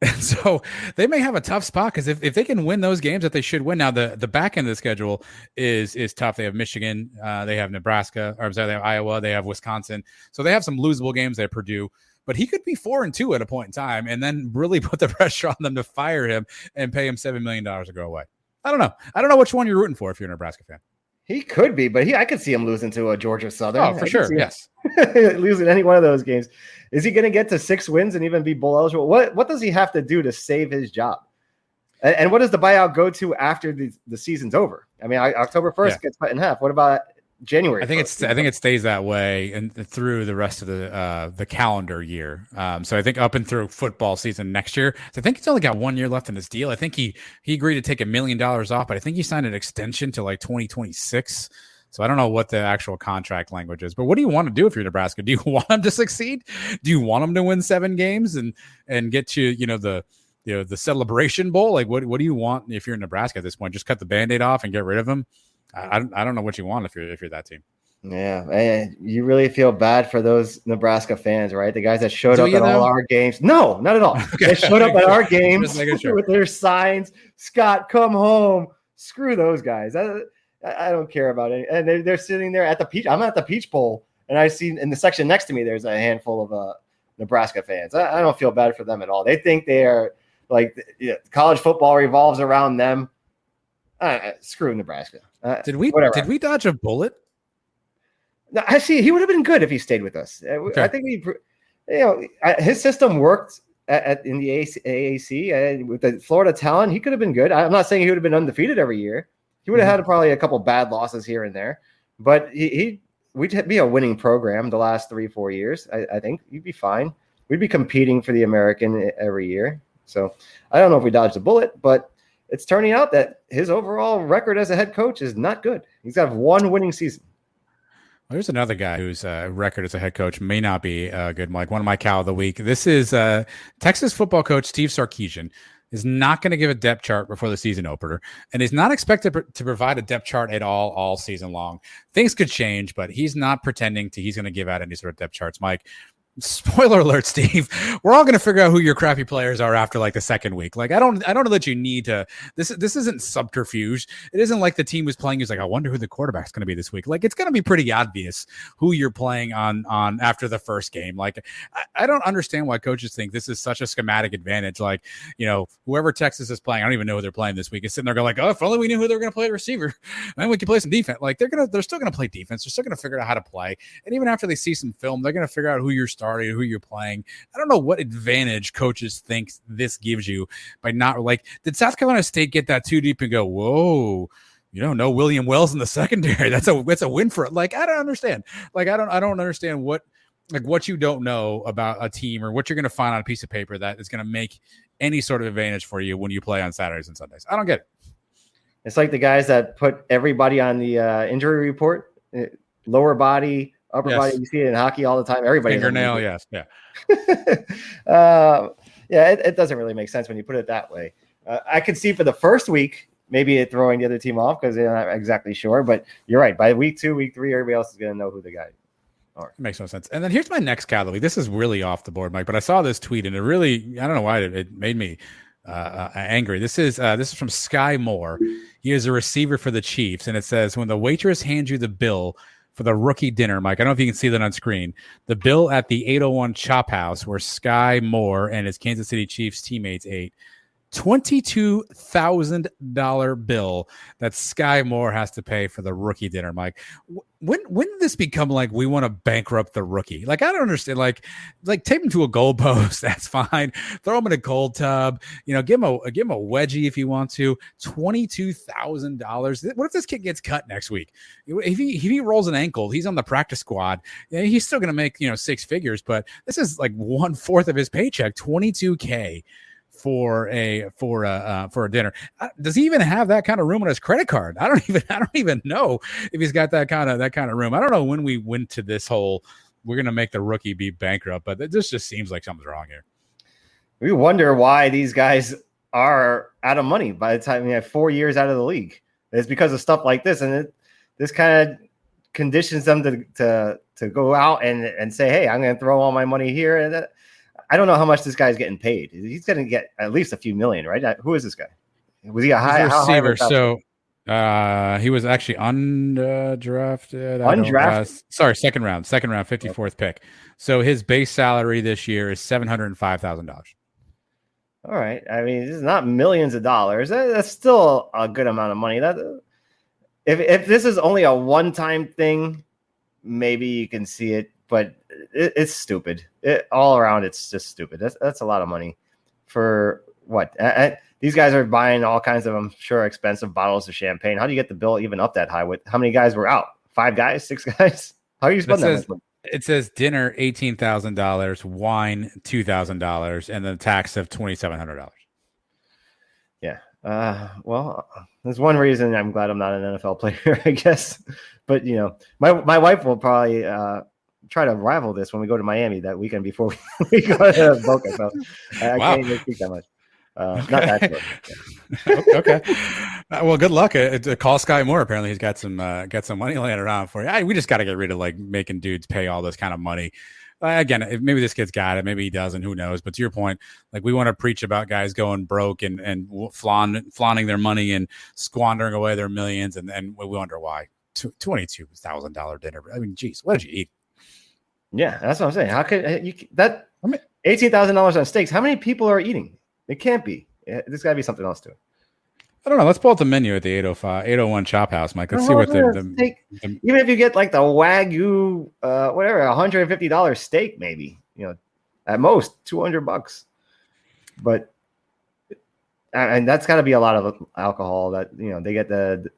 A: And so they may have a tough spot because if they can win those games that they should win. Now, the back end of the schedule is tough. They have Michigan, they have Nebraska, or I'm sorry, they have Iowa, they have Wisconsin. So they have some losable games. They have Purdue. But he could be 4-2 at a point in time and then really put the pressure on them to fire him and pay him $7 million to go away. I don't know. I don't know which one you're rooting for if you're a Nebraska fan.
D: He could be, but I could see him losing to a Georgia Southern.
A: Oh, for sure. Yes.
D: Losing any one of those games. Is he going to get to 6 wins and even be bowl eligible? What does he have to do to save his job? And what does the buyout go to after the season's over? I mean, October 1st gets cut in half. What about January?
A: I think it stays that way and through the rest of the calendar year. So I think up and through football season next year. So I think he's only got 1 year left in his deal. I think he agreed to take $1 million off, but I think he signed an extension to like 2026. So I don't know what the actual contract language is. But what do you want to do if you're Nebraska? Do you want him to succeed? Do you want him to win 7 games and get to the celebration bowl? Like what do you want if you're in Nebraska at this point? Just cut the Band-Aid off and get rid of him? I don't know what you want if you're that team.
D: Yeah, and you really feel bad for those Nebraska fans, right? The guys that showed up at all our games. No, not at all. Okay. They showed up at our games with their signs. Scott, come home. Screw those guys. I don't care about it. And they're sitting there at the Peach. I'm at the Peach Bowl, and I see in the section next to me there's a handful of Nebraska fans. I don't feel bad for them at all. They think they are like college football revolves around them. Screw Nebraska.
A: Did we dodge a bullet?
D: No, I see. He would have been good if he stayed with us. Okay. I think his system worked in the AAC with the Florida talent. He could have been good. I'm not saying he would have been undefeated every year. He would have had probably a couple bad losses here and there, but we'd be a winning program the last 3-4 years. I think he'd be fine. We'd be competing for the American every year. So I don't know if we dodged a bullet, but it's turning out that his overall record as a head coach is not good. He's got 1 winning season.
A: Well, there's another guy whose record as a head coach may not be good, Mike. One of my cow of the week. This is Texas football coach Steve Sarkisian is not going to give a depth chart before the season opener, and is not expected to provide a depth chart at all season long. Things could change, but he's not pretending he's going to give out any sort of depth charts, Mike. spoiler alert, Steve, we're all going to figure out who your crappy players are after like the second week. Like, I don't know that you need to, this isn't subterfuge. It isn't like the team who's playing is like, I wonder who the quarterback's going to be this week. Like, it's going to be pretty obvious who you're playing on after the first game. Like, I don't understand why coaches think this is such a schematic advantage. Like, whoever Texas is playing, I don't even know who they're playing this week, is sitting there going like, oh, if only we knew who they were going to play at receiver, then we could play some defense. Like, they're still going to play defense. They're still going to figure out how to play. And even after they see some film, they're going to figure out who you're starting, who you're playing. I don't know what advantage coaches think this gives you by not, like, did South Carolina State get that too deep and go, whoa, no William Wells in the secondary? That's a win for it. Like, I don't understand. Like, I don't understand what you don't know about a team or what you're going to find on a piece of paper that is going to make any sort of advantage for you when you play on Saturdays and Sundays. I don't get it. It's
D: like the guys that put everybody on the injury report, lower body, upper body. You see it in hockey all the time. Everybody.
A: Fingernail, yes. Yeah.
D: It doesn't really make sense when you put it that way. I could see for the first week, maybe it throwing the other team off because they're not exactly sure. But you're right. By week 2, week 3, everybody else is going to know who the guy are.
A: It makes no sense. And then here's my next category. This is really off the board, Mike, but I saw this tweet and it really, I don't know why it made me angry. This is from Sky Moore. He is a receiver for the Chiefs. And it says, when the waitress hands you the bill for the rookie dinner, Mike, I don't know if you can see that on screen, the bill at the 801 Chop House where Sky Moore and his Kansas City Chiefs teammates ate, $22,000 bill that Sky Moore has to pay for the rookie dinner, Mike. When did this become like we want to bankrupt the rookie? Like, I don't understand. Like take him to a goalpost. That's fine. Throw him in a cold tub. Give him a wedgie if you want to. $22,000. What if this kid gets cut next week? If he rolls an ankle, he's on the practice squad. He's still going to make 6 figures, but this is like 1/4 of his paycheck. $22K. For a dinner. Does he even have that kind of room on his credit card? I don't even know if he's got that kind of room. I don't know when we went to this whole we're gonna make the rookie be bankrupt, but this just seems like something's wrong here.
D: We wonder why these guys are out of money by the time we have 4 years out of the league. It's because of stuff like this, and this kind of conditions them to go out and say, hey, I'm going to throw all my money here. And I don't know how much this guy's getting paid. He's going to get at least a few million, right? Who is this guy? Was he a high
A: receiver? So he was actually undrafted. Second round, 54th pick. So his base salary this year is $705,000.
D: All right. I mean, this is not millions of dollars. That's still a good amount of money. If this is only a one-time thing, maybe you can see it, but it's stupid. All around, it's just stupid. That's a lot of money for what? These guys are buying all kinds of, I'm sure, expensive bottles of champagne. How do you get the bill even up that high? With how many guys were out? 5 guys? 6 guys? How do you spend that much?
A: It says dinner $18,000, wine $2,000, and then tax of $2,700.
D: Yeah. Well, there's one reason I'm glad I'm not an NFL player, I guess. But my wife will probably try to rival this when we go to Miami that weekend before we go to Boca. So I can't even speak that much. Not that much.
A: Okay. Well, good luck. Call Sky Moore. Apparently, he's got some money laying around for you. We just got to get rid of like making dudes pay all this kind of money. Again, maybe this kid's got it, maybe he doesn't. Who knows? But to your point, like we want to preach about guys going broke and flaunting their money and squandering away their millions, and we wonder why. $22,000 dinner. I mean, geez, what did you eat?
D: Yeah, that's what I'm saying. How could that $18,000 on steaks? How many people are eating? It can't be. There's got to be something else to it.
A: I don't know. Let's pull up the menu at the 801 Chop House, Mike. Let's see what the
D: even if you get like the Wagyu, whatever, $150 steak, maybe, at most $200. But and that's got to be a lot of alcohol that they get the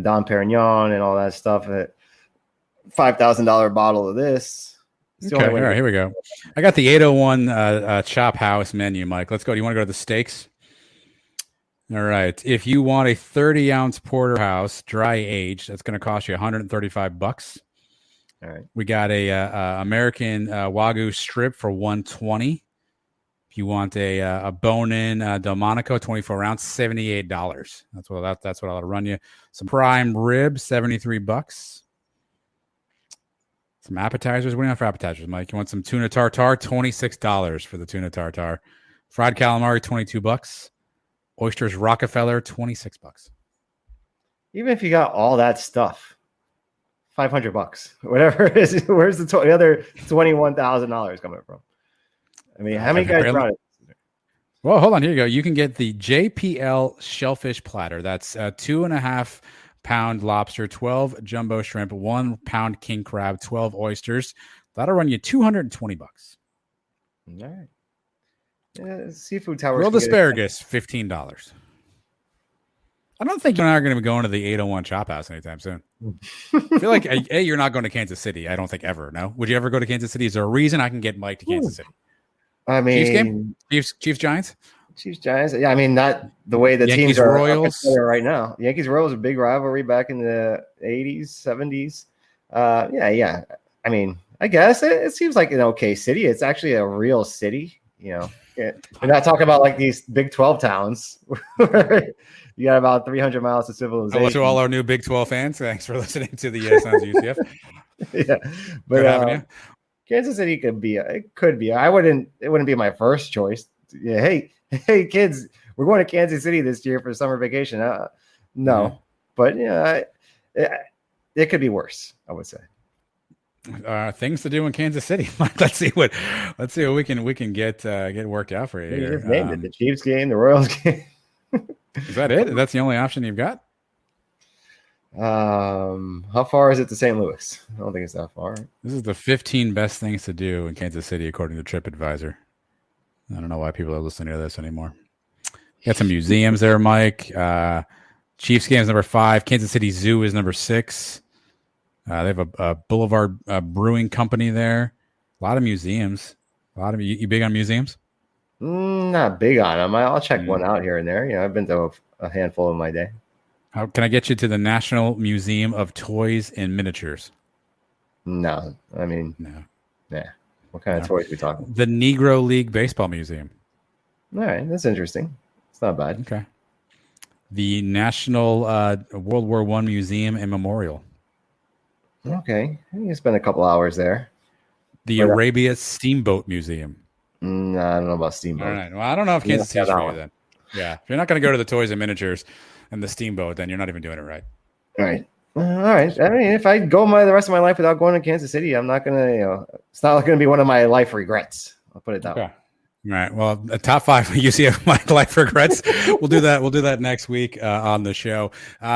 D: Dom Perignon and all that stuff. $5,000 bottle of this.
A: Okay, all right, here we go. I got the 801 Chop House menu, Mike. Let's go. Do you want to go to the steaks? All right. If you want a 30-ounce porterhouse, dry aged, that's going to cost you $135.
D: All right. We
A: got a American Wagyu strip for $120. If you want a bone-in Delmonico 24-ounce, $78. That's what I'll run you. Some prime rib, $73. Some appetizers. What do you want for appetizers, Mike? You want some tuna tartare? $26 for the tuna tartare. Fried calamari, $22. Oysters Rockefeller, $26.
D: Even if you got all that stuff, $500, whatever it is, where's the other $21,000 coming from? I mean, how many guys brought it?
A: Well, hold on. Here you go. You can get the JPL shellfish platter. That's 2.5 pound lobster, 12 jumbo shrimp, 1 pound king crab, 12 oysters. That'll run you $220.
D: All right. Yeah, seafood towers.
A: Grilled asparagus, $15. I don't think you and I are going to be going to the 801 Chop House anytime soon. I feel like, A, you're not going to Kansas City. I don't think ever. No? Would you ever go to Kansas City? Is there a reason I can get Mike to Kansas City?
D: I mean,
A: Chiefs game? Chiefs Giants?
D: Chiefs Giants. Yeah, I mean, not the way the
A: Yankees,
D: teams are
A: Royals
D: right now. Yankees Royals, a big rivalry back in the 80s, 70s. Yeah. I mean, I guess it seems like an okay city. It's actually a real city. You know, we're not talking about like these Big 12 towns. You got about 300 miles to civilization.
A: Hello to all our new Big 12 fans. Thanks for listening to the Sons of UCF.
D: Yeah, but Kansas City could be. It could be. It wouldn't be my first choice. Yeah, hey, kids, we're going to Kansas City this year for summer vacation. No, but yeah, it could be worse, I would say.
A: Things to do in Kansas City. let's see what we can get worked out for you.
D: You just named it. The Chiefs game, the Royals game.
A: Is that it? That's the only option you've got?
D: How far is it to St. Louis? I don't think it's that far.
A: This is the 15 best things to do in Kansas City according to TripAdvisor. I don't know why people are listening to this anymore. Got some museums there, Mike. Chiefs game is number 5. Kansas City Zoo is number 6. They have a Boulevard Brewing Company there. A lot of museums. You big on museums?
D: Not big on them. I'll check one out here and there. You know, I've been to a handful in my day.
A: How can I get you to the National Museum of Toys and Miniatures?
D: No, I mean,
A: no.
D: Yeah. What kind of toys are we talking?
A: The Negro League Baseball Museum.
D: All right, that's interesting. It's not bad.
A: Okay. The National World War I Museum and Memorial.
D: Okay, you can spend a couple hours there.
A: The Arabia Steamboat Museum.
D: No, I don't know about Steamboat.
A: All right. Well, I don't know if Kansas City's for you then. Yeah. If you're not going to go to the Toys and Miniatures and the Steamboat, then you're not even doing it right.
D: All right. All right. I mean, if I go the rest of my life without going to Kansas City, I'm not going to, it's not going to be one of my life regrets. I'll put it that way. All
A: right. Well, the top 5 UCF my life regrets. We'll do that. We'll do that next week on the show.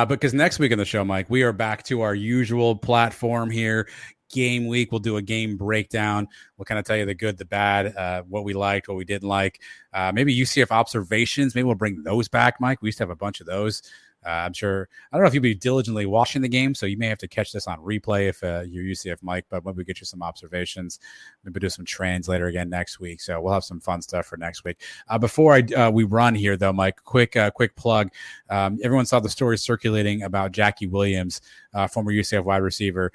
A: Because next week on the show, Mike, we are back to our usual platform here. Game week. We'll do a game breakdown. We'll kind of tell you the good, the bad, what we liked, what we didn't like. Maybe UCF observations. Maybe we'll bring those back, Mike. We used to have a bunch of those. I'm sure. I don't know if you'll be diligently watching the game, so you may have to catch this on replay if you're UCF Mike, but maybe we get you some observations. Maybe do some translator again next week. So we'll have some fun stuff for next week. Before we run here, though, Mike, quick plug. Everyone saw the story circulating about Jackie Williams, former UCF wide receiver.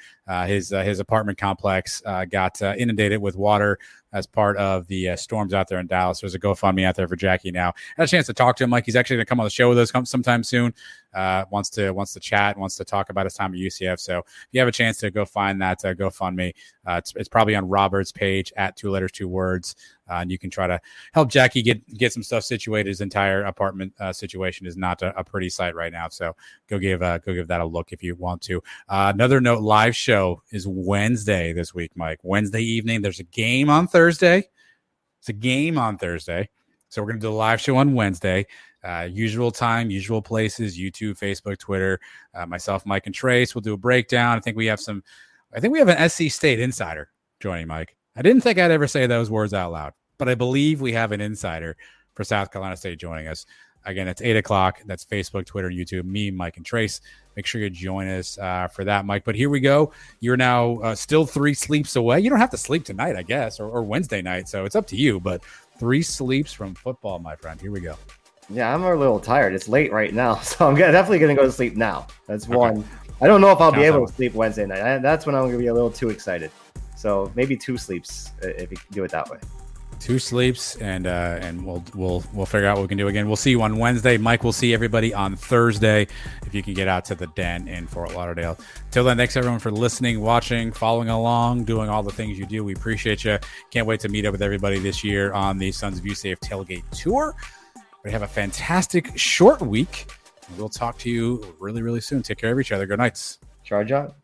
A: His apartment complex got inundated with water as part of the storms out there in Dallas. There's a GoFundMe out there for Jackie now. I had a chance to talk to him. Like, he's actually going to come on the show with us sometime soon. Wants to chat, wants to talk about his time at UCF. So if you have a chance to go find that GoFundMe, it's probably on Robert's page at 2 letters, 2 words. And you can try to help Jackie get some stuff situated. His entire apartment situation is not a pretty sight right now. So go give that a look if you want to. Another note, live show is Wednesday this week, Mike. Wednesday evening. There's a game on Thursday. So we're going to do a live show on Wednesday. Usual time, usual places, YouTube, Facebook, Twitter. Myself, Mike, and Trace will do a breakdown. I think we have an SC State insider joining, Mike. I didn't think I'd ever say those words out loud, but I believe we have an insider for South Carolina State joining us. Again, it's 8 o'clock. That's Facebook, Twitter, YouTube, me, Mike, and Trace. Make sure you join us for that, Mike. But here we go. You're now still 3 sleeps away. You don't have to sleep tonight, I guess, or Wednesday night. So it's up to you. But 3 sleeps from football, my friend. Here we go.
D: Yeah, I'm a little tired. It's late right now, so I'm definitely going to go to sleep now. That's one. I don't know if I'll be able to sleep Wednesday night. That's when I'm going to be a little too excited. So maybe 2 sleeps if you do it that way.
A: 2 sleeps, and we'll figure out what we can do again. We'll see you on Wednesday. Mike, we'll see everybody on Thursday if you can get out to the Den in Fort Lauderdale. Till then, thanks everyone for listening, watching, following along, doing all the things you do. We appreciate you. Can't wait to meet up with everybody this year on the Sons of UCF Tailgate Tour. We have a fantastic short week. We'll talk to you really, really soon. Take care of each other. Good nights.
D: Charge up.